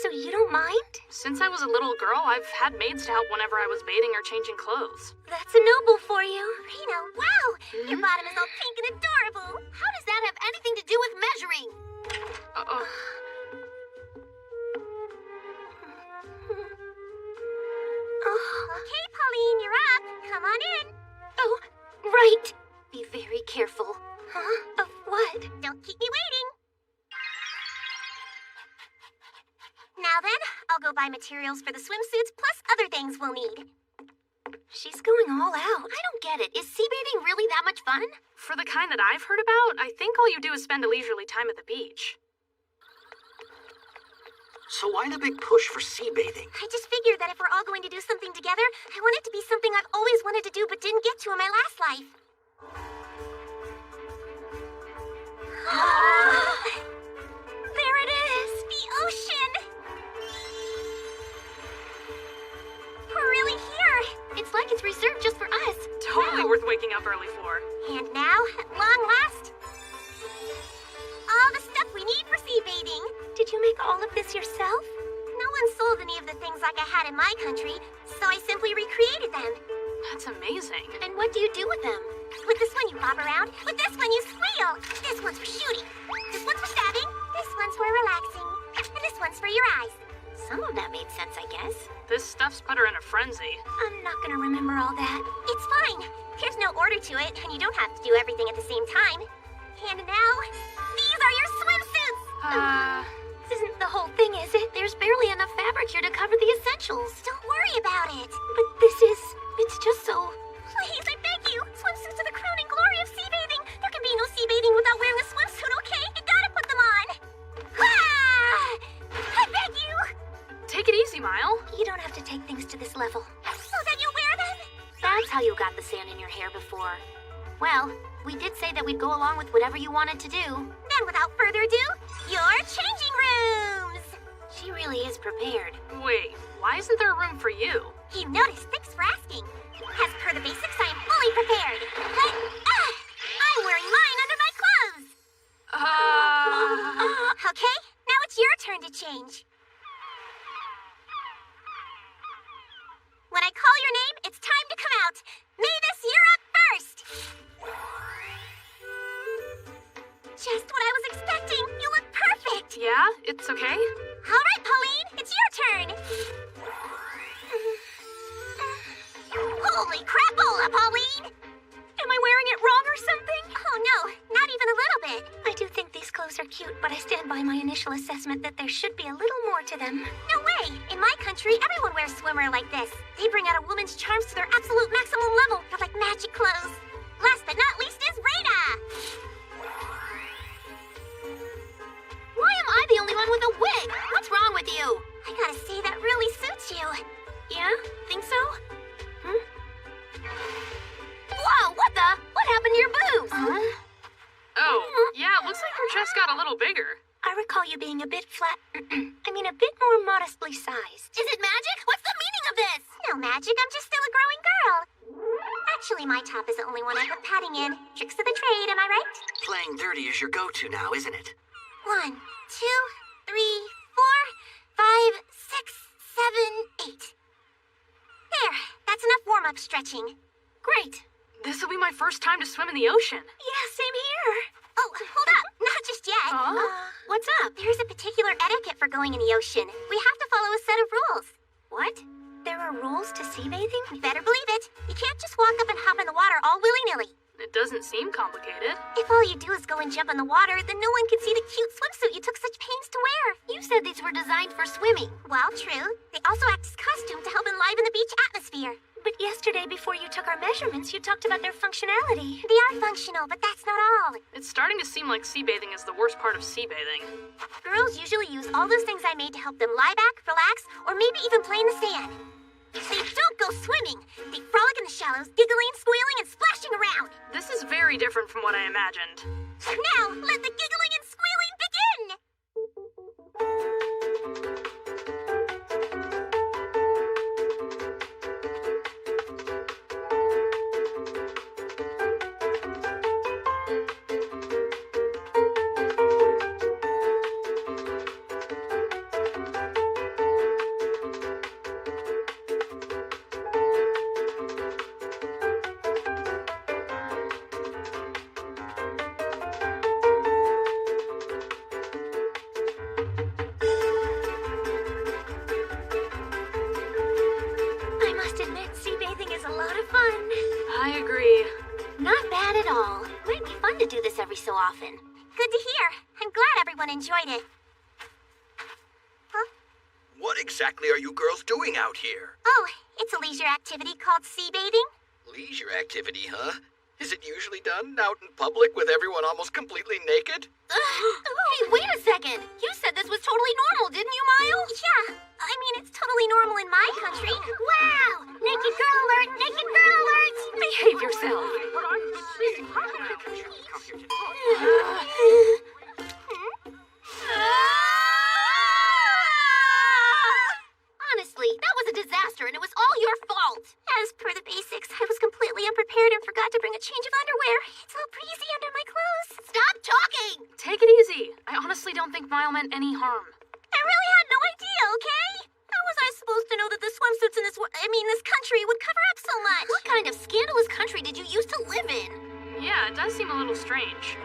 So you don't mind? Since I was a little girl, I've had maids to help whenever I was bathing or changing clothes. That's a noble for you. Reno, wow! Your bottom is all pink and adorable. How does that have anything to do with measuring? Uh-oh. Okay, Pauline, you're up. Come on in. Oh, right. Be very careful. Huh? Of what? Don't keep me waiting. Now then, I'll go buy materials for the swimsuits plus other things we'll need. She's going all out. I don't get it. Is sea bathing really that much fun? For the kind that I've heard about, I think all you do is spend a leisurely time at the beach. So why the big push for sea bathing? I just figured that if we're all going to do something together, I want it to be something I've always wanted to do but didn't get to in my last life. There it is! The ocean! We're really here! It's like it's reserved just for us. Totally worth waking up early for. And now, at long last, all the stuff we need for sea bathing. Did you make all of this yourself? No one sold any of the things like I had in my country, so I simply recreated them. That's amazing. And what do you do with them? With this one you bob around, with this one you squeal. This one's for shooting, this one's for stabbing, this one's for relaxing, and this one's for your eyes. Some of that made sense, I guess. This stuff's put her in a frenzy. I'm not gonna remember all that. It's fine. There's no order to it, and you don't have to do everything at the same time. And now, these are your swimsuits! This isn't the whole thing, is it? There's barely enough fabric here to cover the essentials. Don't worry about it. But it's just so... Please, I beg you. Swimsuits are the crowning glory of sea bathing. There can be no sea bathing without wearing a swimsuit, okay? You gotta put them on. Ah! I beg you. Take it easy, Mile. You don't have to take things to this level. So that you wear them? That's how you got the sand in your hair before. Well, we did say that we'd go along with whatever you wanted to do. Then without further ado, your changing rooms. She really is prepared. Wait, why isn't there a room for you? You noticed, thanks for asking. As per the basics, I am fully prepared. I'm wearing mine under my clothes. Okay, now it's your turn to change. When I call your name, it's time to come out. Mavis, you're up first. Just what I was expecting. You look perfect. Yeah, it's okay. All right, Pauline, it's your turn. Holy crapola, Pauline! Am I wearing it wrong or something? Oh no, not even a little bit. I do think these clothes are cute, but I stand by my initial assessment that there should be a little more to them. No way! In my country, everyone wears swimwear like this. They bring out a woman's charms to their absolute maximum level. They're like magic clothes. Last but not least is Rada! Why am I the only one with a wig? What's wrong with you? I gotta say, that really suits you. Yeah? Think so? Whoa, what the? What happened to your boobs? Oh, yeah, it looks like her chest got a little bigger. I recall you being a bit flat... I mean, a bit more modestly sized. Is it magic? What's the meaning of this? No magic, I'm just still a growing girl. Actually, my top is the only one I put padding in. Tricks of the trade, am I right? Playing dirty is your go-to now, isn't it? 1, 2, 3, 4, 5, 6, 7, 8. There, that's enough warm-up stretching. Great. This'll be my first time to swim in the ocean. Yeah, same here. Oh, hold up, not just yet. What's up? There's a particular etiquette for going in the ocean. We have to follow a set of rules. What? There are rules to sea bathing? Better believe it. You can't just walk up and hop in the water all willy-nilly. It doesn't seem complicated. If all you do is go and jump in the water, then no one can see the cute swimsuit you took such pains to wear. You said these were designed for swimming. Well, true. They also act as costume to help enliven the beach atmosphere. But yesterday, before you took our measurements, you talked about their functionality. They are functional, but that's not all. It's starting to seem like sea bathing is the worst part of sea bathing. Girls usually use all those things I made to help them lie back, relax, or maybe even play in the sand. They don't go swimming. They frolic in the shallows, giggling, squealing, and splashing around. This is very different from what I imagined. Now, let the giggling and squealing begin! I must admit, sea bathing is a lot of fun. I agree. Not bad at all. Might be fun to do this every so often. Good to hear. I'm glad everyone enjoyed it. What exactly are you girls doing out here? Oh, it's a leisure activity called sea bathing. Leisure activity, huh? Is it usually done out in public with everyone almost completely naked? Hey, wait a second. You said this was totally normal, didn't you, Miles? Yeah, I mean, it's totally normal in my country. Wow! Naked girl alert! Naked girl alert! Behave yourself. Honestly, that was a disaster and it was all your fault. As per the basics, I was completely unprepared and forgot to bring a change of underwear. It's all breezy under my clothes. Stop talking! Take it easy. I honestly don't think Mile meant any harm. I really had no idea, okay? How was I supposed to know that the swimsuits in this country would cover up so much? What kind of scandalous country did you used to live in? Yeah, it does seem a little strange.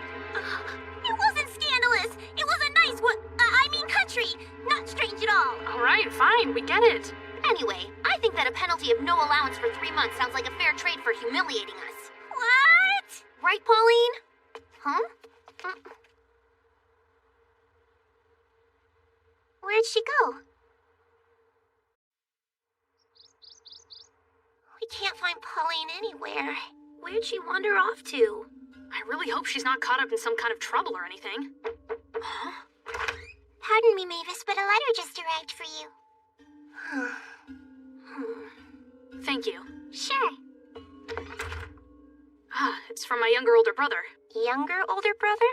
It wasn't scandalous. It was a nice country. Not strange at all. All right, fine, we get it. Anyway, I think that a penalty of no allowance for 3 months sounds like a fair trade for humiliating us. What? Right, Pauline? Huh? Where'd she go? We can't find Pauline anywhere. Where'd she wander off to? I really hope she's not caught up in some kind of trouble or anything. Huh? Pardon me, Mavis, but a letter just arrived for you. Thank you. Sure. It's from my older brother. Younger older brother?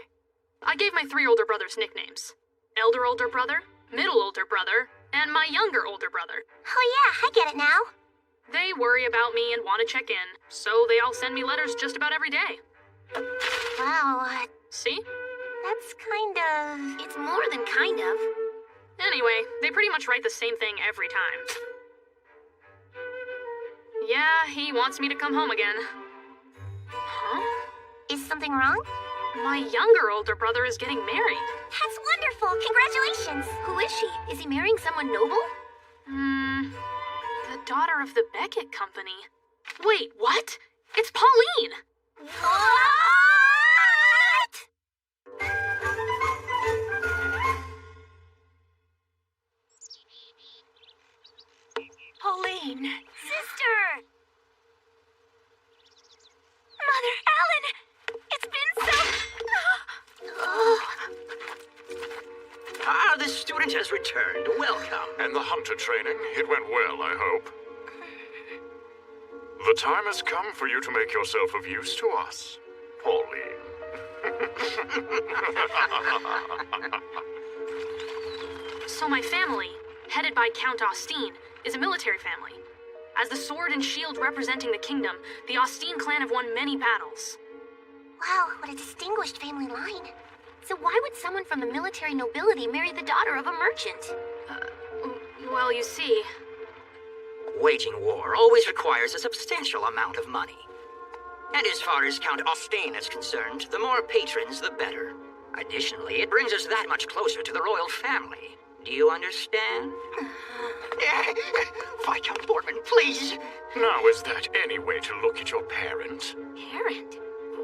I gave my 3 older brothers nicknames. Elder older brother, middle older brother, and my younger older brother. Oh yeah, I get it now. They worry about me and want to check in, so they all send me letters just about every day. Wow, See? that's kind of... It's more than kind of. Anyway, they pretty much write the same thing every time. Yeah, he wants me to come home again. Huh? Is something wrong? My younger older brother is getting married. That's wonderful! Congratulations! Who is she? Is he marrying someone noble? The daughter of the Beckett Company. Wait, what? It's Pauline! What? Pauline. Sister! Mother Ellen! It's been so... The student has returned. Welcome. And the hunter training, it went well, I hope. The time has come for you to make yourself of use to us, Pauline. So my family, headed by Count Austin, is a military family. As the sword and shield representing the kingdom, the Austin clan have won many battles. Wow, what a distinguished family line. So why would someone from the military nobility marry the daughter of a merchant? Well, you see... Waging war always requires a substantial amount of money. And as far as Count Austin is concerned, the more patrons, the better. Additionally, it brings us that much closer to the royal family. Do you understand? Viscount Boardman, please! Now, is that any way to look at your parent? Parent?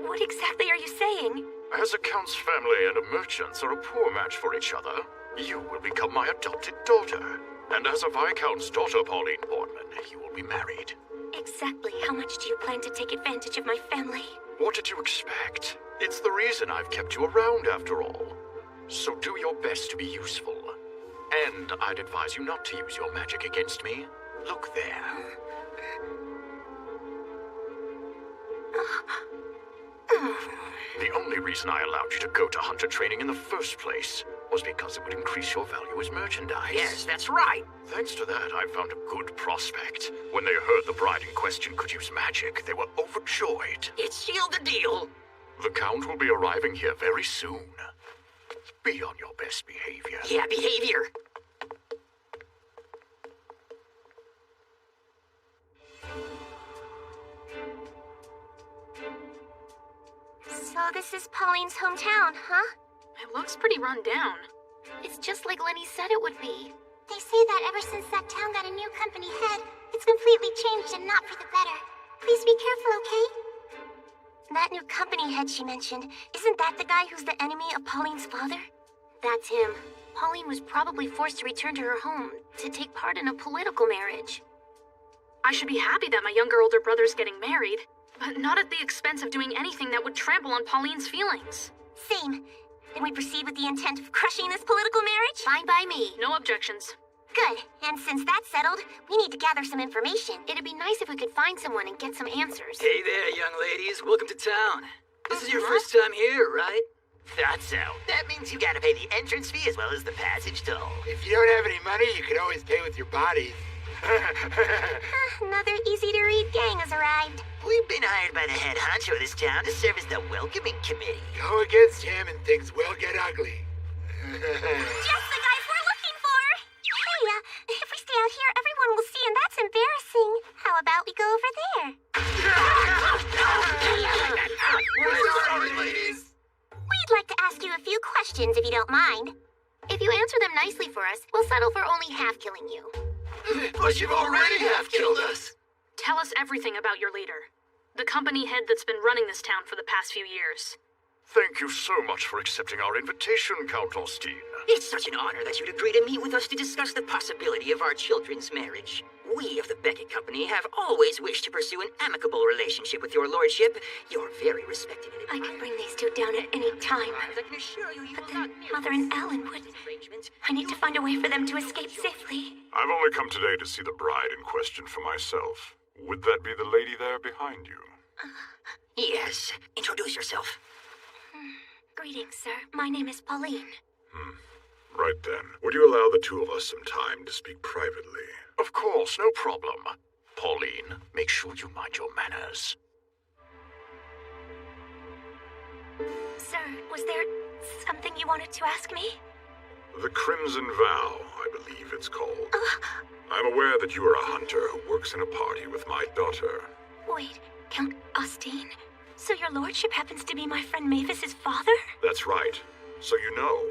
What exactly are you saying? As a Count's family and a merchant's are a poor match for each other, you will become my adopted daughter. And as a Viscount's daughter, Pauline Boardman, you will be married. Exactly how much do you plan to take advantage of my family? What did you expect? It's the reason I've kept you around, after all. So do your best to be useful. And I'd advise you not to use your magic against me. Look there. The only reason I allowed you to go to hunter training in the first place was because it would increase your value as merchandise. Yes, that's right. Thanks to that, I found a good prospect. When they heard the bride in question could use magic, they were overjoyed. It sealed the deal. The Count will be arriving here very soon. Be on your best behavior. Yeah, behavior. So this is Pauline's hometown, huh? It looks pretty run down. It's just like Lenny said it would be. They say that ever since that town got a new company head, it's completely changed and not for the better. Please be careful, okay? That new company head she mentioned, isn't that the guy who's the enemy of Pauline's father? That's him. Pauline was probably forced to return to her home to take part in a political marriage. I should be happy that my younger older brother's getting married, but not at the expense of doing anything that would trample on Pauline's feelings. Same. Then we proceed with the intent of crushing this political marriage? Fine by me. No objections. Good. And since that's settled, we need to gather some information. It'd be nice if we could find someone and get some answers. Hey there, young ladies. Welcome to town. This is your first time here, right? Thought so. That means you gotta pay the entrance fee as well as the passage toll. If you don't have any money, you can always pay with your bodies. Another easy-to-read gang has arrived. We've been hired by the head honcho of this town to serve as the welcoming committee. Go against him and things will get ugly. Just the guys we're looking for! Hey, if we stay out here, everyone will see, and that's embarrassing. How about we go over there? We're sorry, ladies. We'd like to ask you a few questions, if you don't mind. If you answer them nicely for us, we'll settle for only half killing you. But you've already half-killed us. Tell us everything about your leader. The company head that's been running this town for the past few years. Thank you so much for accepting our invitation, Count Austin. It's such an honor that you'd agree to meet with us to discuss the possibility of our children's marriage. We of the Beckett Company have always wished to pursue an amicable relationship with your lordship. You're very respected and I admired. can bring these two down at any time. I can assure you, you But will then not merely Mother and Alan would... arrangements. I need to find a way for them to escape safely. I've only come today to see the bride in question for myself. Would that be the lady there behind you? Yes. Introduce yourself. Greetings, sir. My name is Pauline. Right then. Would you allow the two of us some time to speak privately? Of course, no problem. Pauline, make sure you mind your manners. Sir, was there something you wanted to ask me? The Crimson Vow, I believe it's called. I'm aware that you are a hunter who works in a party with my daughter. Wait, Count Austin? So your lordship happens to be my friend Mavis's father? That's right. So you know,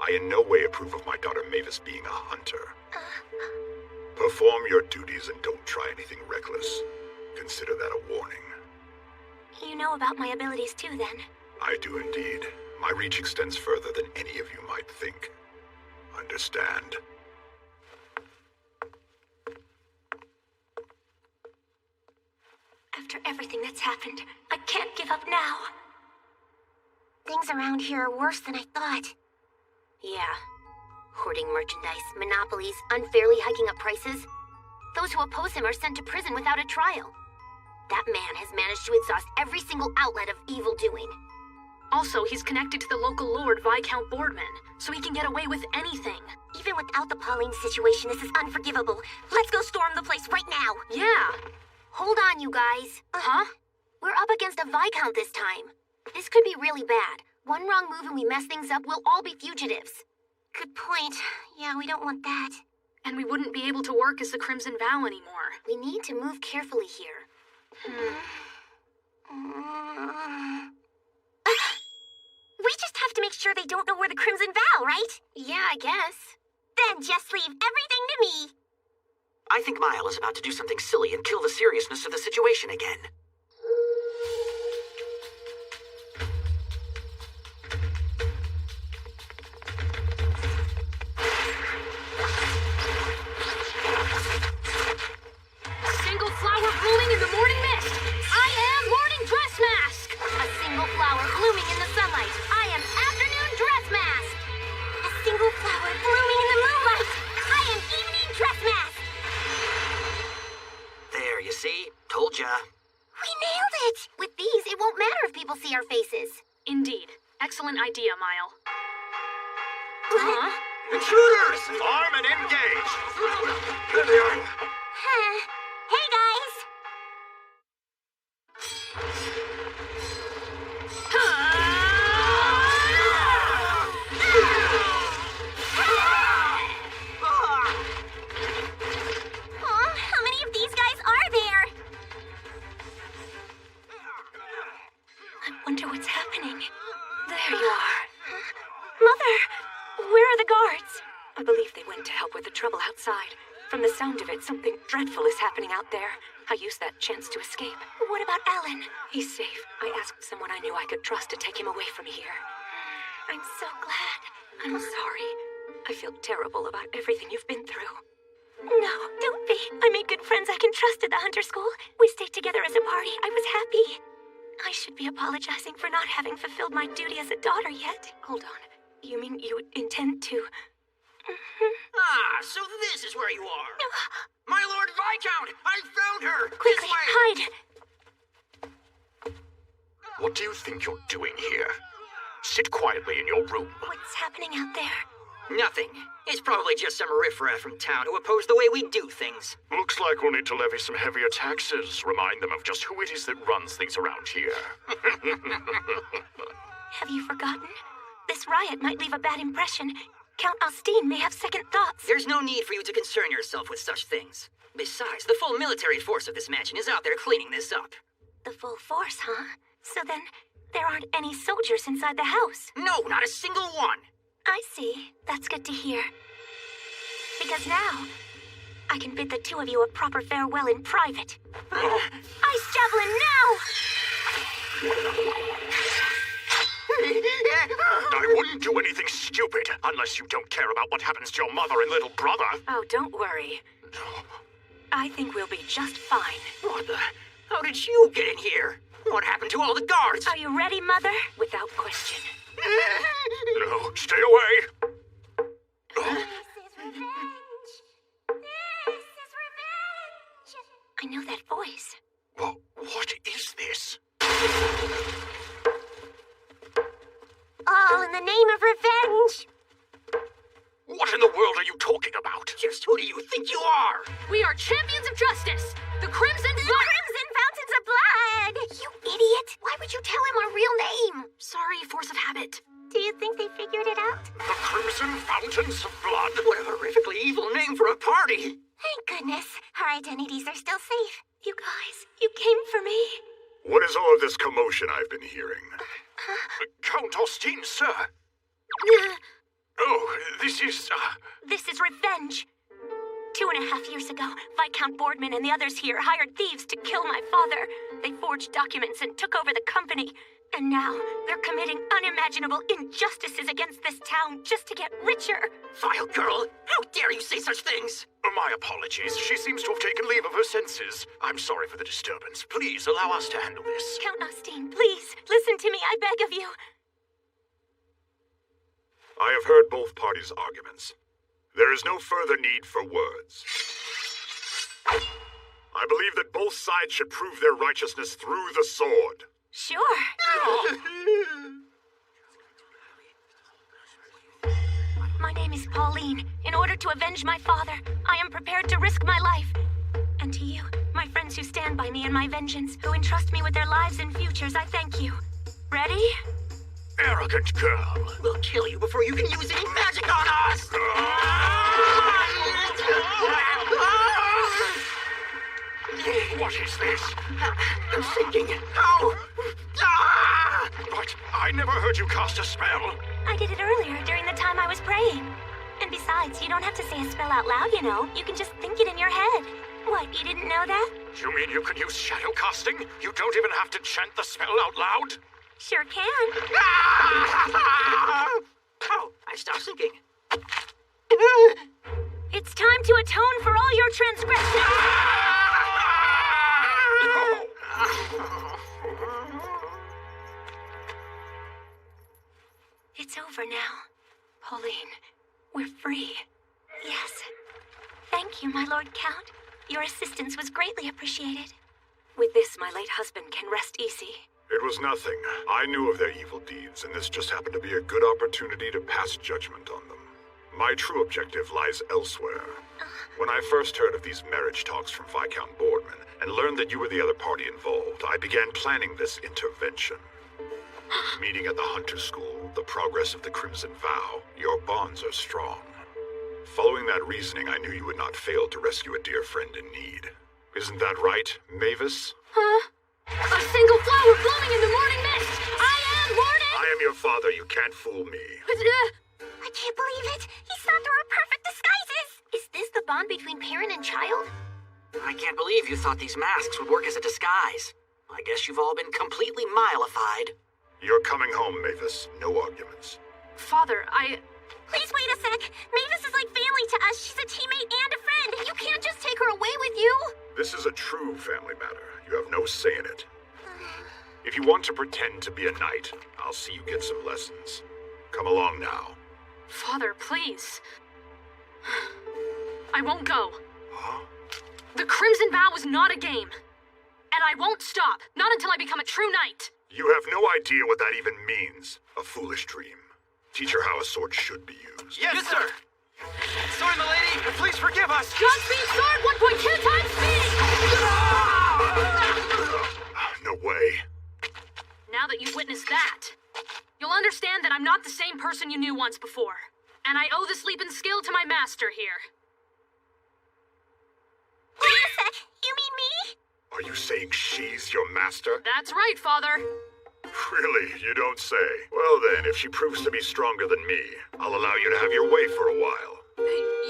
I in no way approve of my daughter Mavis being a hunter. Perform your duties and don't try anything reckless. Consider that a warning. You know about my abilities too, then? I do indeed. My reach extends further than any of you might think. Understand? After everything that's happened, I can't give up now. Things around here are worse than I thought. Yeah. Hoarding merchandise, monopolies, unfairly hiking up prices. Those who oppose him are sent to prison without a trial. That man has managed to exhaust every single outlet of evil doing. Also, he's connected to the local lord, Viscount Boardman, so he can get away with anything. Even without the Pauline situation, this is unforgivable. Let's go storm the place right now. Yeah. Hold on, you guys. Huh? We're up against a Viscount this time. This could be really bad. One wrong move and we mess things up, we'll all be fugitives. Good point. Yeah, we don't want that. And we wouldn't be able to work as the Crimson Vow anymore. We need to move carefully here. We just have to make sure they don't know we're the Crimson Vow, right? Yeah, I guess. Then just leave everything to me. I think Mile is about to do something silly and kill the seriousness of the situation again. Single flower blooming in the morning mist. I am morning dress mask. A single flower blooming in the sunlight. I am afternoon dress mask. A single flower blooming in the moonlight. I am evening dress mask. There, you see? Told ya. We nailed it. With these, it won't matter if people see our faces. Indeed. Excellent idea, Mile. Huh? Intruders! Arm and engage! There they are. Hey, guys. How many of these guys are there? I wonder what's happening. There you are. Mother! Where are the guards? I believe they went to help with the trouble outside. From the sound of it, something dreadful is happening out there. I used that chance to escape. What about Alan? He's safe. I asked someone I knew I could trust to take him away from here. I'm so glad. I'm sorry. I feel terrible about everything you've been through. No, don't be. I made good friends I can trust at the Hunter School. We stayed together as a party. I was happy. I should be apologizing for not having fulfilled my duty as a daughter yet. Hold on. You mean you intend to... Ah, so this is where you are. My Lord Viscount! I found her! Quickly, hide! What do you think you're doing here? Sit quietly in your room. What's happening out there? Nothing. It's probably just some riffraff from town who oppose the way we do things. Looks like we'll need to levy some heavier taxes. Remind them of just who it is that runs things around here. Have you forgotten? This riot might leave a bad impression. Count Austin may have second thoughts. There's no need for you to concern yourself with such things. Besides, the full military force of this mansion is out there cleaning this up. The full force, huh? So then, there aren't any soldiers inside the house? No, not a single one! I see. That's good to hear. Because now, I can bid the two of you a proper farewell in private. Ice Javelin now! I wouldn't do anything stupid unless you don't care about what happens to your mother and little brother. Oh, don't worry. I think we'll be just fine. What the? How did you get in here? What happened to all the guards? Are you ready, Mother? Without question. No, stay away. This is revenge. This is revenge. I know that voice. Well, what is this? All in the name of revenge. What in the world are you talking about? Just who do you think you are? We are champions of justice. The Crimson Crimson Fountains of Blood. You idiot. Why would you tell him our real name? Sorry, force of habit. Do you think they figured it out? The Crimson Fountains of Blood? What a horrifically evil name for a party. Thank goodness. Our identities are still safe. You guys, you came for me. What is all of this commotion I've been hearing? Count Austin, sir. Oh, this is... This is revenge. 2.5 years ago, Viscount Boardman and the others here hired thieves to kill my father. They forged documents and took over the company. And now, they're committing unimaginable injustices against this town just to get richer. Vile girl, how dare you say such things? My apologies. She seems to have taken leave of her senses. I'm sorry for the disturbance. Please allow us to handle this. Count Austin, please, listen to me, I beg of you. I have heard both parties' arguments. There is no further need for words. I believe that both sides should prove their righteousness through the sword. Sure. My name is Pauline. In order to avenge my father, I am prepared to risk my life. And to you, my friends who stand by me in my vengeance, who entrust me with their lives and futures, I thank you. Ready? Arrogant girl. We'll kill you before you can use any magic on us! What is this? I'm thinking, how? What? I never heard you cast a spell. I did it earlier during the time I was praying. And besides, you don't have to say a spell out loud, you know. You can just think it in your head. What, you didn't know that? You mean you can use shadow casting? You don't even have to chant the spell out loud? Sure can. Oh, I stopped thinking. It's time to atone for all your transgressions. It's over now. Pauline, we're free. Yes. Thank you, my Lord Count. Your assistance was greatly appreciated. With this, my late husband can rest easy. It was nothing. I knew of their evil deeds, and this just happened to be a good opportunity to pass judgment on them. My true objective lies elsewhere. When I first heard of these marriage talks from Viscount Boardman, and learned that you were the other party involved, I began planning this intervention. Meeting at the Hunter School, the progress of the Crimson Vow, your bonds are strong. Following that reasoning, I knew you would not fail to rescue a dear friend in need. Isn't that right, Mavis? Huh? A single flower blooming in the morning mist! I am morning! I am your father, you can't fool me. I can't believe it! He saw through our perfect disguises! Is this the bond between parent and child? I can't believe you thought these masks would work as a disguise. I guess you've all been completely mylified. You're coming home, Mavis. No arguments. Father, Please wait a sec. Mavis is like family to us. She's a teammate and a friend. You can't just take her away with you. This is a true family matter. You have no say in it. If you want to pretend to be a knight, I'll see you get some lessons. Come along now. Father, please. I won't go. Huh? The Crimson Vow is not a game. And I won't stop, not until I become a true knight. You have no idea what that even means. A foolish dream. Teach her how a sword should be used. Yes, sir! Sorry, milady, please forgive us! Godspeed sword 1.2 times speed! No way. Now that you've witnessed that, you'll understand that I'm not the same person you knew once before. And I owe this leap in skill to my master here. Wait a sec. You mean me? Are you saying she's your master? That's right, Father. Really? You don't say. Well then, if she proves to be stronger than me, I'll allow you to have your way for a while.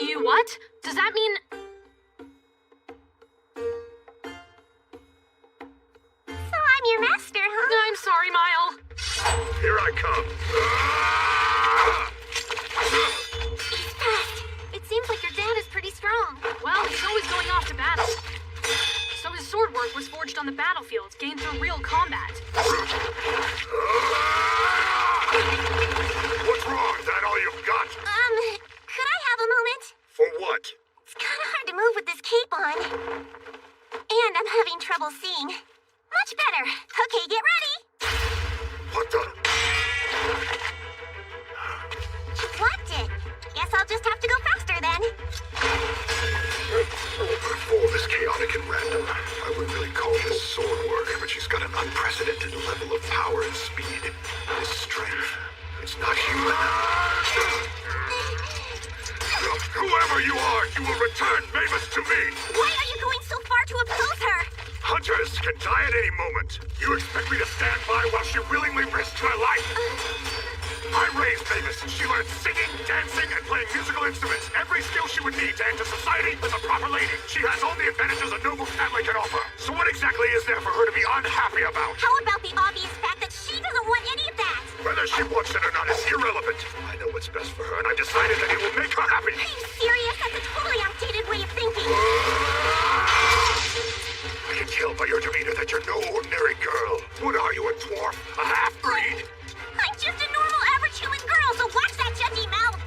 You what? Does that mean... So I'm your master, huh? I'm sorry, Mile. Here I come. He's fast. It seems like your dad is pretty strong. Well, he's always going off to battle. So his sword work was forged on the battlefield, gained through real combat. What's wrong? Is that all you've got? Could I have a moment? For what? It's kind of hard to move with this cape on. And I'm having trouble seeing. Much better. Okay, get ready. What the? She blocked it. Guess I'll just have to go faster then. For all this chaotic and random, I wouldn't really call this sword work, but she's got an unprecedented level of power and speed. This strength, it's not human. Whoever you are, you will return Mavis to me! Why are you going so far to oppose her? Hunters can die at any moment. You expect me to stand by while she willingly risks her life? I raised Mavis. She learned singing, dancing, and playing musical instruments. Every skill she would need to enter society as a proper lady. She has all the advantages a noble family can offer. So what exactly is there for her to be unhappy about? How about the obvious fact that she doesn't want any of that? Whether she wants it or not is irrelevant. I know what's best for her, and I've decided that it will make her happy. Are you serious? That's a totally outdated way of thinking. I can tell by your demeanor that you're no ordinary girl. What are you, a dwarf? A half-breed? I'm just a normal, average human girl, so watch that judgy mouth.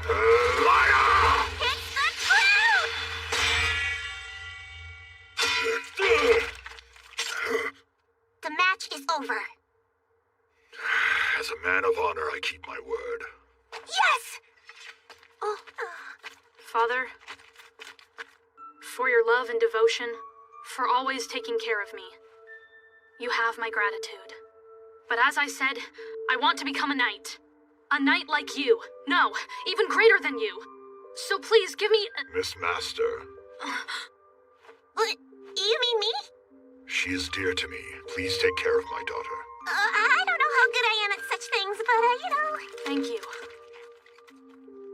Liar! It's the truth! The match is over. As a man of honor, I keep my word. Yes! Oh. Father, for your love and devotion, for always taking care of me, you have my gratitude. But as I said, I want to become a knight. A knight like you. No, even greater than you. So please give me a... Miss Master. What? You mean me? She is dear to me. Please take care of my daughter. I don't know how good I am at such things, but, Thank you.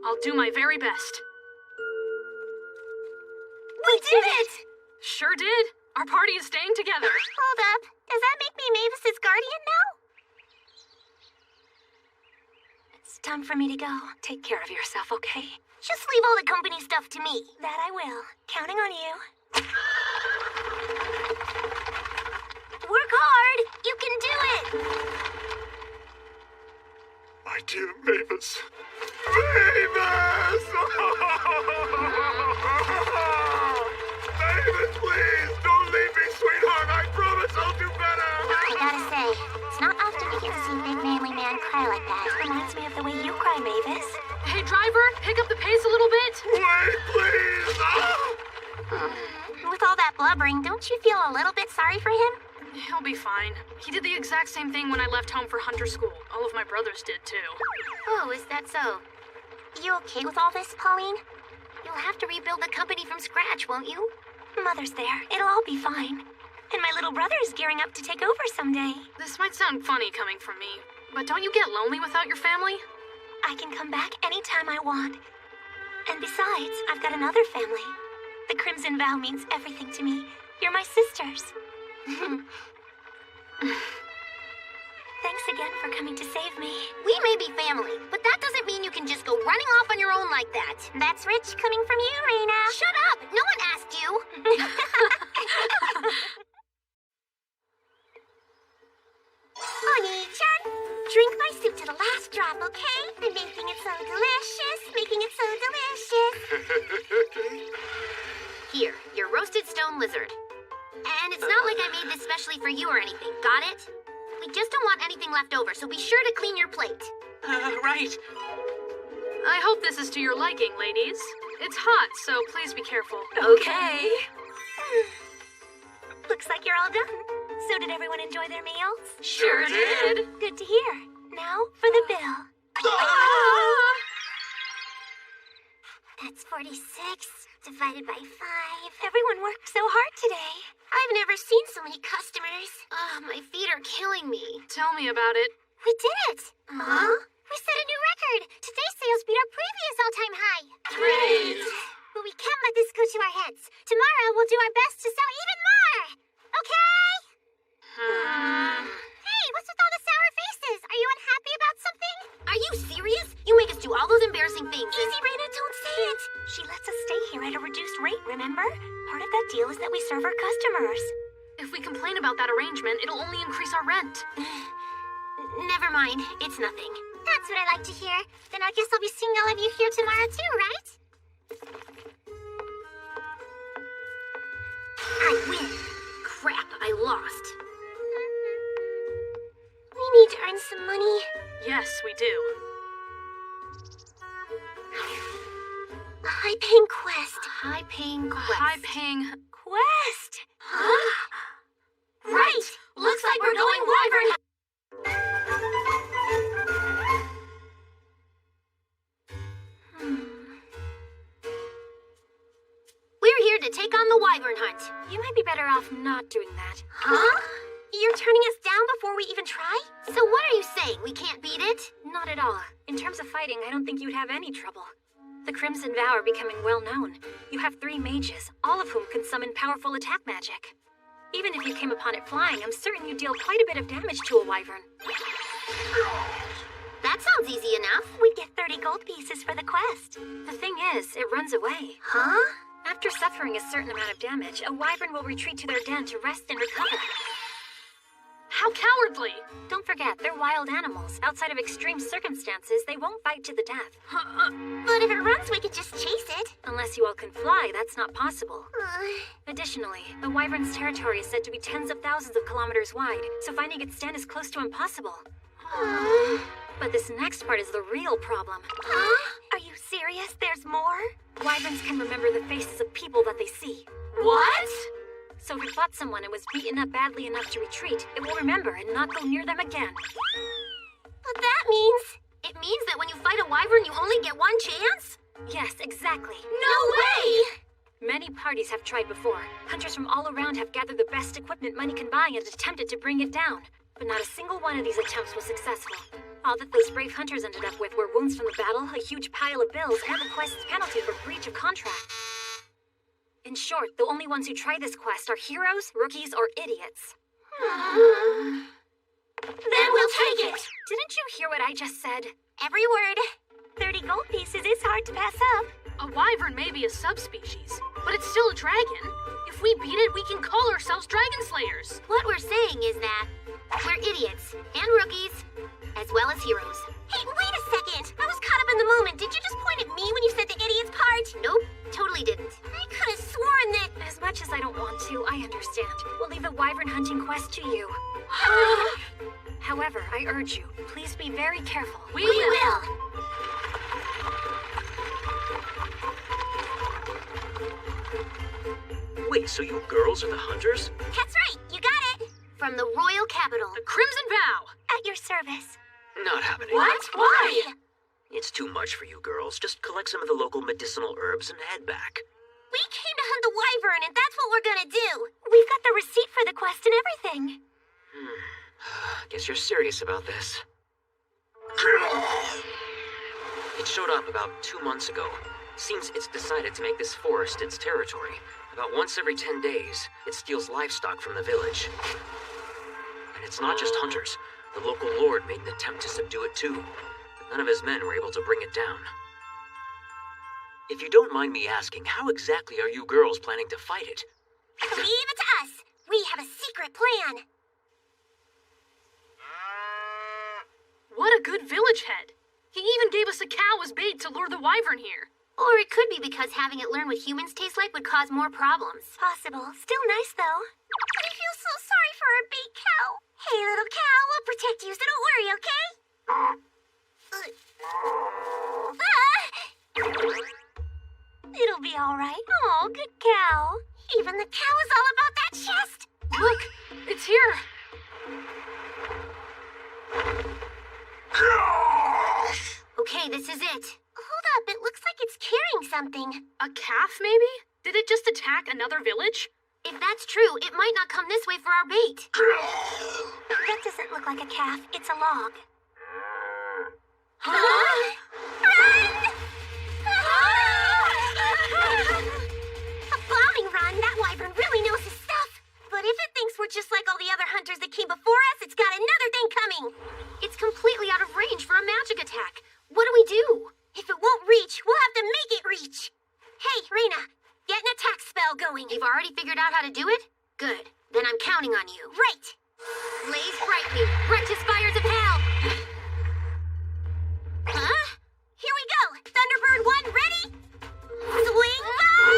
I'll do my very best. did it! Sure did. Our party is staying together. Hold up. Does that make me Mavis's guardian now? It's time for me to go. Take care of yourself, okay? Just leave all the company stuff to me. That I will. Counting on you. Work hard. You can do it. My dear Mavis. Mavis! Mavis, please! Don't leave me, sweetheart! I promise I'll do better! I gotta say, it's not often you get to see big manly man cry like that. Reminds me of the way you cry, Mavis. Hey, driver, pick up the pace a little bit. Wait, please! With all that blubbering, don't you feel a little bit sorry for him? He'll be fine. He did the exact same thing when I left home for Hunter School. All of my brothers did, too. Oh, is that so? You okay with all this, Pauline? You'll have to rebuild the company from scratch, won't you? Mother's there. It'll all be fine. And my little brother is gearing up to take over someday. This might sound funny coming from me, but don't you get lonely without your family? I can come back anytime I want. And besides, I've got another family. The Crimson Vow means everything to me. You're my sisters. Thanks again for coming to save me. We may be family, but that doesn't mean you can just go running off on your own like that. That's rich coming from you, Reina. Shut up! No one asked you! Oni-chan, drink my soup to the last drop, okay? I'm making it so delicious, making it so delicious. Here, your roasted stone lizard. And it's not like I made this specially for you or anything, got it? We just don't want anything left over, so be sure to clean your plate. Right. I hope this is to your liking, ladies. It's hot, so please be careful. Okay. Looks like you're all done. So did everyone enjoy their meals? Sure did. Good to hear. Now for the bill. That's 46 divided by 5. Everyone worked so hard today. I've never seen so many customers. My feet are killing me. Tell me about it. We did it! We set a new record! Today's sales beat our previous all-time high! Great! But we can't let this go to our heads. Tomorrow we'll do our best to sell even more! Okay? Hey, what's with all the sour faces? Are you unhappy about something? Are you serious? You make us do all those embarrassing things. Easy, Reina, don't say it! She lets us stay here at a reduced rate, remember? Part of that deal is that we serve our customers. If we complain about that arrangement, it'll only increase our rent. Never mind. It's nothing. That's what I like to hear. Then I guess I'll be seeing all of you here tomorrow too, right? I win. Crap, I lost. We need to earn some money. Yes, we do. A high-paying quest. High-paying quest. High-paying quest. Huh? Right! Looks like we're going Wyvern. We're here to take on the Wyvern hunt. You might be better off not doing that. Huh? You're turning us down before we even try? So what are you saying? We can't beat it? Not at all. In terms of fighting, I don't think you'd have any trouble. The Crimson Vow are becoming well known. You have 3 mages, all of whom can summon powerful attack magic. Even if you came upon it flying, I'm certain you'd deal quite a bit of damage to a wyvern. That sounds easy enough. We'd get 30 gold pieces for the quest. The thing is, it runs away. Huh? After suffering a certain amount of damage, a wyvern will retreat to their den to rest and recover. How cowardly! Don't forget, they're wild animals. Outside of extreme circumstances, they won't fight to the death. But if it runs, we could just chase it. Unless you all can fly, that's not possible. Additionally, the wyvern's territory is said to be tens of thousands of kilometers wide, so finding its den is close to impossible. But this next part is the real problem. Are you serious? There's more? Wyverns can remember the faces of people that they see. What? So if you fought someone and was beaten up badly enough to retreat, it will remember and not go near them again. But that means... It means that when you fight a wyvern, you only get one chance? Yes, exactly. No way! Many parties have tried before. Hunters from all around have gathered the best equipment money can buy and attempted to bring it down. But not a single one of these attempts was successful. All that those brave hunters ended up with were wounds from the battle, a huge pile of bills, and the quest's penalty for breach of contract. In short, the only ones who try this quest are heroes, rookies, or idiots. Then we'll take it! Didn't you hear what I just said? Every word. 30 gold pieces is hard to pass up. A wyvern may be a subspecies, but it's still a dragon. If we beat it, we can call ourselves Dragon Slayers. What we're saying is that we're idiots and rookies, as well as heroes. Hey, wait a second. I was caught up in the moment. Did you just point at me when you said the idiot's part? Nope, totally didn't. I could have sworn that... As much as I don't want to, I understand. We'll leave the wyvern hunting quest to you. However, I urge you, please be very careful. We will. Wait, so you girls are the hunters? That's right. You got it. From the royal capital. The Crimson Vow. At your service. Not happening. What? Why? It's too much for you girls. Just collect some of the local medicinal herbs and head back. We came to hunt the wyvern, and that's what we're gonna do. We've got the receipt for the quest and everything. Guess you're serious about this. It showed up about 2 months ago. Seems it's decided to make this forest its territory. About once every 10 days, it steals livestock from the village. And it's not just hunters. The local lord made an attempt to subdue it too, but none of his men were able to bring it down. If you don't mind me asking, how exactly are you girls planning to fight it? Leave it to us. We have a secret plan. What a good village head. He even gave us a cow as bait to lure the wyvern here. Or it could be because having it learn what humans taste like would cause more problems. Possible. Still nice, though. I feel so sorry for our bait cow. Hey, little cow, we'll protect you, so don't worry, okay? It'll be all right. Oh, good cow. Even the cow is all about that chest. Look, it's here. Okay, this is it. Hold up, it looks like it's carrying something. A calf, maybe? Did it just attack another village? If that's true, it might not come this way for our bait. That doesn't look like a calf. It's a log. Run! A bombing run? That wyvern really knows his stuff. But if it thinks we're just like all the other hunters that came before us, it's got another thing coming. It's completely out of range for a magic attack. What do we do? If it won't reach, we'll have to make it reach. Hey, Reyna, get an attack spell going. You've already figured out how to do it? Good. Then I'm counting on you. Right. Blaze brightly. Rectus fires of hell. Huh? Here we go. Thunderbird 1, ready? Swing by!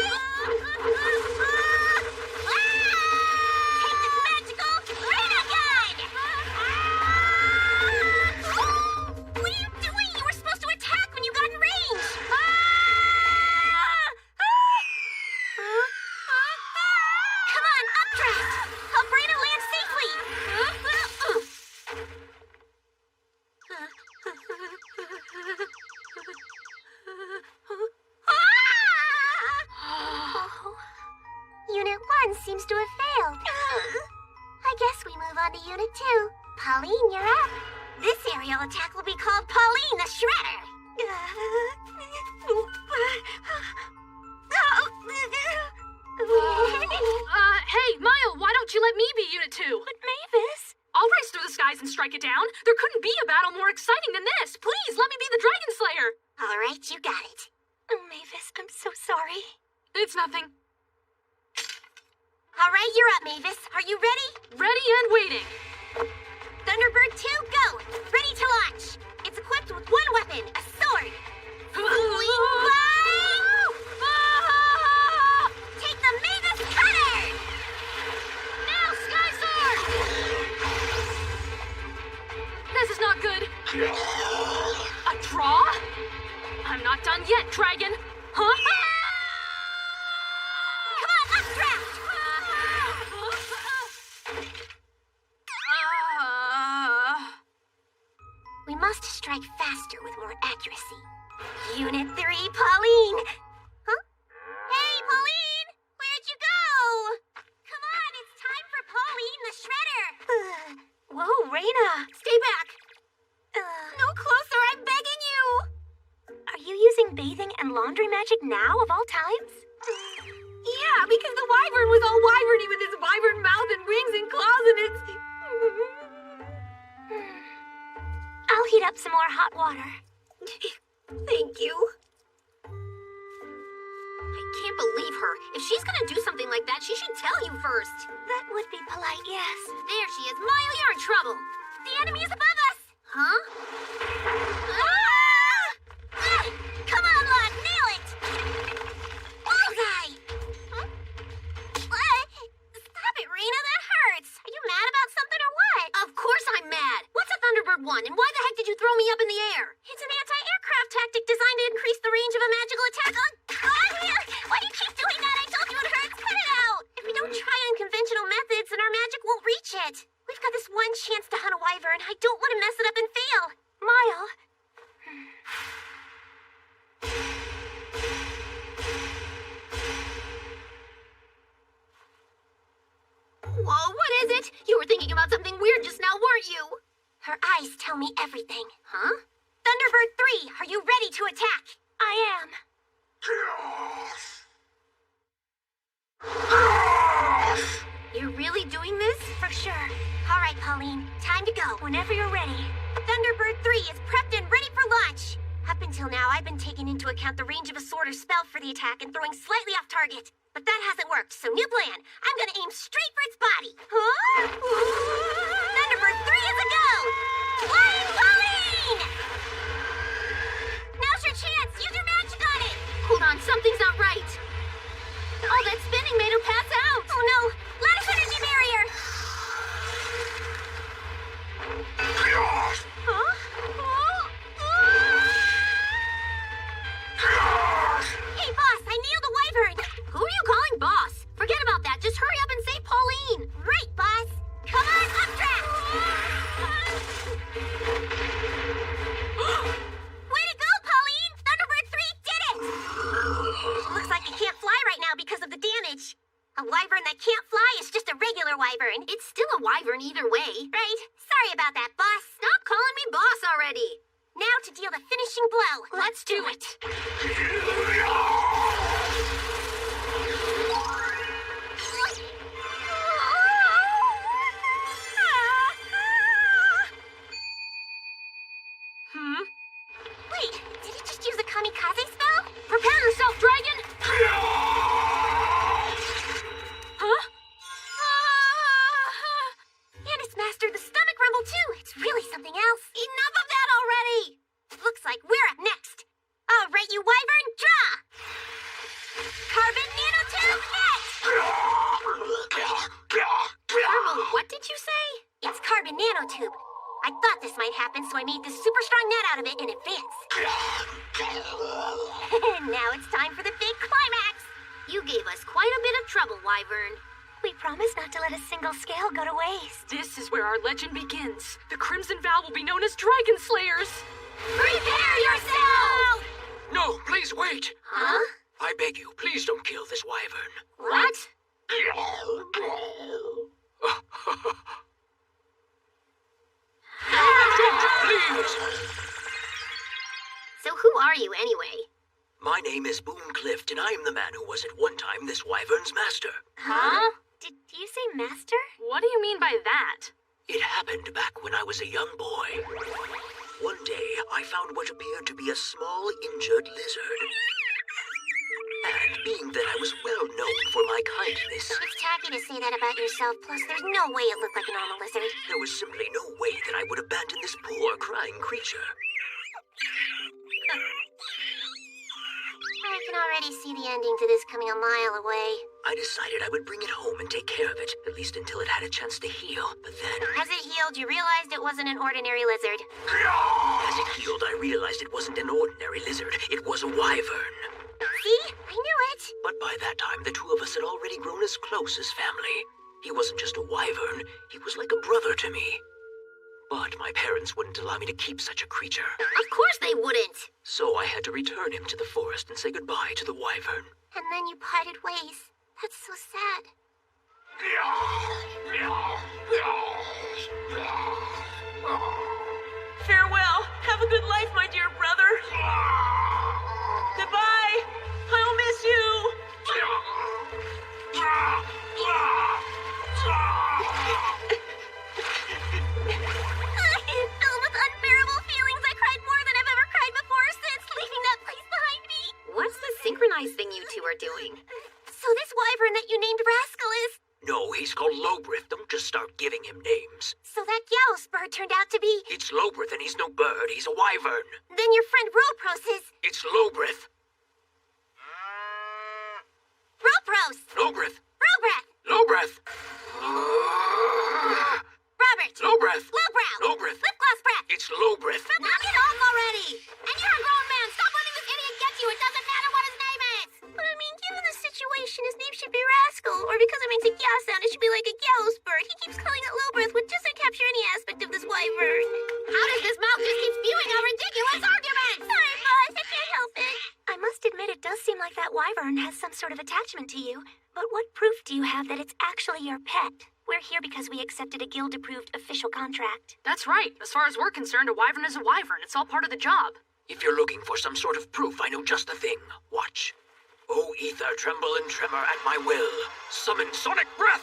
Take this magical Reyna gun! What are you doing? You were supposed to attack when you got in range. Come on, updraft. Help Reyna land safely. Unit 1 seems to have failed. I guess we move on to Unit 2. Pauline, you're up. This aerial attack will be called Pauline the Shredder. Hey, Mile, why don't you let me be Unit 2? But Mavis... I'll race through the skies and strike it down. There couldn't be a battle more exciting than this. Please, let me be the Dragon Slayer. All right, you got it. Oh, Mavis, I'm so sorry. It's nothing. All right, you're up, Mavis. Are you ready? Ready and waiting. Thunderbird 2, go! Ready to launch! It's equipped with one weapon, a sword. Swing by! Take the Mavis Cutter! Now, Sky Sword! This is not good. A draw? I'm not done yet, Dragon. Huh? Come on, updraft! We must strike faster with more accuracy. Unit 3, Pauline! Huh? Hey, Pauline! Where'd you go? Come on, it's time for Pauline the Shredder! Whoa, Reyna! Stay back! No closer, I'm begging you! Are you using bathing and laundry magic now, of all times? Yeah, because the wyvern was all wyverny with his wyvern mouth and wings and claws and it's... I'll heat up some more hot water. Thank you. I can't believe her. If she's gonna do something like that, she should tell you first. That would be polite, yes. There she is. Mile, you're in trouble. The enemy is above us! Huh? Come on, Locke, nail it! Bullseye! What? Stop it, Rena, that hurts. Are you mad about something or what? Of course I'm mad. What's a Thunderbird 1, and why the heck did you throw me up in the air? It's an anti-aircraft tactic designed to increase the range of a magical attack on... Why do you keep doing that? I told you it hurts. Cut it out! If we don't try unconventional methods, then our magic won't reach it. We've got this one chance to hunt a wyvern. I don't want to mess it up and fail. Mile. Whoa, what is it? You were thinking about something weird just now, weren't you? Her eyes tell me everything. Huh? Thunderbird 3, are you ready to attack? I am. You're really doing this? For sure. All right, Pauline, time to go. Whenever you're ready. Thunderbird 3 is prepped and ready for launch. Up until now, I've been taking into account the range of a sword or spell for the attack and throwing slightly off target. But that hasn't worked, so new plan. I'm gonna aim straight for its body. Huh? Thunderbird 3 is a go! Flying Pauline! Now's your chance. Use your magic on it. Hold on, something's not right. All that spinning made her pass out. Oh no! Lattice energy barrier! Huh? Hey, boss, I nailed a wyvern! Who are you calling boss? Forget about that. Just hurry up and save Pauline. Right, boss! Come on, up track! Way to go, Pauline! Thunderbird 3 did it! Looks like it can't fly right now because of the damage. A wyvern that can't fly is just a regular wyvern. It's still a wyvern either way. Right? Sorry about that, boss. Stop calling me boss already. Now to deal the finishing blow. Let's do it. Wait, did he just use a kamikaze spell? Prepare yourself, dragon! Huh? And it's mastered the stomach rumble too. It's really something else. Enough of that already! Looks like we're up next. All right, you wyvern, draw! Carbon nanotube hit! Carbon, what did you say? It's carbon nanotube. I thought this might happen, so I made this super strong net out of it in advance. Now it's time for the big climax. You gave us quite a bit of trouble, Wyvern. We promise not to let a single scale go to waste. This is where our legend begins. The Crimson Vow will be known as Dragon Slayers. Prepare yourself! No, please wait. Huh? I beg you, please don't kill this wyvern. What? Don't, please! So who are you anyway? My name is Boone Clift, and I am the man who was at one time this wyvern's master. Huh? Did you say master? What do you mean by that? It happened back when I was a young boy. One day, I found what appeared to be a small, injured lizard. And being that I was well known for my kindness, It's tacky to say that about yourself, plus there's no way it looked like a normal lizard. there was simply no way that I would abandon this poor, crying creature. I can already see the ending to this coming a mile away. I decided I would bring it home and take care of it, at least until it had a chance to heal. But then, As it healed, you realized it wasn't an ordinary lizard. as it healed, I realized it wasn't an ordinary lizard. It was a wyvern. See? I knew it. But by that time, the two of us had already grown as close as family. He wasn't just a wyvern, he was like a brother to me. But my parents wouldn't allow me to keep such a creature. Of course they wouldn't. So I had to return him to the forest and say goodbye to the wyvern. And then you parted ways. That's so sad. Farewell. Have a good life, my dear brother. Goodbye. I'll miss you. names. So that Gyaos bird turned out to be... It's Lobrith, and he's no bird. He's a wyvern. Then your friend Ropros is... It's Lobrith. Ropros! Lobrith. Robreth! Lobrith. Robert! Lobrith. Lowbrow! Lobrith. Lip gloss breath! It's Lobrith. Knock it off already! And you're a grown man! Stop letting this idiot get you! It doesn't matter what his name is! But I mean, given the situation, his name should be Rascal. Or because it makes a Gyaos sound, it should be like a Gyaos bird. He keeps calling it Lobrith, which doesn't capture any aspect of this wyvern. How does this mouth just keep spewing out ridiculous arguments? Sorry, boss. I can't help it. I must admit it does seem like that wyvern has some sort of attachment to you. But what proof do you have that it's actually your pet? We're here because we accepted a guild-approved official contract. That's right. As far as we're concerned, a wyvern is a wyvern. It's all part of the job. If you're looking for some sort of proof, I know just the thing. Watch. O ether, tremble and tremor at my will. Summon sonic breath!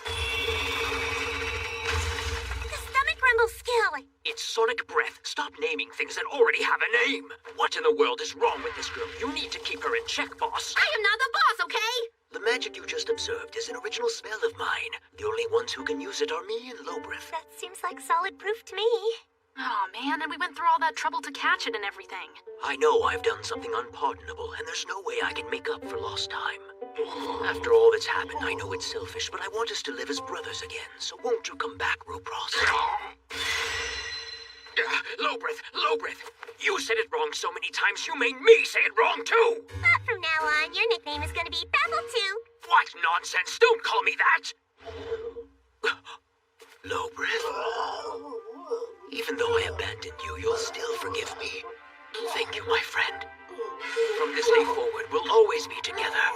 The stomach rumble skill! It's sonic breath. Stop naming things that already have a name. What in the world is wrong with this girl? You need to keep her in check, boss. I am not the boss, okay? The magic you just observed is an original spell of mine. The only ones who can use it are me and Lobrith. That seems like solid proof to me. Oh man, and we went through all that trouble to catch it and everything. I know I've done something unpardonable, and there's no way I can make up for lost time. After all that's happened, I know it's selfish, but I want us to live as brothers again, so won't you come back, Ropros? Lobrith, Lobrith! You said it wrong so many times, you made me say it wrong too! But from now on, your nickname is gonna be Babble2. What nonsense! Don't call me that! Lobrith? Even though I abandoned you, you'll still forgive me. Thank you, my friend. From this day forward, we'll always be together.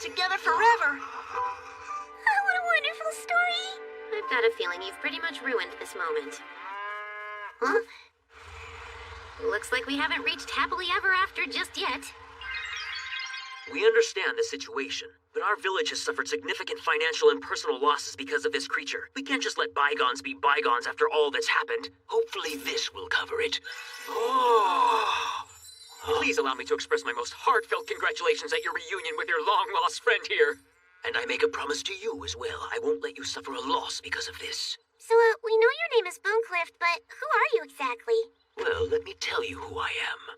Together forever! Oh, what a wonderful story! I've got a feeling you've pretty much ruined this moment. Huh? Looks like we haven't reached happily ever after just yet. We understand the situation, but our village has suffered significant financial and personal losses because of this creature. We can't just let bygones be bygones after all that's happened. Hopefully this will cover it. Please allow me to express my most heartfelt congratulations at your reunion with your long-lost friend here. And I make a promise to you as well. I won't let you suffer a loss because of this. So, we know your name is Booncliff, but who are you exactly? Well, let me tell you who I am.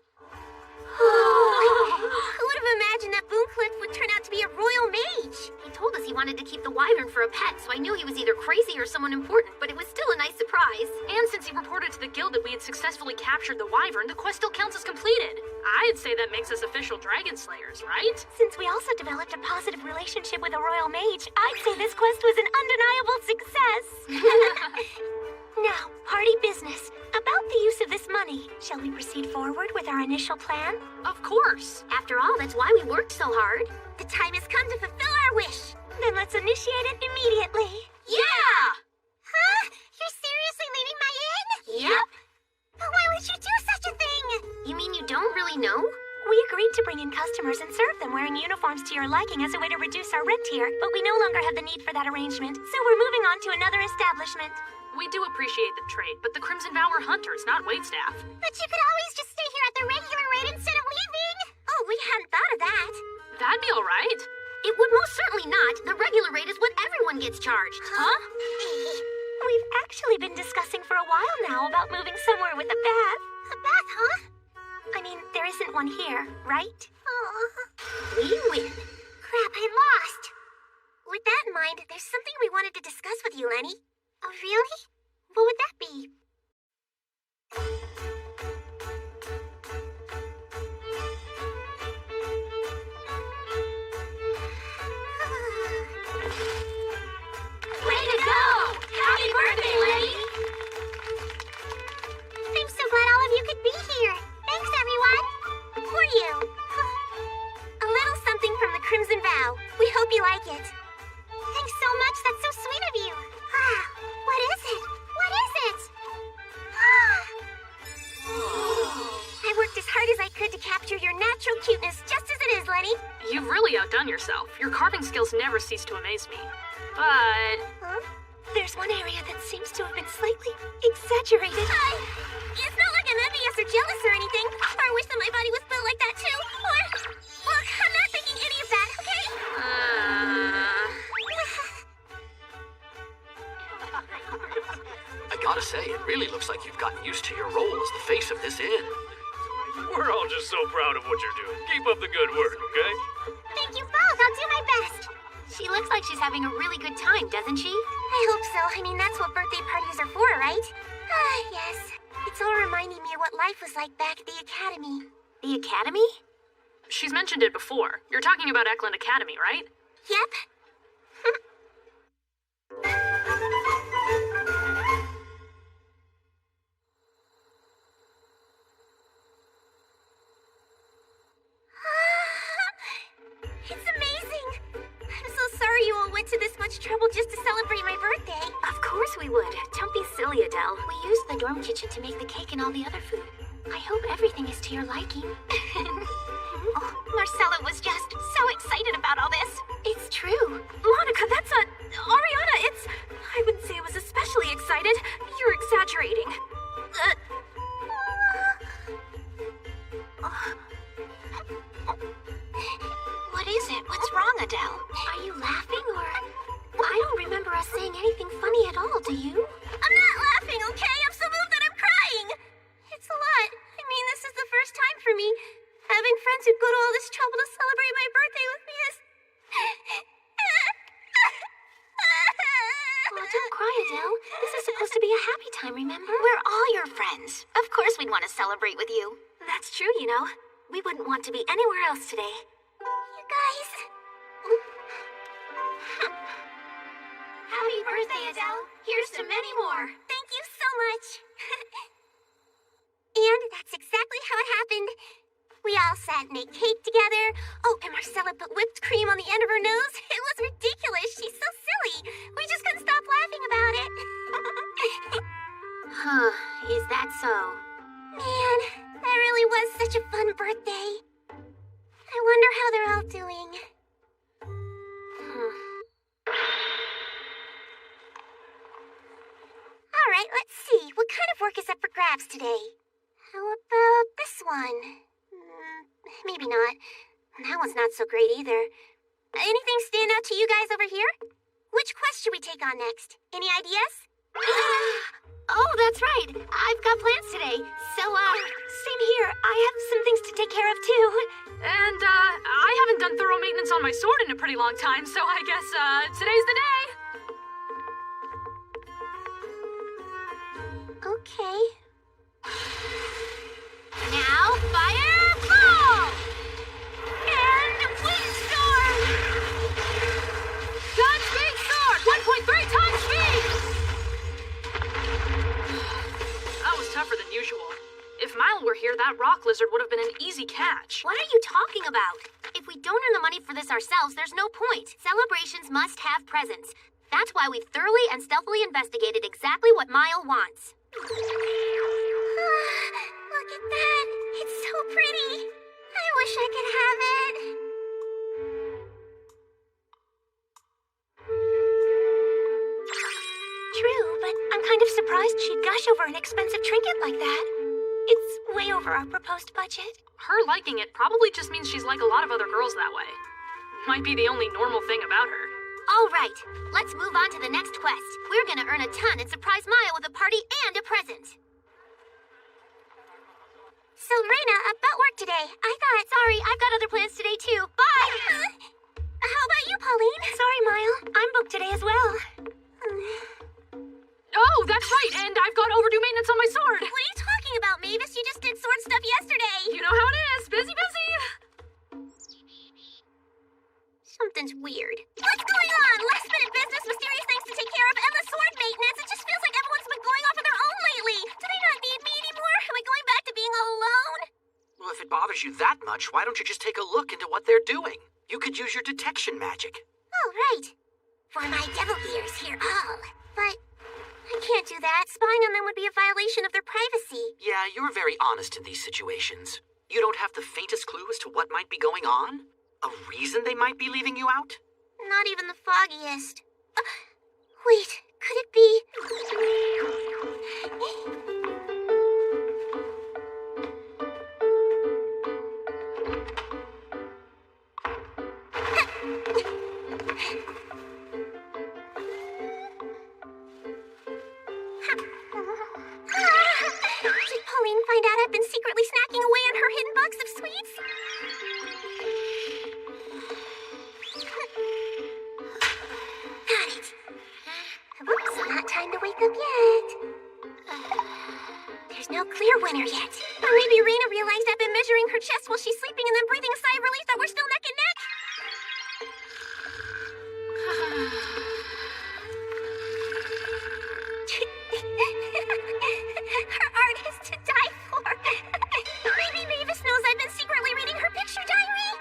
Who would have imagined that Booncliff would turn out to be a royal mage? He told us he wanted to keep the wyvern for a pet, so I knew he was either crazy or someone important, but it was still a nice surprise. And since he reported to the guild that we had successfully captured the wyvern, the quest still counts as completed. I'd say that makes us official dragon slayers, right? Since we also developed a positive relationship with a royal mage, I'd say this quest was an undeniable success. Now, party business. About the use of this money, shall we proceed forward with our initial plan? Of course. After all, that's why we worked so hard. The time has come to fulfill our wish. Then let's initiate it immediately. Yeah! Huh? You're seriously leaving my inn? Yep. But why would you do such a thing? You mean you don't really know? We agreed to bring in customers and serve them wearing uniforms to your liking as a way to reduce our rent here, but we no longer have the need for that arrangement, so we're moving on to another establishment. We do appreciate the trade, but the Crimson Vow are hunters, not waitstaff. But you could always just stay here at the regular rate instead of leaving. Oh, we hadn't thought of that. That'd be alright. It would most certainly not. The regular rate is what everyone gets charged. Huh? We've actually been discussing for a while now about moving somewhere with a bath. A bath, huh? I mean, there isn't one here, right? Oh. We win. Crap, I lost. With that in mind, there's something we wanted to discuss with you, Lenny. Oh, really? What would that be? Way to go! Happy birthday, Lenny! I'm so glad all of you could be here. Thanks, everyone. For you. A little something from the Crimson Vow. We hope you like it. Thanks so much. That's so sweet of you. What is it? What is it? I worked as hard as I could to capture your natural cuteness, just as it is, Lenny. You've really outdone yourself. Your carving skills never cease to amaze me. But... Huh? There's one area that seems to have been slightly exaggerated. It's not like I'm envious or jealous or anything. Or wish that my body was built like that, too. Or... Look, I'm not thinking any of that, okay? gotta say, it really looks like you've gotten used to your role as the face of this inn. We're all just so proud of what you're doing. Keep up the good work, okay? Thank you both. I'll do my best. She looks like she's having a really good time, doesn't she? I hope so. I mean, that's what birthday parties are for, right? Ah, yes. It's all reminding me of what life was like back at the academy. The academy? She's mentioned it before. You're talking about Eklund Academy, right? Yep. It's amazing! I'm so sorry you all went to this much trouble just to celebrate my birthday. Of course we would. Don't be silly, Adele. We used the dorm kitchen to make the cake and all the other food. I hope everything is to your liking. Oh, Marcella was just so excited about all this. It's true. Monica, that's a... Ariana, it's... I wouldn't say I was especially excited. You're exaggerating. What is it? What's wrong, Adele? Are you laughing or... I don't remember us saying anything funny at all, do you? I'm not laughing, okay? I'm so moved that I'm crying. It's a lot. I mean, this is the first time for me. Having friends who go to all this trouble to celebrate my birthday with me is... Oh, don't cry, Adele. This is supposed to be a happy time, remember? We're all your friends. Of course we'd want to celebrate with you. That's true, you know. We wouldn't want to be anywhere else today. You guys... Happy birthday, Adele. Here's to many more. Thank you so much. And that's exactly how it happened. We all sat and ate cake together. Oh, and Marcella put whipped cream on the end of her nose. It was ridiculous. She's so silly. We just couldn't stop laughing about it. Huh, is that so? Man, that really was such a fun birthday. I wonder how they're all doing. All right, let's see. What kind of work is up for grabs today? How about this one? Maybe not. That one's not so great either. Anything stand out to you guys over here? Which quest should we take on next? Any ideas? Oh, that's right. I've got plans today. So, same here. I have some things to take care of, too. And, I haven't done thorough maintenance on my sword in a pretty long time, so I guess, today's the day. Okay. now, fire, fall! And windstorm! Godspeed sword! 1.3 times speed! That was tougher than usual. If Mile were here, that rock lizard would have been an easy catch. What are you talking about? If we don't earn the money for this ourselves, there's no point. Celebrations must have presents. That's why we've thoroughly and stealthily investigated exactly what Mile wants. Look at that. It's so pretty. I wish I could have it. True, but I'm kind of surprised she'd gush over an expensive trinket like that. It's way over our proposed budget. Her liking it probably just means she's like a lot of other girls that way. Might be the only normal thing about her. All right, let's move on to the next quest. We're gonna earn a ton and surprise Maya with a party and a present. So, Reina, about work today, I thought... Sorry, I've got other plans today, too. Bye! How about you, Pauline? Sorry, Mile. I'm booked today as well. Oh, that's right, and I've got overdue maintenance on my sword. What are you talking about, Mavis? You just did sword stuff yesterday. You know how it is. Busy, busy. Something's weird. What's going on? Last minute business, mysterious things to take care of, endless sword maintenance. It just feels like everyone's been going off on their own lately. Do they not need me anymore? Am I going back to being all alone? Well, if it bothers you that much, why don't you just take a look into what they're doing? You could use your detection magic. Oh, right. For my devil ears, hear all. But I can't do that. Spying on them would be a violation of their privacy. Yeah, you're very honest in these situations. You don't have the faintest clue as to what might be going on? A reason they might be leaving you out? Not even the foggiest. Wait, could it be... Pauline find out I've been secretly snacking away on her hidden box of sweets? Got it. Whoops, not time to wake up yet. There's no clear winner yet. Or maybe Rena realized I've been measuring her chest while she's sleeping and then breathing a sigh of relief that we're still neck and neck. Her art is to die for. Maybe Mavis knows I've been secretly reading her picture diary.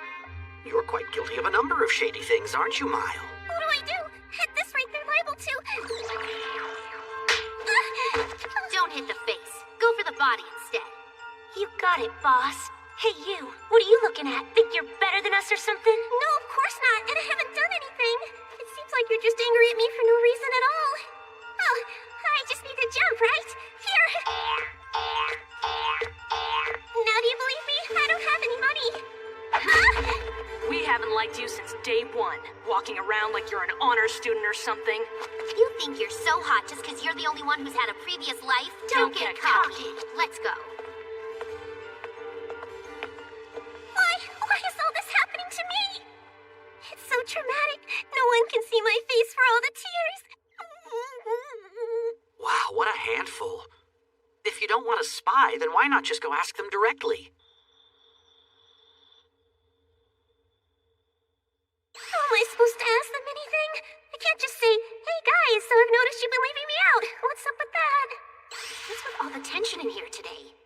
You're quite guilty of a number of shady things, aren't you, Mile? What do I do? At this rate, they're liable to. Don't hit the face. Go for the body instead. You got it, boss. Hey, you. What are you looking at? Think you're better than us or something? No, of course not, and I haven't done anything. It seems like you're just angry at me for no reason at all. Oh, I just need to jump, right? Here. Now do you believe me? I don't have any money. We haven't liked you since day one. Walking around like you're an honor student or something. You think you're so hot just because you're the only one who's had a previous life? Don't get cocky. Let's go. Why is all this happening to me? It's so traumatic. No one can see my face for all the tears. Wow, what a handful. If you don't want to spy, then why not just go ask them directly? How am I supposed to ask them anything? I can't just say, hey guys, so I've noticed you've been leaving me out. What's up with that? What's with all the tension in here today?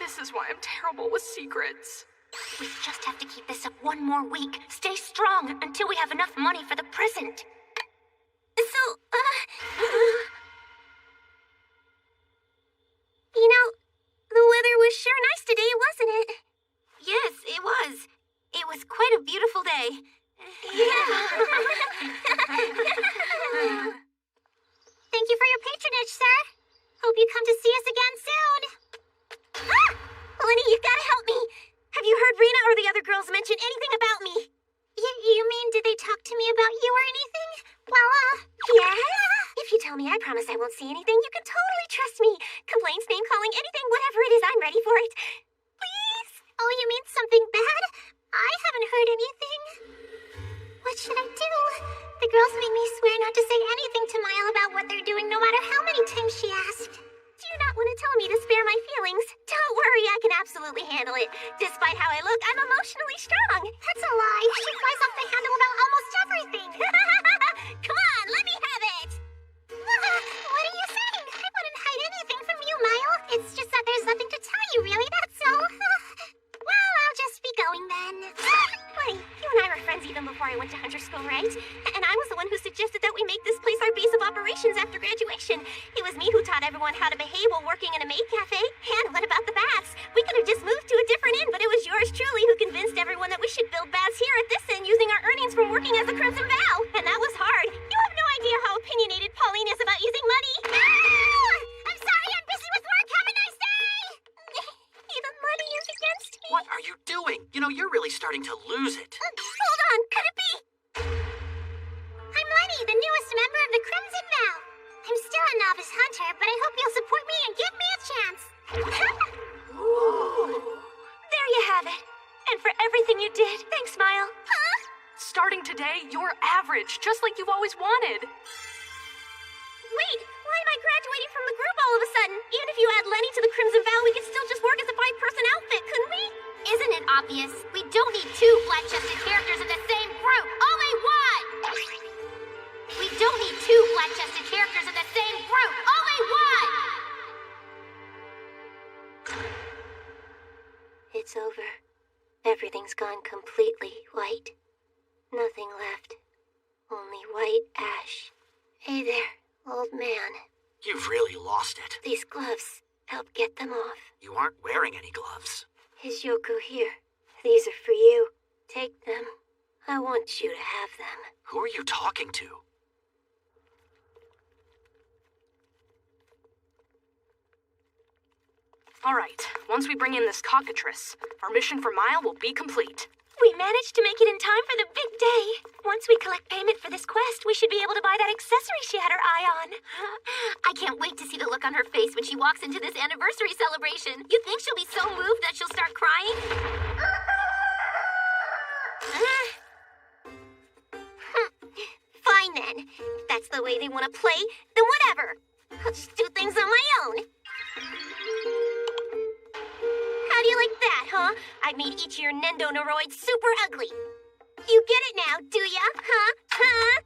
This is why I'm terrible with secrets. We just have to keep this up one more week. Stay strong until we have enough money for the present. So, you know, the weather was sure nice today, wasn't it? Yes, it was. It was quite a beautiful day. Thank you for your patronage, sir. Hope you come to see us again soon. Ah! Lenny, you've got to help me. Have you heard Rena or the other girls mention anything about me? You mean, did they talk to me about you or anything? Well, yes. If you tell me, I promise I won't see anything. You can totally trust me. Complaints, name-calling, anything, whatever it is, I'm ready for it. Please? Oh, you mean something bad? I haven't heard anything. What should I do? The girls made me swear not to say anything to Mile about what they're doing, no matter how many times she asked. Do you not want to tell me to spare my feelings? Don't worry, I can absolutely handle it. Despite how I look, I'm emotionally strong. That's a lie. She flies off the handle about almost everything. Come on, let me have it. What are you saying? I wouldn't hide anything from you, Mile. It's just that there's nothing to tell you, really, that's all. Well, I'll just be going then. Lenny, you and I were friends even before I went to Hunter School, right? And I was the one who suggested that we make this place our base of operations after graduation. It was me who taught everyone how to behave while working in a maid cafe. And what about the baths? We could have just moved to a different inn, but it was yours truly who convinced everyone that we should build baths here at this inn using our earnings from working as a Crimson Vow. And that was hard. You have no idea how opinionated Pauline is about using money. I'm sorry, I'm busy with work. Have a nice day. Even money is against me. What are you doing? You know, you're really starting to lose it. Hold on, could it be? I'm Lenny, the newest member of the Crimson Vow. I'm still a novice hunter, but I hope you'll support me and give me a chance. There you have it. And for everything you did, thanks, Mile. Huh? Starting today, you're average, just like you've always wanted. Wait, why am I graduating from the group all of a sudden? Even if you add Lenny to the Crimson Vow, we could still just work as a 5-person outfit, couldn't we? Isn't it obvious? We don't need 2 flat-chested characters in the same group. Only one! We don't need 2 flat-chested characters in the same group. Only one! It's over. Everything's gone completely white. Nothing left. Only white ash. Hey there, old man. You've really lost it. These gloves help get them off. You aren't wearing any gloves. Is Yoko here? These are for you. Take them. I want you to have them. Who are you talking to? All right, once we bring in this cockatrice, our mission for Mile will be complete. We managed to make it in time for the big day. Once we collect payment for this quest, we should be able to buy that accessory she had her eye on. I can't wait to see the look look on her face when she walks into this anniversary celebration. You think she'll be so moved that she'll start crying? Fine then. If that's the way they want to play, then whatever. I'll just do things on my own. How do you like that, huh? I made each of your Nendo Noroids super ugly. You get it now, do ya? Huh?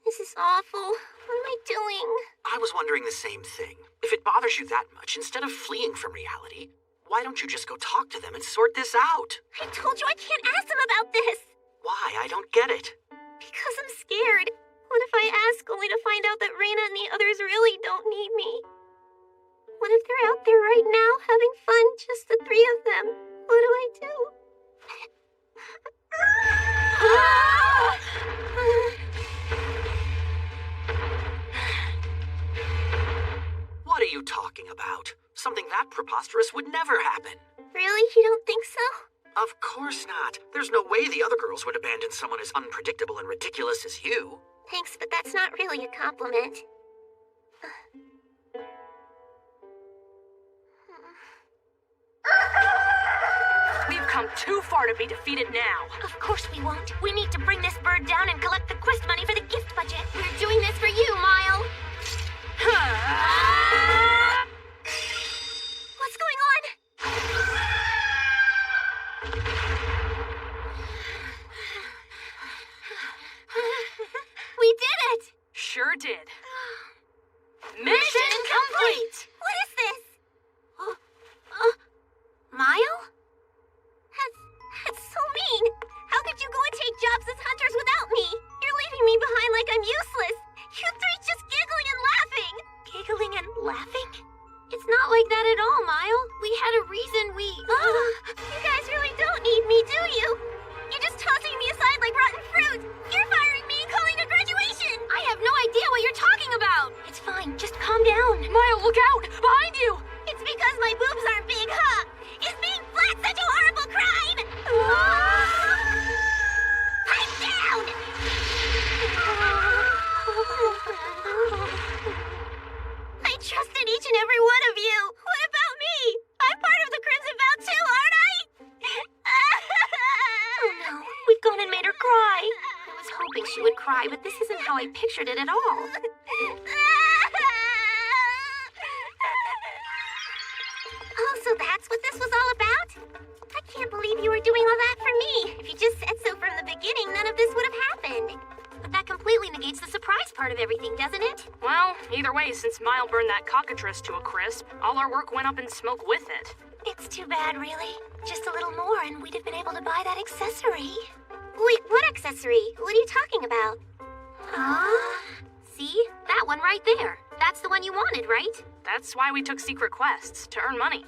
This is awful. What am I doing? I was wondering the same thing. If it bothers you that much, instead of fleeing from reality, why don't you just go talk to them and sort this out? I told you I can't ask them about this. Why? I don't get it. Because I'm scared. What if I ask only to find out that Reina and the others really don't need me? What if they're out there right now having fun, just the three of them? What do I do? What are you talking about? Something that preposterous would never happen. Really? You don't think so? Of course not. There's no way the other girls would abandon someone as unpredictable and ridiculous as you. Thanks, but that's not really a compliment. We've come too far to be defeated now. Of course we won't. We need to bring this bird down and collect the quest money for the gift budget. We're doing this for you, Mile. What's going on? We did it! Sure did. Mission complete! What is this? Mile? That's so mean. How could you go and take jobs as hunters without me? You're leaving me behind like I'm useless. You three just giggling and laughing. Giggling and laughing? It's not like that at all, Mile. We had a reason You guys really don't need me, do you? You're just tossing me aside like rotten fruit. You're firing me and calling it graduation. I have no idea what you're talking about. It's fine. Just calm down. Mile, look out! Behind you! It's because my boobs aren't big, huh? Is being flat such a horrible crime? Pipe down! I trusted each and every one of you. What about me? I'm part of the Crimson Vow too, aren't I? Oh no, we've gone and made her cry. I was hoping she would cry, but this isn't how I pictured it at all. Oh, so that's what this was all about? I can't believe you were doing all that for me. If you just said so from the beginning, none of this would have happened. But that completely negates the surprise part of everything, doesn't it? Well, either way, since Mile burned that cockatrice to a crisp, all our work went up in smoke with it. It's too bad, really. Just a little more and we'd have been able to buy that accessory. Wait, what accessory? What are you talking about? See? That one right there. That's the one you wanted, right? That's why we took secret quests, to earn money.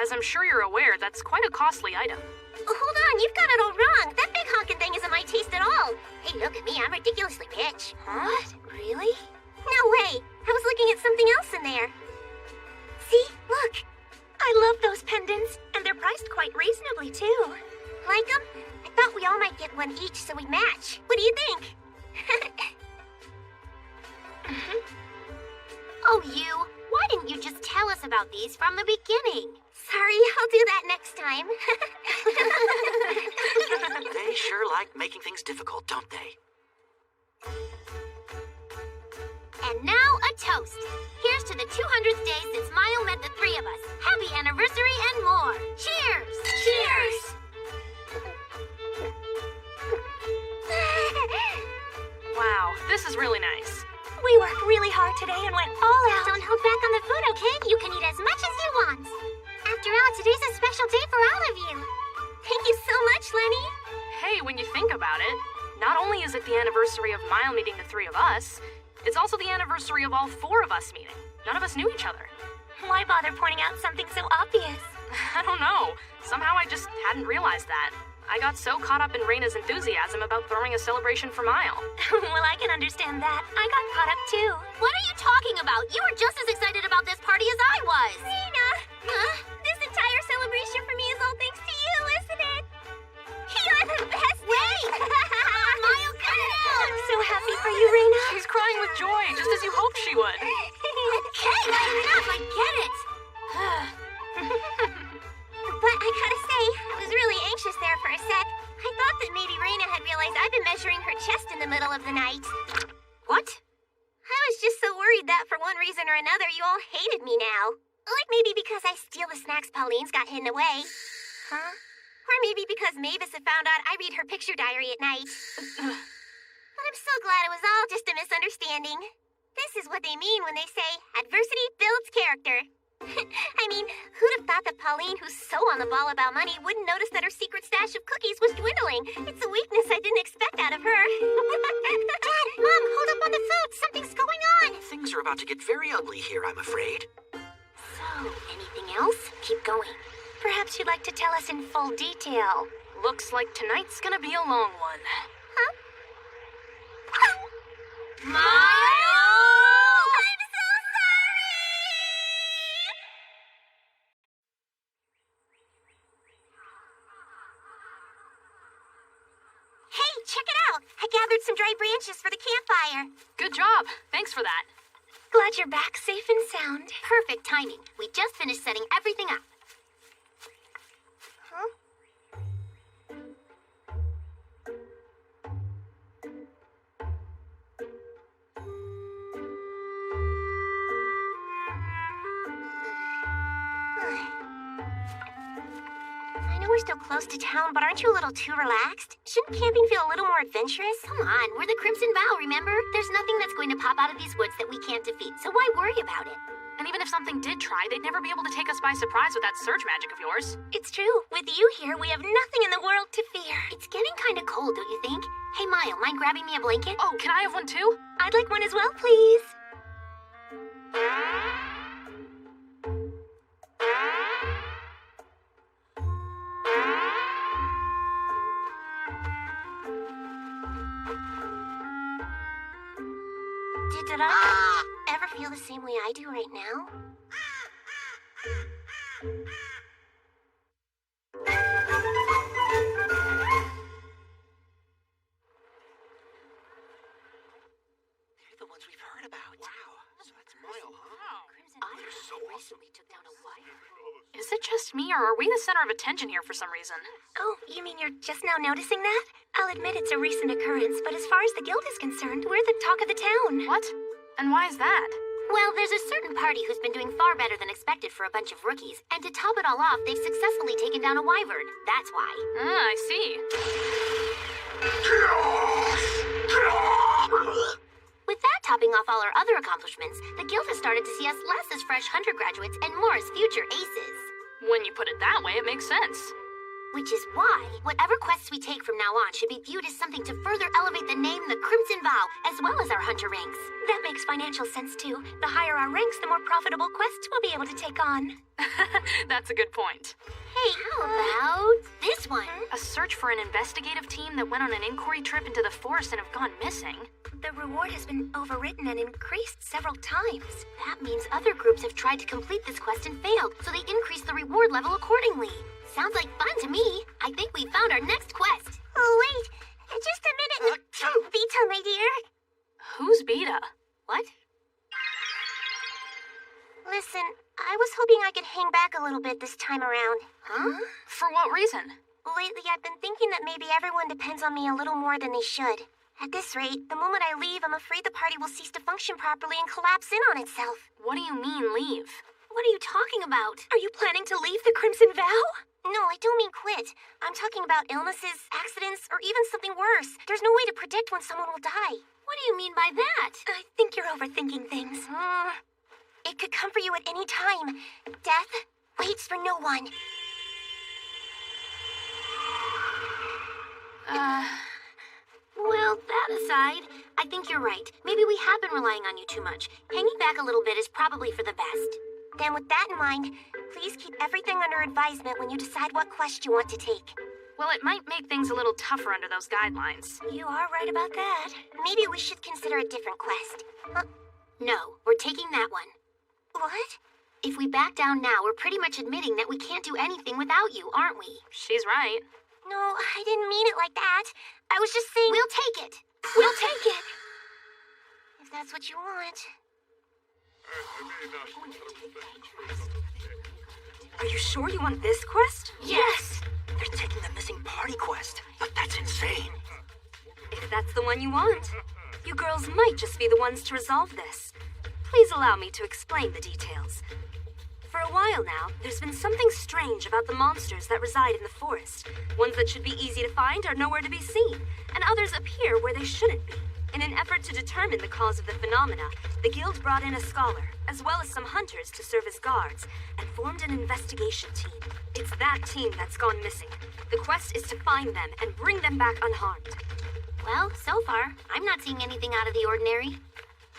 As I'm sure you're aware, that's quite a costly item. Hold on, you've got it all wrong. That big honkin' thing isn't my taste at all. Hey, look at me, I'm ridiculously rich. What? Really? No way. I was looking at something else in there. See? Look. I love those pendants, and they're priced quite reasonably, too. Like them? I thought we all might get one each so we match. What do you think? Oh, you. Why didn't you just tell us about these from the beginning? Sorry, I'll do that next time. They sure like making things difficult, don't they? And now a toast. Here's to the 200th day since Mile met the three of us. Happy anniversary and more. Cheers! Cheers! Wow, this is really nice. We worked really hard today and went all out. Don't hold back on the food, okay? You can eat as much as you want. After all, today's a special day for all of you. Thank you so much, Lenny. Hey, when you think about it, not only is it the anniversary of Mile meeting the three of us, it's also the anniversary of all four of us meeting. None of us knew each other. Why bother pointing out something so obvious? I don't know. Somehow I just hadn't realized that. I got so caught up in Reina's enthusiasm about throwing a celebration for Mile. Well, I can understand that. I got caught up too. What are you talking about? You were just as excited about this party as I was. Reina! This entire celebration for me is all thanks to you, isn't it? You're the best! Wait! Mile, cut it out! I'm so happy for you, Reina. She's crying with joy, just as you hoped she would. reason or another, you all hated me now. Like maybe because I steal the snacks Pauline's got hidden away. Huh? Or maybe because Mavis had found out I read her picture diary at night. But I'm so glad it was all just a misunderstanding. This is what they mean when they say adversity builds character. I mean, who'd have thought that Pauline, who's so on the ball about money, wouldn't notice that her secret stash of cookies was dwindling? It's a weakness I didn't expect out of her. Dad, Mom, hold up on the food. Something's going on. Things are about to get very ugly here, I'm afraid. So, anything else? Keep going. Perhaps you'd like to tell us in full detail. Looks like tonight's gonna be a long one. Huh? Milo! I'm so sorry! Hey, check it out! I gathered some dry branches for the campfire. Good job. Thanks for that. Glad you're back safe and sound. Perfect timing. We just finished setting everything up. Huh? I know we're still close to town, but aren't you a little too relaxed? Shouldn't camping feel a little more adventurous? Come on, we're the Crimson Vow, remember? There's nothing that's going to pop out of these woods that we can't defeat, so why worry about it? And even if something did try, they'd never be able to take us by surprise with that surge magic of yours. It's true. With you here, we have nothing in the world to fear. It's getting kind of cold, don't you think? Hey, Mile, mind grabbing me a blanket? Oh, can I have one too? I'd like one as well, please. Did I ever feel the same way I do right now? They're the ones we've heard about. Wow. So that's Mile, huh? I recently took down a wire. Is it just me, or are we the center of attention here for some reason? Oh, you mean you're just now noticing that? I'll admit it's a recent occurrence, but as far as the guild is concerned, we're the talk of the town. What? And why is that? Well, there's a certain party who's been doing far better than expected for a bunch of rookies, and to top it all off, they've successfully taken down a wyvern. That's why. Ah, I see. With that topping off all our other accomplishments, the guild has started to see us less as fresh hunter graduates and more as future aces. When you put it that way, it makes sense. Which is why, whatever quests we take from now on should be viewed as something to further elevate the name The Crimson Vow, as well as our hunter ranks. That makes financial sense, too. The higher our ranks, the more profitable quests we'll be able to take on. That's a good point. Hey, how about this one? A search for an investigative team that went on an inquiry trip into the forest and have gone missing. The reward has been overwritten and increased several times. That means other groups have tried to complete this quest and failed, so they increased the reward level accordingly. Sounds like fun to me. I think we found our next quest. Oh, wait. Just a minute. Vita, my dear. Who's Beta? What? Listen, I was hoping I could hang back a little bit this time around. Huh? For what reason? Lately, I've been thinking that maybe everyone depends on me a little more than they should. At this rate, the moment I leave, I'm afraid the party will cease to function properly and collapse in on itself. What do you mean, leave? What are you talking about? Are you planning to leave the Crimson Vow? No, I don't mean quit. I'm talking about illnesses, accidents, or even something worse. There's no way to predict when someone will die. What do you mean by that? I think you're overthinking things. It could come for you at any time. Death waits for no one. Well, that aside, I think you're right. Maybe we have been relying on you too much. Hanging back a little bit is probably for the best. Then with that in mind, please keep everything under advisement when you decide what quest you want to take. Well, it might make things a little tougher under those guidelines. You are right about that. Maybe we should consider a different quest. No, we're taking that one. What? If we back down now, we're pretty much admitting that we can't do anything without you, aren't we? She's right. No, I didn't mean it like that. I was just saying... We'll take it. We'll take it. If that's what you want. Are you sure you want this quest? Yes! They're taking the missing party quest, but that's insane. If that's the one you want, you girls might just be the ones to resolve this. Please allow me to explain the details. For a while now, there's been something strange about the monsters that reside in the forest. Ones that should be easy to find are nowhere to be seen, and others appear where they shouldn't be. In an effort to determine the cause of the phenomena, the guild brought in a scholar, as well as some hunters to serve as guards, and formed an investigation team. It's that team that's gone missing. The quest is to find them and bring them back unharmed. Well, so far, I'm not seeing anything out of the ordinary.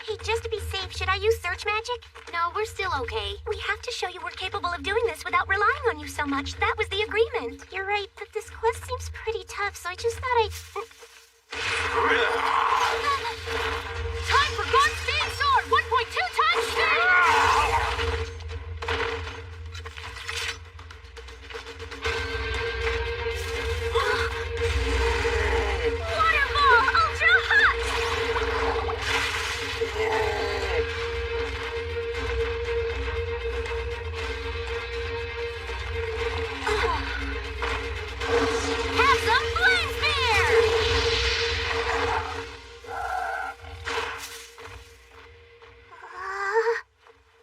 Hey, just to be safe, should I use search magic? No, we're still okay. We have to show you we're capable of doing this without relying on you so much. That was the agreement. You're right, but this quest seems pretty tough, so I just thought I'd... Time for God Speed Sword! 1.2 times speed! Water Ball Ultra Hot! Have some Flame Spear!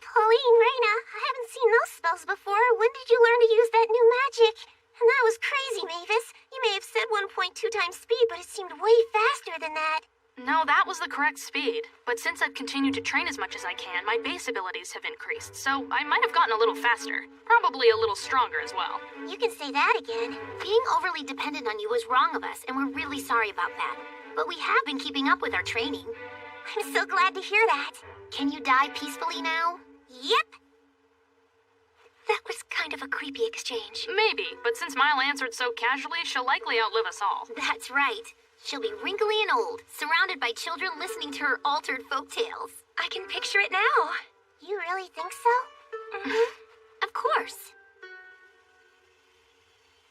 Pauline, Raina, I haven't seen those spells before. When did you learn to use that new magic? And that was crazy, Mavis. You may have said 1.2 times speed, but it seemed way faster than that. No, that was the correct speed. But since I've continued to train as much as I can, my base abilities have increased, so I might have gotten a little faster. Probably a little stronger as well. You can say that again. Being overly dependent on you was wrong of us, and we're really sorry about that. But we have been keeping up with our training. I'm so glad to hear that. Can you die peacefully now? Yep. That was kind of a creepy exchange. Maybe, but since Mile answered so casually, she'll likely outlive us all. That's right. She'll be wrinkly and old, surrounded by children listening to her altered folk tales. I can picture it now. You really think so? Of course.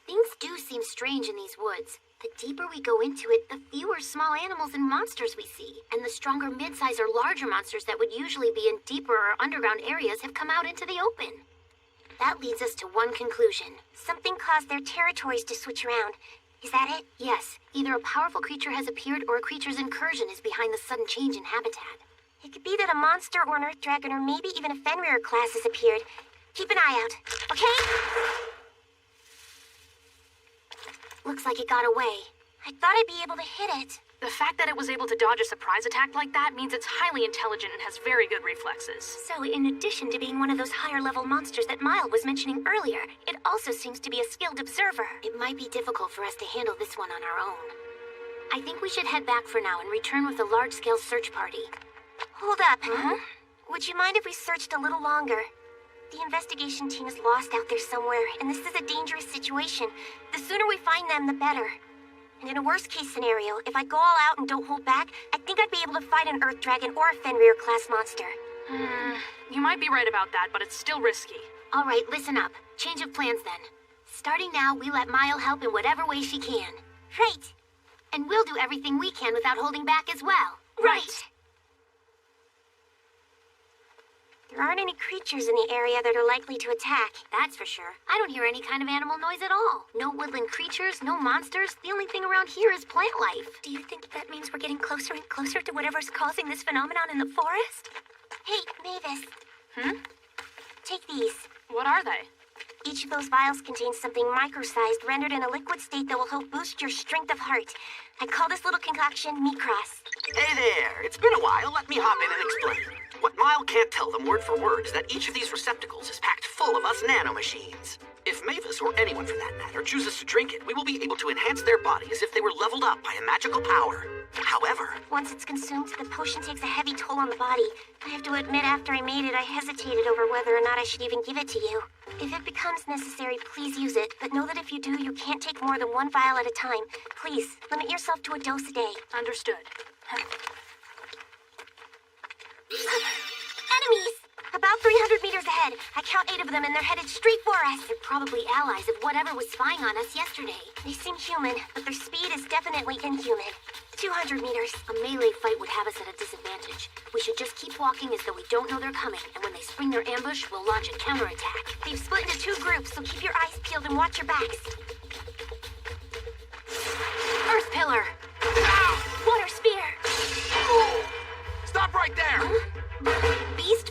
Things do seem strange in these woods. The deeper we go into it, the fewer small animals and monsters we see. And the stronger mid-size or larger monsters that would usually be in deeper or underground areas have come out into the open. That leads us to one conclusion. Something caused their territories to switch around. Is that it? Yes, either a powerful creature has appeared or a creature's incursion is behind the sudden change in habitat. It could be that a monster or an Earth Dragon or maybe even a Fenrir class has appeared. Keep an eye out, okay? Looks like it got away. I thought I'd be able to hit it. The fact that it was able to dodge a surprise attack like that means it's highly intelligent and has very good reflexes. So, in addition to being one of those higher-level monsters that Mile was mentioning earlier, it also seems to be a skilled observer. It might be difficult for us to handle this one on our own. I think we should head back for now and return with a large-scale search party. Hold up. Would you mind if we searched a little longer? The investigation team is lost out there somewhere, and this is a dangerous situation. The sooner we find them, the better. And in a worst-case scenario, if I go all out and don't hold back, I think I'd be able to fight an Earth Dragon or a Fenrir-class monster. You might be right about that, but it's still risky. All right, listen up. Change of plans then. Starting now, we let Mile help in whatever way she can. Right. And we'll do everything we can without holding back as well. Right. There aren't any creatures in the area that are likely to attack. That's for sure. I don't hear any kind of animal noise at all. No woodland creatures, no monsters. The only thing around here is plant life. Do you think that means we're getting closer and closer to whatever's causing this phenomenon in the forest? Hey, Mavis. Take these. What are they? Each of those vials contains something micro-sized rendered in a liquid state that will help boost your strength of heart. I call this little concoction Micross. Hey there, it's been a while. Let me hop in and explain. What Mile can't tell them word for word is that each of these receptacles is packed full of us nanomachines. If Mavis, or anyone for that matter, chooses to drink it, we will be able to enhance their body as if they were leveled up by a magical power. However, once it's consumed, the potion takes a heavy toll on the body. I have to admit, after I made it, I hesitated over whether or not I should even give it to you. If it becomes necessary, please use it, but know that if you do, you can't take more than one vial at a time. Please, limit yourself to a dose a day. Understood. Enemies! About 300 meters ahead. I count 8 of them and they're headed straight for us. They're probably allies of whatever was spying on us yesterday. They seem human, but their speed is definitely inhuman. 200 meters. A melee fight would have us at a disadvantage. We should just keep walking as though we don't know they're coming, and when they spring their ambush, we'll launch a counterattack. They've split into 2 groups, so keep your eyes peeled and watch your backs. Earth Pillar! Water Spear! Stop right there! Beast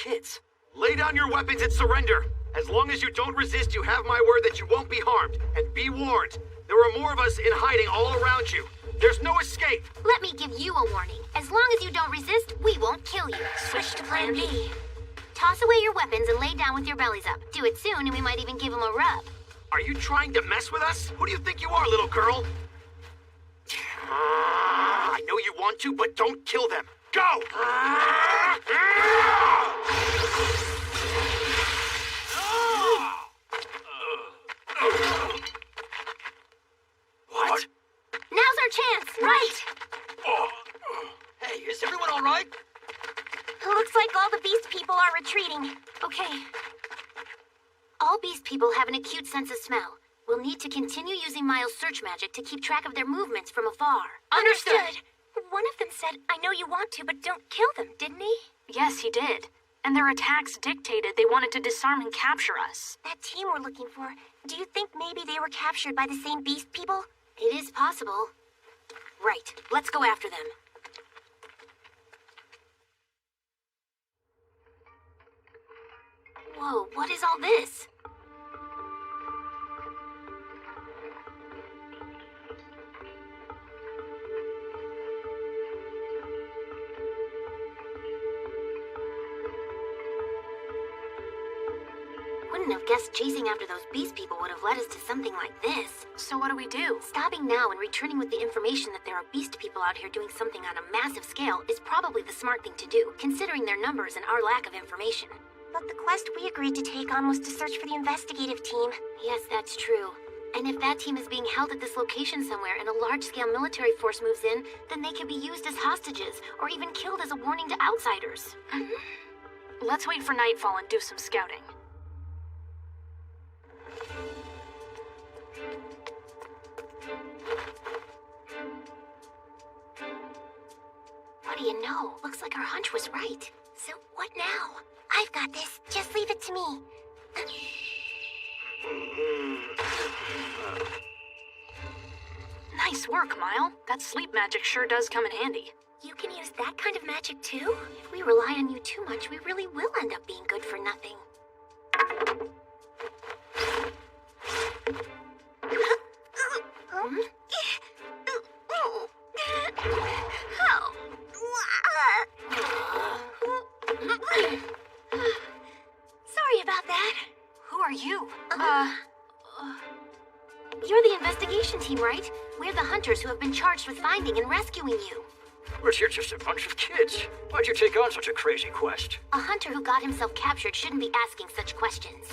kids. Lay down your weapons and surrender. As long as you don't resist, you have my word that you won't be harmed. And be warned, there are more of us in hiding all around you. There's no escape. Let me give you a warning. As long as you don't resist, we won't kill you. Switch to plan B. Toss away your weapons and lay down with your bellies up. Do it soon and we might even give them a rub. Are you trying to mess with us? Who do you think you are, little girl? I know you want to, but don't kill them. Go! What? Now's our chance, right? Hey, is everyone all right? Looks like all the beast people are retreating. Okay. All beast people have an acute sense of smell. We'll need to continue using Miles' search magic to keep track of their movements from afar. Understood. One of them said, I know you want to, but don't kill them, didn't he? Yes, he did. And their attacks dictated they wanted to disarm and capture us. That team we're looking for, do you think maybe they were captured by the same beast people? It is possible. Right, let's go after them. Whoa, what is all this? Wouldn't have guessed chasing after those beast people would have led us to something like this. So what do we do? Stopping now and returning with the information that there are beast people out here doing something on a massive scale is probably the smart thing to do, considering their numbers and our lack of information. But the quest we agreed to take on was to search for the investigative team. Yes, that's true. And if that team is being held at this location somewhere and a large-scale military force moves in, then they can be used as hostages, or even killed as a warning to outsiders. Let's wait for nightfall and do some scouting. What do you know? Looks like our hunch was right. So what now? I've got this. Just leave it to me. Nice work, Mile. That sleep magic sure does come in handy. You can use that kind of magic too? If we rely on you too much, we really will end up being good for nothing. Sorry about that. Who are you? You're the investigation team, right? We're the hunters who have been charged with finding and rescuing you. But you're just a bunch of kids. Why'd you take on such a crazy quest? A hunter who got himself captured shouldn't be asking such questions.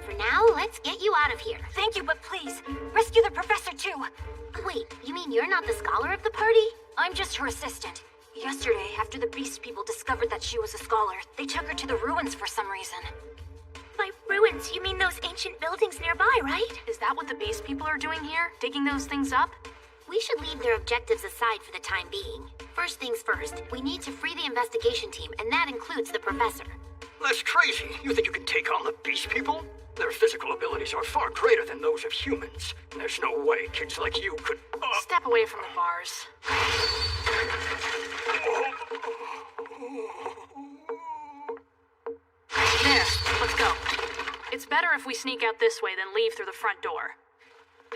For now, let's get you out of here. Thank you, but please, rescue the professor too. Wait, you mean you're not the scholar of the party? I'm just her assistant. Yesterday, after the beast people discovered that she was a scholar, they took her to the ruins for some reason. By ruins, you mean those ancient buildings nearby, right? Is that what the beast people are doing here? Digging those things up? We should leave their objectives aside for the time being. First things first, we need to free the investigation team, and that includes the professor. That's crazy. You think you can take on the beast people? Their physical abilities are far greater than those of humans. There's no way kids like you could... Step away from the bars. There, let's go. It's better if we sneak out this way than leave through the front door.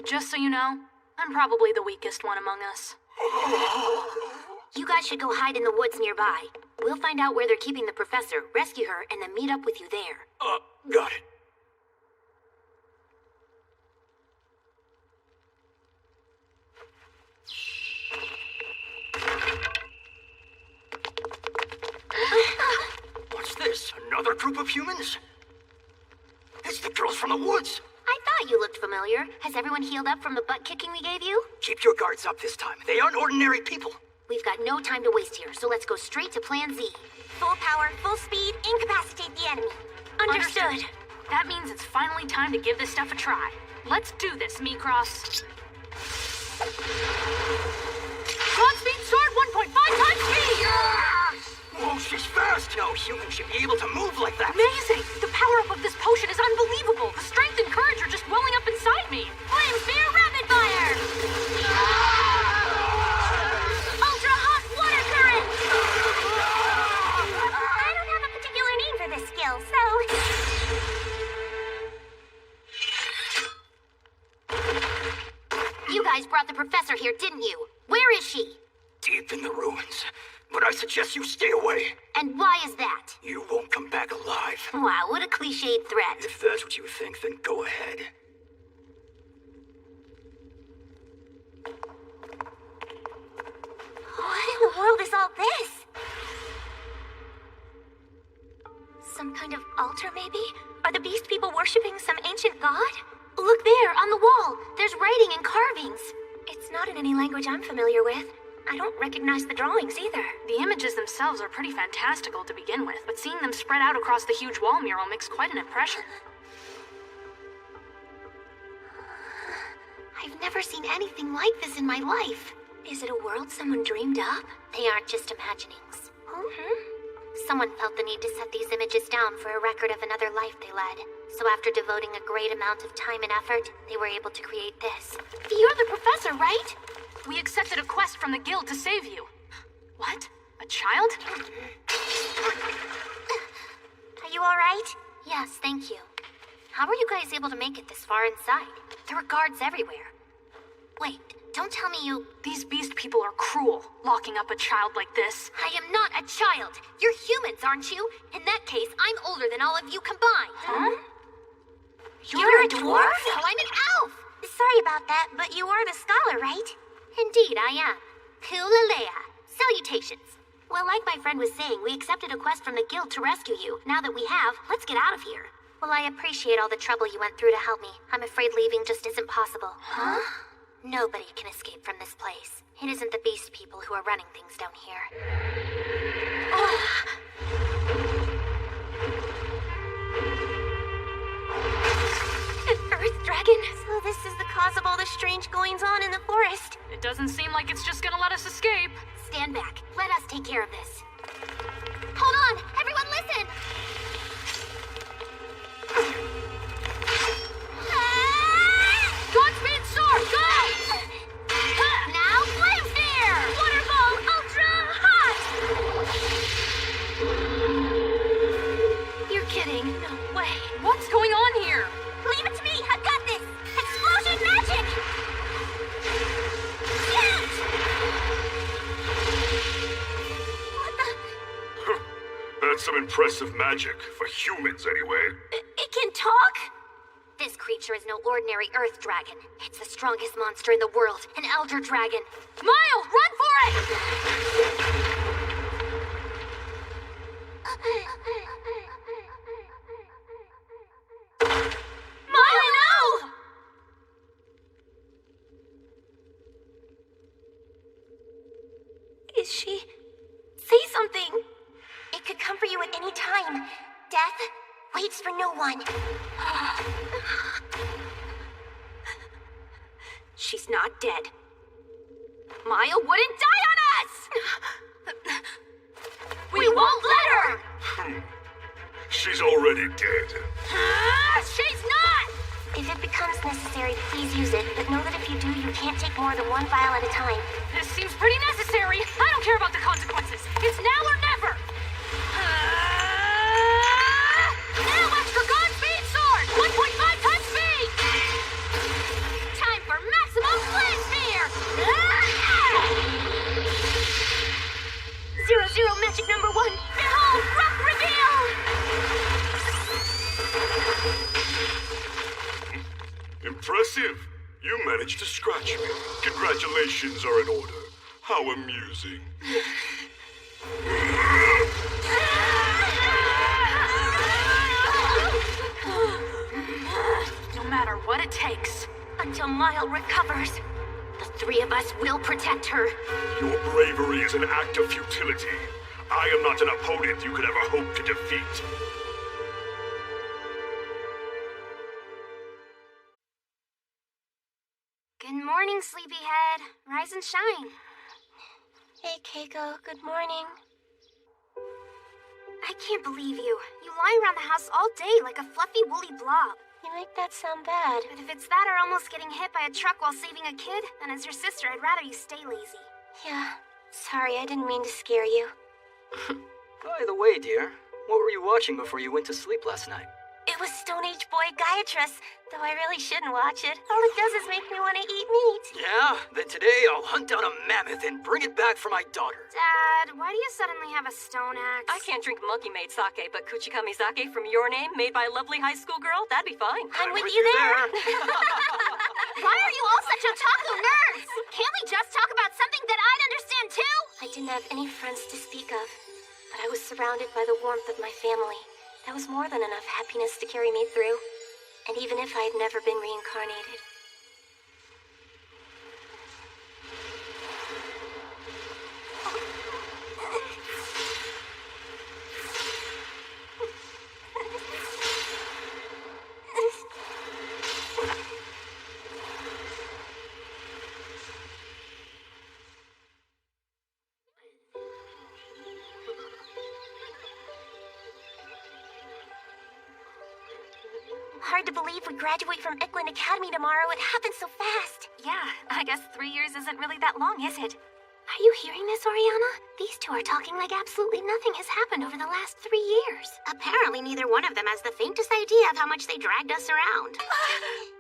Just so you know, I'm probably the weakest one among us. You guys should go hide in the woods nearby. We'll find out where they're keeping the professor, rescue her, and then meet up with you there. Got it. What's this? Another group of humans? It's the girls from the woods. I thought you looked familiar. Has everyone healed up from the butt kicking we gave you? Keep your guards up this time. They aren't ordinary people. We've got no time to waste here, so let's go straight to Plan Z. Full power, full speed, incapacitate the enemy. Understood. That means it's finally time to give this stuff a try. Let's do this, Micross. Godspeed sword 1.5 times speed! Yes! Whoa, she's fast! No human should be able to move like that. Amazing! The power-up of this potion is unbelievable! The strength and courage are just welling up inside me! Flame Spear Rapid Fire! Ultra Hot Water Current! I don't have a particular brought the professor here, didn't you? Where is she? Deep in the ruins. But I suggest you stay away. And why is that? You won't come back alive. Wow, what a cliched threat. If that's what you think, then go ahead. What in the world is all this? Some kind of altar, maybe? Are the beast people worshipping some ancient god? Look there, on the wall. There's writing and carvings. It's not in any language I'm familiar with. I don't recognize the drawings either. The images themselves are pretty fantastical to begin with, but seeing them spread out across the huge wall mural makes quite an impression. I've never seen anything like this in my life. Is it a world someone dreamed up? They aren't just imaginings. Someone felt the need to set these images down for a record of another life they led. So after devoting a great amount of time and effort, they were able to create this. You're the professor, right? We accepted a quest from the guild to save you. What? A child? Are you alright? Yes, thank you. How were you guys able to make it this far inside? There were guards everywhere. Wait, don't tell me you... These beast people are cruel, locking up a child like this. I am not a child. You're humans, aren't you? In that case, I'm older than all of you combined. Huh? You're a dwarf? No, I'm an elf. Sorry about that, but you are the scholar, right? Indeed, I am. Kulalea. Salutations. Well, like my friend was saying, we accepted a quest from the guild to rescue you. Now that we have, let's get out of here. Well, I appreciate all the trouble you went through to help me. I'm afraid leaving just isn't possible. Huh? Nobody can escape from this place. It isn't the beast people who are running things down here. An earth dragon? So this is the cause of all the strange goings-on in the forest. It doesn't seem like it's just gonna let us escape. Stand back. Let us take care of this. Hold on! Everyone listen! Godspeed sword, go! Now, flame sphere! Water ball, ultra hot! You're kidding. No way. What's going on here? Leave it to me! I've got this! Explosion magic! Shoot! What the? That's some impressive magic, for humans anyway. It can talk? This creature is no ordinary earth dragon. It's the strongest monster in the world, an elder dragon. Mile, run for it! Milo, no! Is she... Say something! It could come for you at any time. Death waits for no one. She's not dead. Maya wouldn't die on us! We won't let her! She's already dead. She's not! If it becomes necessary, please use it, but know that if you do, you can't take more than one vial at a time. This seems pretty necessary. I don't care about the consequences. It's now or never. Now extra Godspeed sword! 1.5 times speed! Time for maximum flame sphere! 0-0 magic number 1. Behold, rock reveal! Impressive. You managed to scratch me. Congratulations are in order. How amusing. No matter what it takes. Until Mile recovers. The three of us will protect her. Your bravery is an act of futility. I am not an opponent you could ever hope to defeat. Good morning, sleepyhead. Rise and shine. Hey, Keiko. Good morning. I can't believe you. You lie around the house all day like a fluffy, woolly blob. You make that sound bad. But if it's that or almost getting hit by a truck while saving a kid, then as your sister, I'd rather you stay lazy. Yeah. Sorry, I didn't mean to scare you. By the way, dear, what were you watching before you went to sleep last night? It was Stone Age boy Gaiatrus, though I really shouldn't watch it. All it does is make me want to eat meat. Yeah? Then today I'll hunt down a mammoth and bring it back for my daughter. Dad, why do you suddenly have a stone axe? I can't drink monkey-made sake, but Kuchikami sake from Your Name, made by a lovely high school girl, that'd be fine. I'm with you there. Why are you all such otaku nerds? Can't we just talk about something that I'd understand too? I didn't have any friends to speak of, but I was surrounded by the warmth of my family. That was more than enough happiness to carry me through, and even if I had never been reincarnated. Hard to believe we graduate from Eklund Academy tomorrow. It happened so fast. Yeah, I guess 3 years isn't really that long, is it? Are you hearing this, Oriana? These two are talking like absolutely nothing has happened over the last 3 years. Apparently, neither one of them has the faintest idea of how much they dragged us around.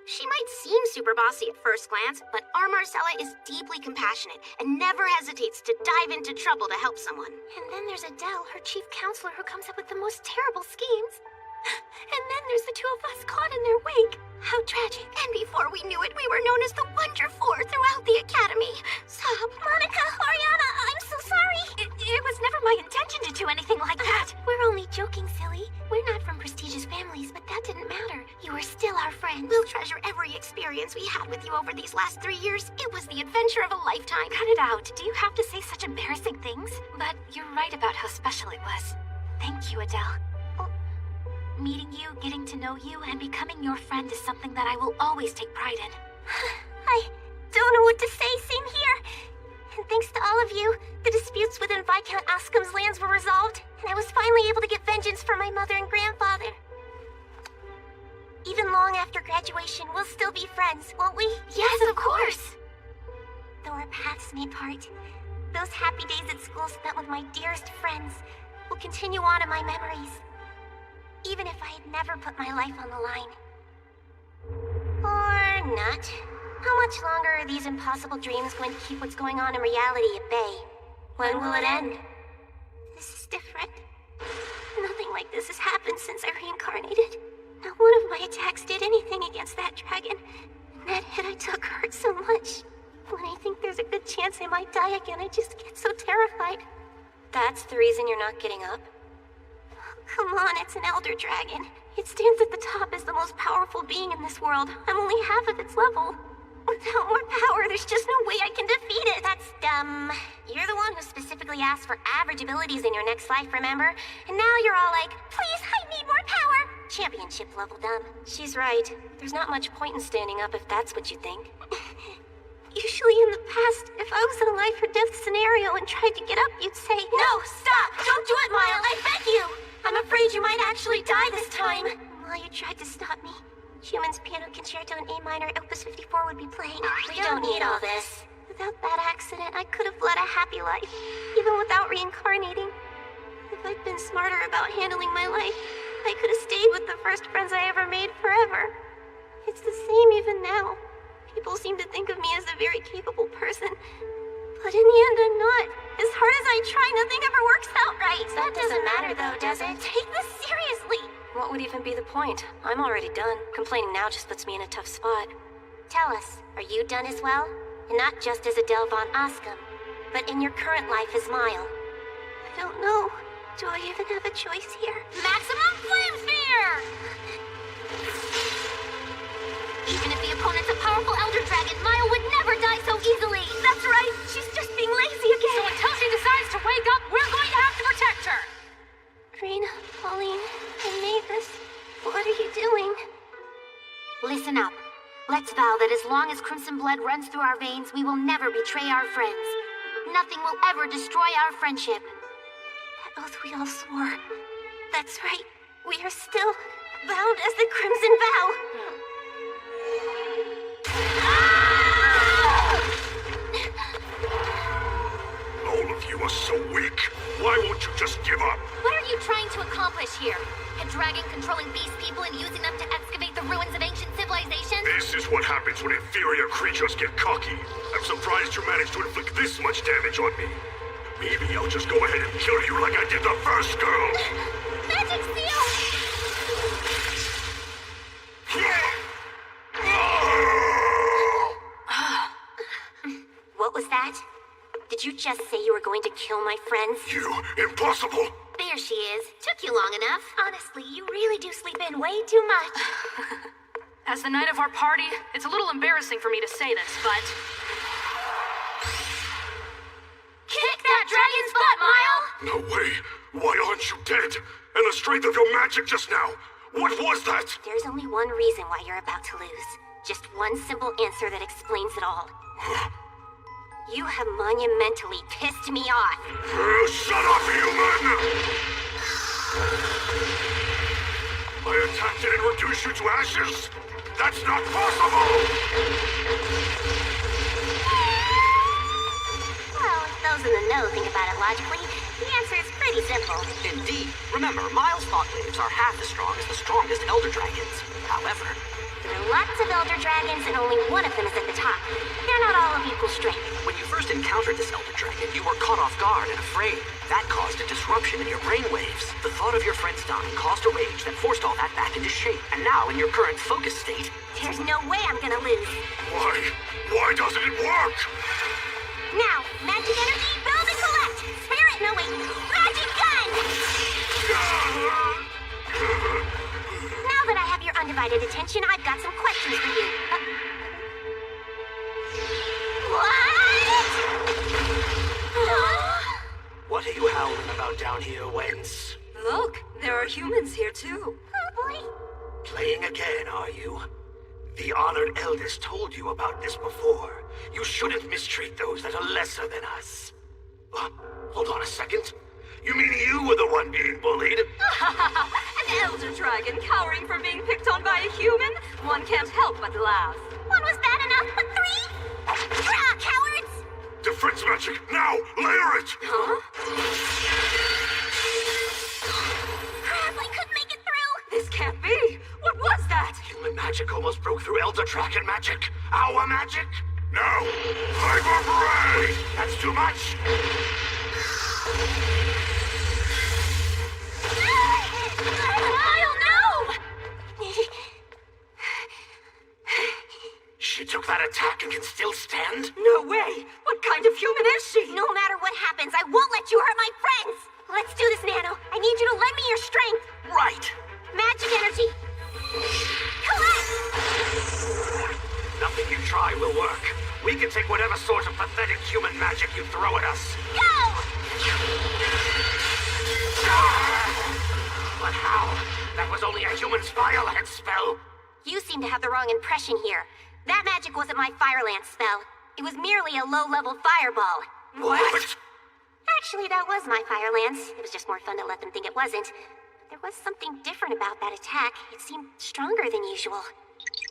She might seem super bossy at first glance, but our Marcella is deeply compassionate and never hesitates to dive into trouble to help someone. And then there's Adele, her chief counselor, who comes up with the most terrible schemes. And then there's the two of us caught in their wake. How tragic. And before we knew it, we were known as the Wonder Four throughout the academy. Stop. Monica, Oriana, I'm so sorry. It was never my intention to do anything like that. We're only joking, silly. We're not from prestigious families, but that didn't matter. You were still our friends. We'll treasure every experience we had with you over these last 3 years. It was the adventure of a lifetime. Cut it out. Do you have to say such embarrassing things? But you're right about how special it was. Thank you, Adele. Meeting you, getting to know you, and becoming your friend is something that I will always take pride in. I don't know what to say, same here. And thanks to all of you, the disputes within Viscount Ascom's lands were resolved, and I was finally able to get vengeance for my mother and grandfather. Even long after graduation, we'll still be friends, won't we? Yes, of course! Though our paths may part, those happy days at school spent with my dearest friends will continue on in my memories. Even if I had never put my life on the line. Or not. How much longer are these impossible dreams going to keep what's going on in reality at bay? When will it end? This is different. Nothing like this has happened since I reincarnated. Not one of my attacks did anything against that dragon. And that hit I took hurt so much. When I think there's a good chance I might die again, I just get so terrified. That's the reason you're not getting up? Come on, it's an elder dragon. It stands at the top as the most powerful being in this world. I'm only half of its level. Without more power, there's just no way I can defeat it. That's dumb. You're the one who specifically asked for average abilities in your next life, remember? And now you're all like, please, I need more power. Championship level dumb. She's right. There's not much point in standing up if that's what you think. Usually in the past, if I was in a life or death scenario and tried to get up, you'd say, No, stop! Don't do it, Mile! I beg you! I'm afraid you might actually die this time. While you tried to stop me, Schumann's Piano Concerto in A minor, Opus 54 would be playing. We don't need all this. Without that accident, I could have led a happy life, even without reincarnating. If I'd been smarter about handling my life, I could have stayed with the first friends I ever made forever. It's the same even now. People seem to think of me as a very capable person, but in the end, I'm not. As hard as I try, nothing ever works out right. That doesn't matter, though, does it? Take this seriously. What would even be the point? I'm already done. Complaining now just puts me in a tough spot. Tell us, are you done as well? And not just as Adele von Ascom, but in your current life as Mile. I don't know. Do I even have a choice here? Maximum Flame Sphere! Even if the opponent's a powerful Elder Dragon, Mile would never die so easily! That's right! She's just being lazy again! So until she decides to wake up, we're going to have to protect her! Rena, Pauline, and Mavis, what are you doing? Listen up. Let's vow that as long as crimson blood runs through our veins, we will never betray our friends. Nothing will ever destroy our friendship. That oath we all swore. That's right. We are still bound as the Crimson Vow. All of you are so weak. Why won't you just give up? What are are you trying to accomplish here? A dragon controlling beast people and using them to excavate the ruins of ancient civilizations? This is what happens when inferior creatures get cocky. I'm surprised you managed to inflict this much damage on me. Maybe I'll just go ahead and kill you like I did the first girl. Magic seal! What was that? Did you just say you were going to kill my friends? You impossible! There she is. Took you long enough. Honestly, you really do sleep in way too much. As the night of our party, it's a little embarrassing for me to say this, but... Kick that dragon's butt, Mile! No way! Why aren't you dead? And the strength of your magic just now! What was that? There's only one reason why you're about to lose. Just one simple answer that explains it all. You have monumentally pissed me off. Shut up, human! My attack didn't reduce you to ashes! That's not possible! Well, if those in the know think about it logically, the answer is pretty simple. Indeed. Remember, Miles' thought waves are half as strong as the strongest Elder Dragons. However, there are lots of Elder Dragons, and only one of them is at the top. They're not all of equal strength. when you first encountered this Elder Dragon, you were caught off guard and afraid. That caused a disruption in your brainwaves. The thought of your friends dying caused a rage that forced all that back into shape. And now, in your current focus state... There's no way I'm gonna lose. Why? Why doesn't it work? Now, magic energy, build and collect! Spirit, no wait, magic gun! Now that I have your undivided attention, I've got some questions for you. What are you howling about down here, Wens? Look, there are humans here too. Oh boy. Playing again, are you? The honored eldest told you about this before. You shouldn't mistreat those that are lesser than us. Hold on a second. You mean you were the one being bullied? An elder dragon cowering from being picked on by a human? One can't help but laugh. One was bad enough, but three? Cowards! Defense magic, now! Layer it! Huh? Crap, I couldn't make it through! This can't be! What was that? Human magic almost broke through Elder Dragon magic. Our magic? No! Hyper Ray! That's too much! I'll know! She took that attack and can still stand? No way! What kind of human is she? No matter what happens, I won't let you hurt my friends! Let's do this, Nano. I need you to lend me your strength. Right. Magic energy. Collect! Nothing you try will work. We can take whatever sort of pathetic human magic you throw at us. Go! But how? That was only a human's fireland spell. You seem to have the wrong impression here. That magic wasn't my Fire Lance spell. It was merely a low-level fireball. What? Actually, that was my Fire Lance. It was just more fun to let them think it wasn't. There was something different about that attack. It seemed stronger than usual.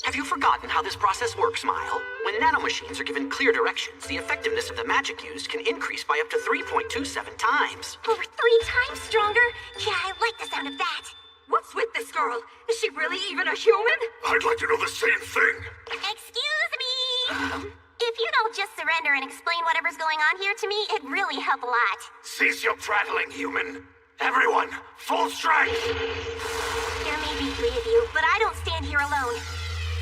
Have you forgotten how this process works, Mile? When nanomachines are given clear directions, the effectiveness of the magic used can increase by up to 3.27 times. Over 3 times stronger? Yeah, I like the sound of that. What's with this girl? Is she really even a human? I'd like to know the same thing. Excuse me! If you don't just surrender and explain whatever's going on here to me, it'd really help a lot. Cease your prattling, human. Everyone, full strength! There may be 3 of you, but I don't stand here alone.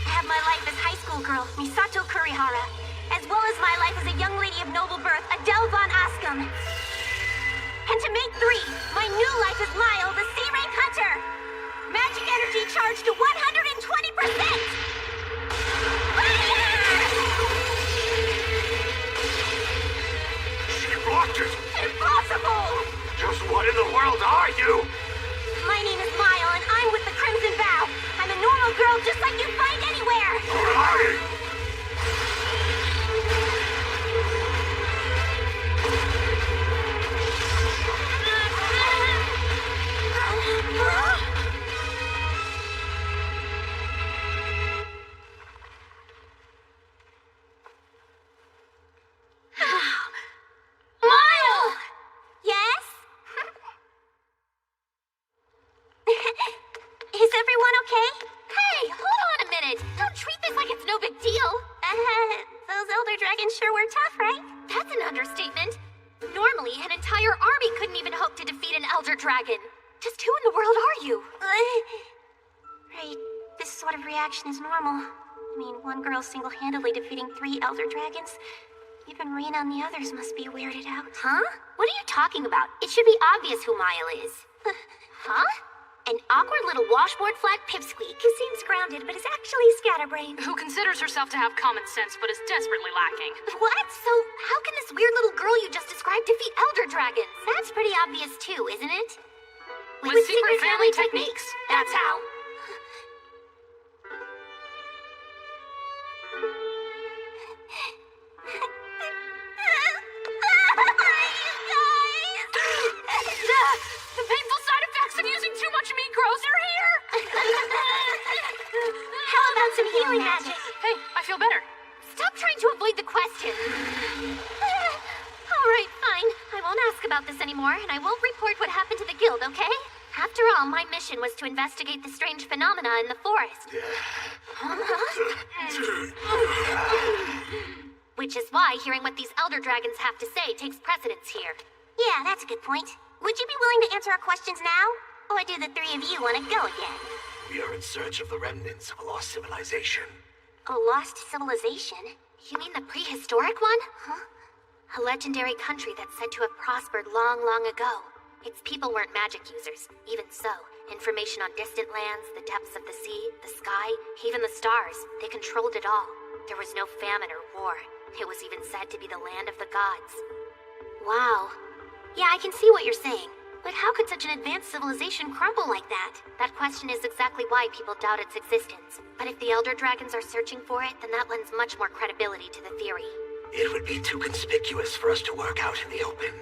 I have my life as high school girl, Misato Kurihara, as well as my life as a young lady of noble birth, Adele von Askum. And to make 3, my new life as Mile, the Sea Rank Hunter. Magic energy charged to 120%! She blocked it! Impossible! Just what in the world are you? My name is Mile, and I'm with the Crimson Vow. I'm a normal girl just like you'd find anywhere. Hooray! everyone okay? Hey, hold on a minute. Don't treat this like it's no big deal. Those elder dragons sure were tough, right? That's an understatement. Normally, an entire army couldn't even hope to defeat an elder dragon. Just who in the world are you? Right. This sort of reaction is normal. I mean, one girl single-handedly defeating 3 elder dragons. Even Rena and the others must be weirded out. Huh? What are you talking about? It should be obvious who Mile is. Huh? An awkward little washboard flag pipsqueak Who seems grounded, but is actually scatterbrained. Who considers herself to have common sense, but is desperately lacking. What? So, how can this weird little girl you just described defeat elder dragons? That's pretty obvious too, isn't it? With secret family techniques. That's how. The painful side effects of using too much meat grows are here! How about some healing magic? Hey, I feel better. Stop trying to avoid the question. All right, fine. I won't ask about this anymore, and I won't report what happened to the guild, okay? After all, my mission was to investigate the strange phenomena in the forest. Which is why hearing what these elder dragons have to say takes precedence here. Yeah, that's a good point. Would you be willing to answer our questions now? Or do the 3 of you want to go again? We are in search of the remnants of a lost civilization. A lost civilization? You mean the prehistoric one? Huh? A legendary country that's said to have prospered long, long ago. Its people weren't magic users. Even so, information on distant lands, the depths of the sea, the sky, even the stars, they controlled it all. There was no famine or war. It was even said to be the land of the gods. Wow. Yeah, I can see what you're saying. But how could such an advanced civilization crumble like that? That question is exactly why people doubt its existence. But if the Elder Dragons are searching for it, then that lends much more credibility to the theory. It would be too conspicuous for us to work out in the open.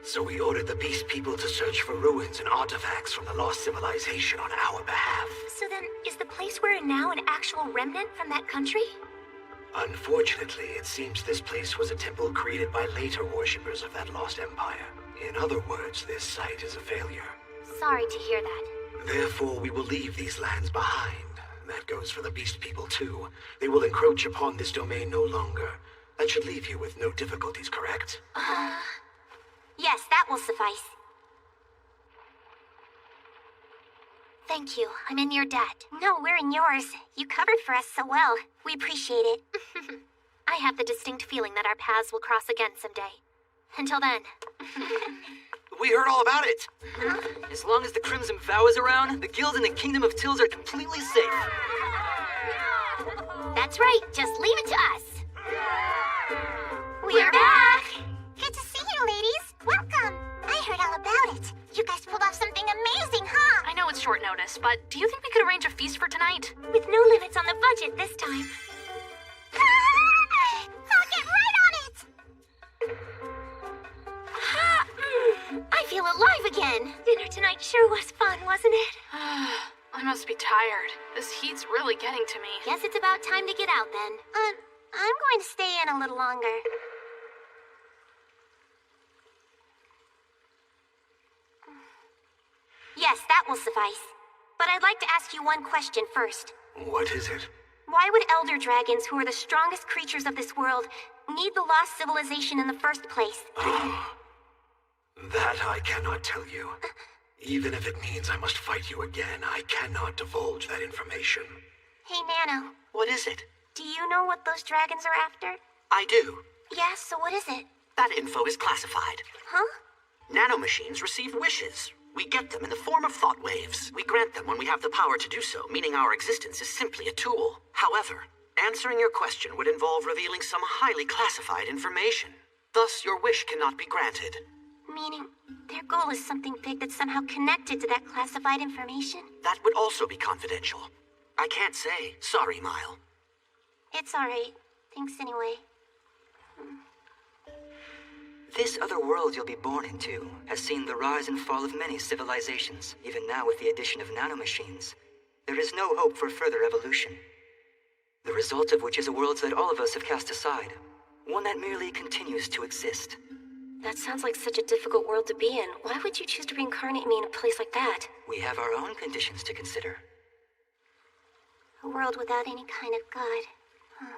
So we ordered the Beast People to search for ruins and artifacts from the lost civilization on our behalf. So then, is the place we're in now an actual remnant from that country? Unfortunately, it seems this place was a temple created by later worshippers of that lost empire. In other words, this site is a failure. Sorry to hear that. Therefore, we will leave these lands behind. That goes for the Beast People, too. They will encroach upon this domain no longer. That should leave you with no difficulties, correct? Yes, that will suffice. Thank you. I'm in your debt. No, we're in yours. You covered for us so well. We appreciate it. I have the distinct feeling that our paths will cross again someday. Until then. We heard all about it. As long as the Crimson Vow is around, the guild and the Kingdom of Tills are completely safe. That's right. Just leave it to us. We're back! Good to see you, ladies. Welcome. I heard all about it. You guys pulled off something amazing, huh? I know it's short notice, but do you think we could arrange a feast for tonight? With no limits on the budget this time. I'll get right on it! I feel alive again. Dinner tonight sure was fun, wasn't it? I must be tired. This heat's really getting to me. Guess it's about time to get out then. I'm going to stay in a little longer. Yes, that will suffice. But I'd like to ask you one question first. What is it? Why would elder dragons, who are the strongest creatures of this world, need the lost civilization in the first place? That I cannot tell you. Even if it means I must fight you again, I cannot divulge that information. Hey, Nano. What is it? Do you know what those dragons are after? I do. Yeah, so what is it? That info is classified. Huh? Nanomachines receive wishes. We get them in the form of thought waves. We grant them when we have the power to do so, meaning our existence is simply a tool. However, answering your question would involve revealing some highly classified information. Thus, your wish cannot be granted. Meaning, their goal is something big that's somehow connected to that classified information? That would also be confidential. I can't say. Sorry, Mile. It's alright. Thanks anyway. This other world you'll be born into has seen the rise and fall of many civilizations, even now with the addition of nanomachines. There is no hope for further evolution. The result of which is a world that all of us have cast aside. One that merely continues to exist. That sounds like such a difficult world to be in. Why would you choose to reincarnate me in a place like that? We have our own conditions to consider. A world without any kind of God. Huh.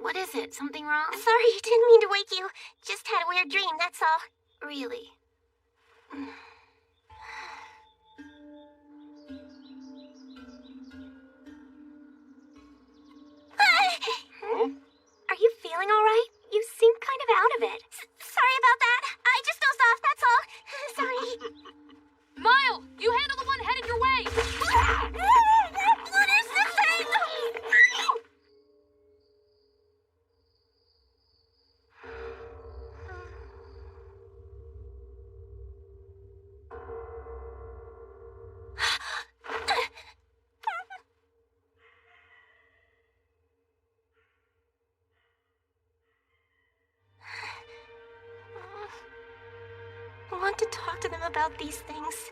What is it? Something wrong? Sorry, didn't mean to wake you. Just had a weird dream, that's all. Really? Are you feeling all right? You seem kind of out of it. Sorry about that. I just dozed off, that's all. Sorry. Mile, you handle the one headed your way. What is this thing? I want to talk to them about these things.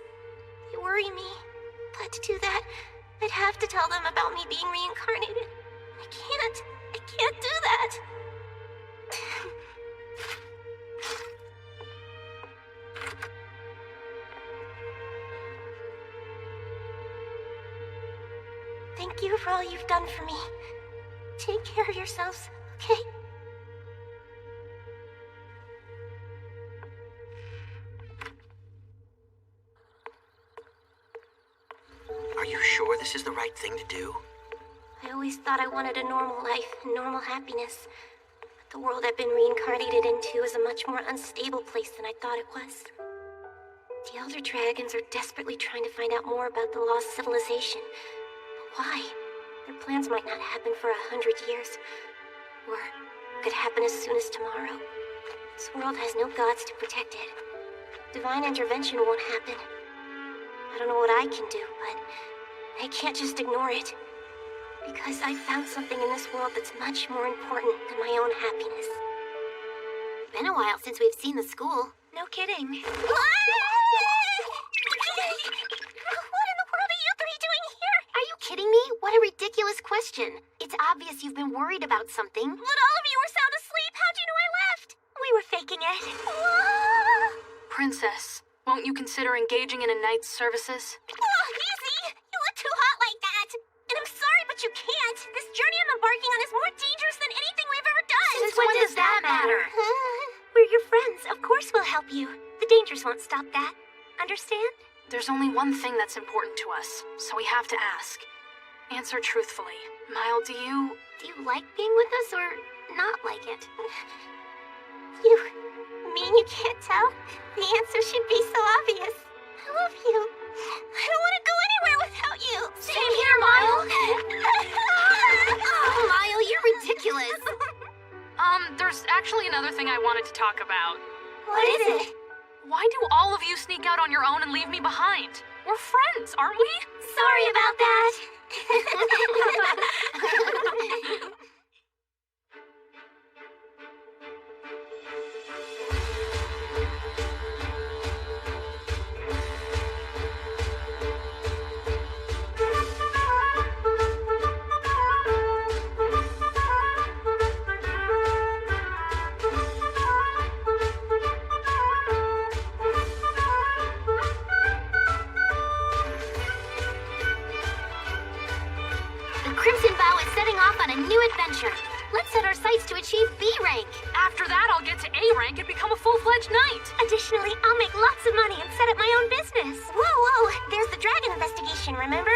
They worry me. But to do that, I'd have to tell them about me being reincarnated. I can't do that. Thank you for all you've done for me. Take care of yourselves, okay? Are you sure this is the right thing to do? I always thought I wanted a normal life and normal happiness. But the world I've been reincarnated into is a much more unstable place than I thought it was. The Elder Dragons are desperately trying to find out more about the lost civilization. But why? Their plans might not happen for 100 years. Or could happen as soon as tomorrow. This world has no gods to protect it. Divine intervention won't happen. I don't know what I can do, but I can't just ignore it. Because I found something in this world that's much more important than my own happiness. Been a while since we've seen the school. No kidding. What in the world are you three doing here? Are you kidding me? What a ridiculous question. It's obvious you've been worried about something. But all of you were sound asleep. How'd you know I left? We were faking it. Princess, won't you consider engaging in a night's services? Oh, easy! You look too hot like that. And I'm sorry, but you can't. This journey I'm embarking on is more dangerous than anything we've ever done. Since when does that matter? We're your friends. Of course we'll help you. The dangers won't stop that. Understand? There's only one thing that's important to us, so we have to ask. Answer truthfully. Mile, do you like being with us or not like it? You mean you can't tell? The answer should be so obvious. I love you. I don't want to go anywhere without you. Same here, Mile. Oh, Mile, you're ridiculous. There's actually another thing I wanted to talk about. What is it? Why do all of you sneak out on your own and leave me behind? We're friends, aren't we? Sorry about that. Crimson Vow is setting off on a new adventure. Let's set our sights to achieve B rank. After that, I'll get to A rank and become a full-fledged knight. Additionally, I'll make lots of money and set up my own business. Whoa, there's the dragon investigation, remember?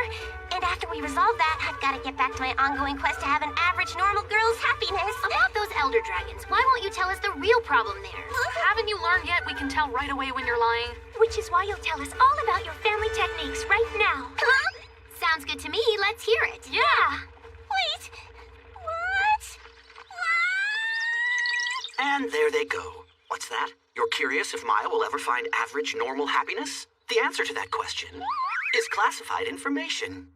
And after we resolve that, I've got to get back to my ongoing quest to have an average normal girl's happiness. About those Elder Dragons, why won't you tell us the real problem there? Haven't you learned yet we can tell right away when you're lying? Which is why you'll tell us all about your family techniques right now. Huh? Sounds good to me. Let's hear it. Yeah. Wait. What? And there they go. What's that? You're curious if Maya will ever find average normal happiness? The answer to that question is classified information.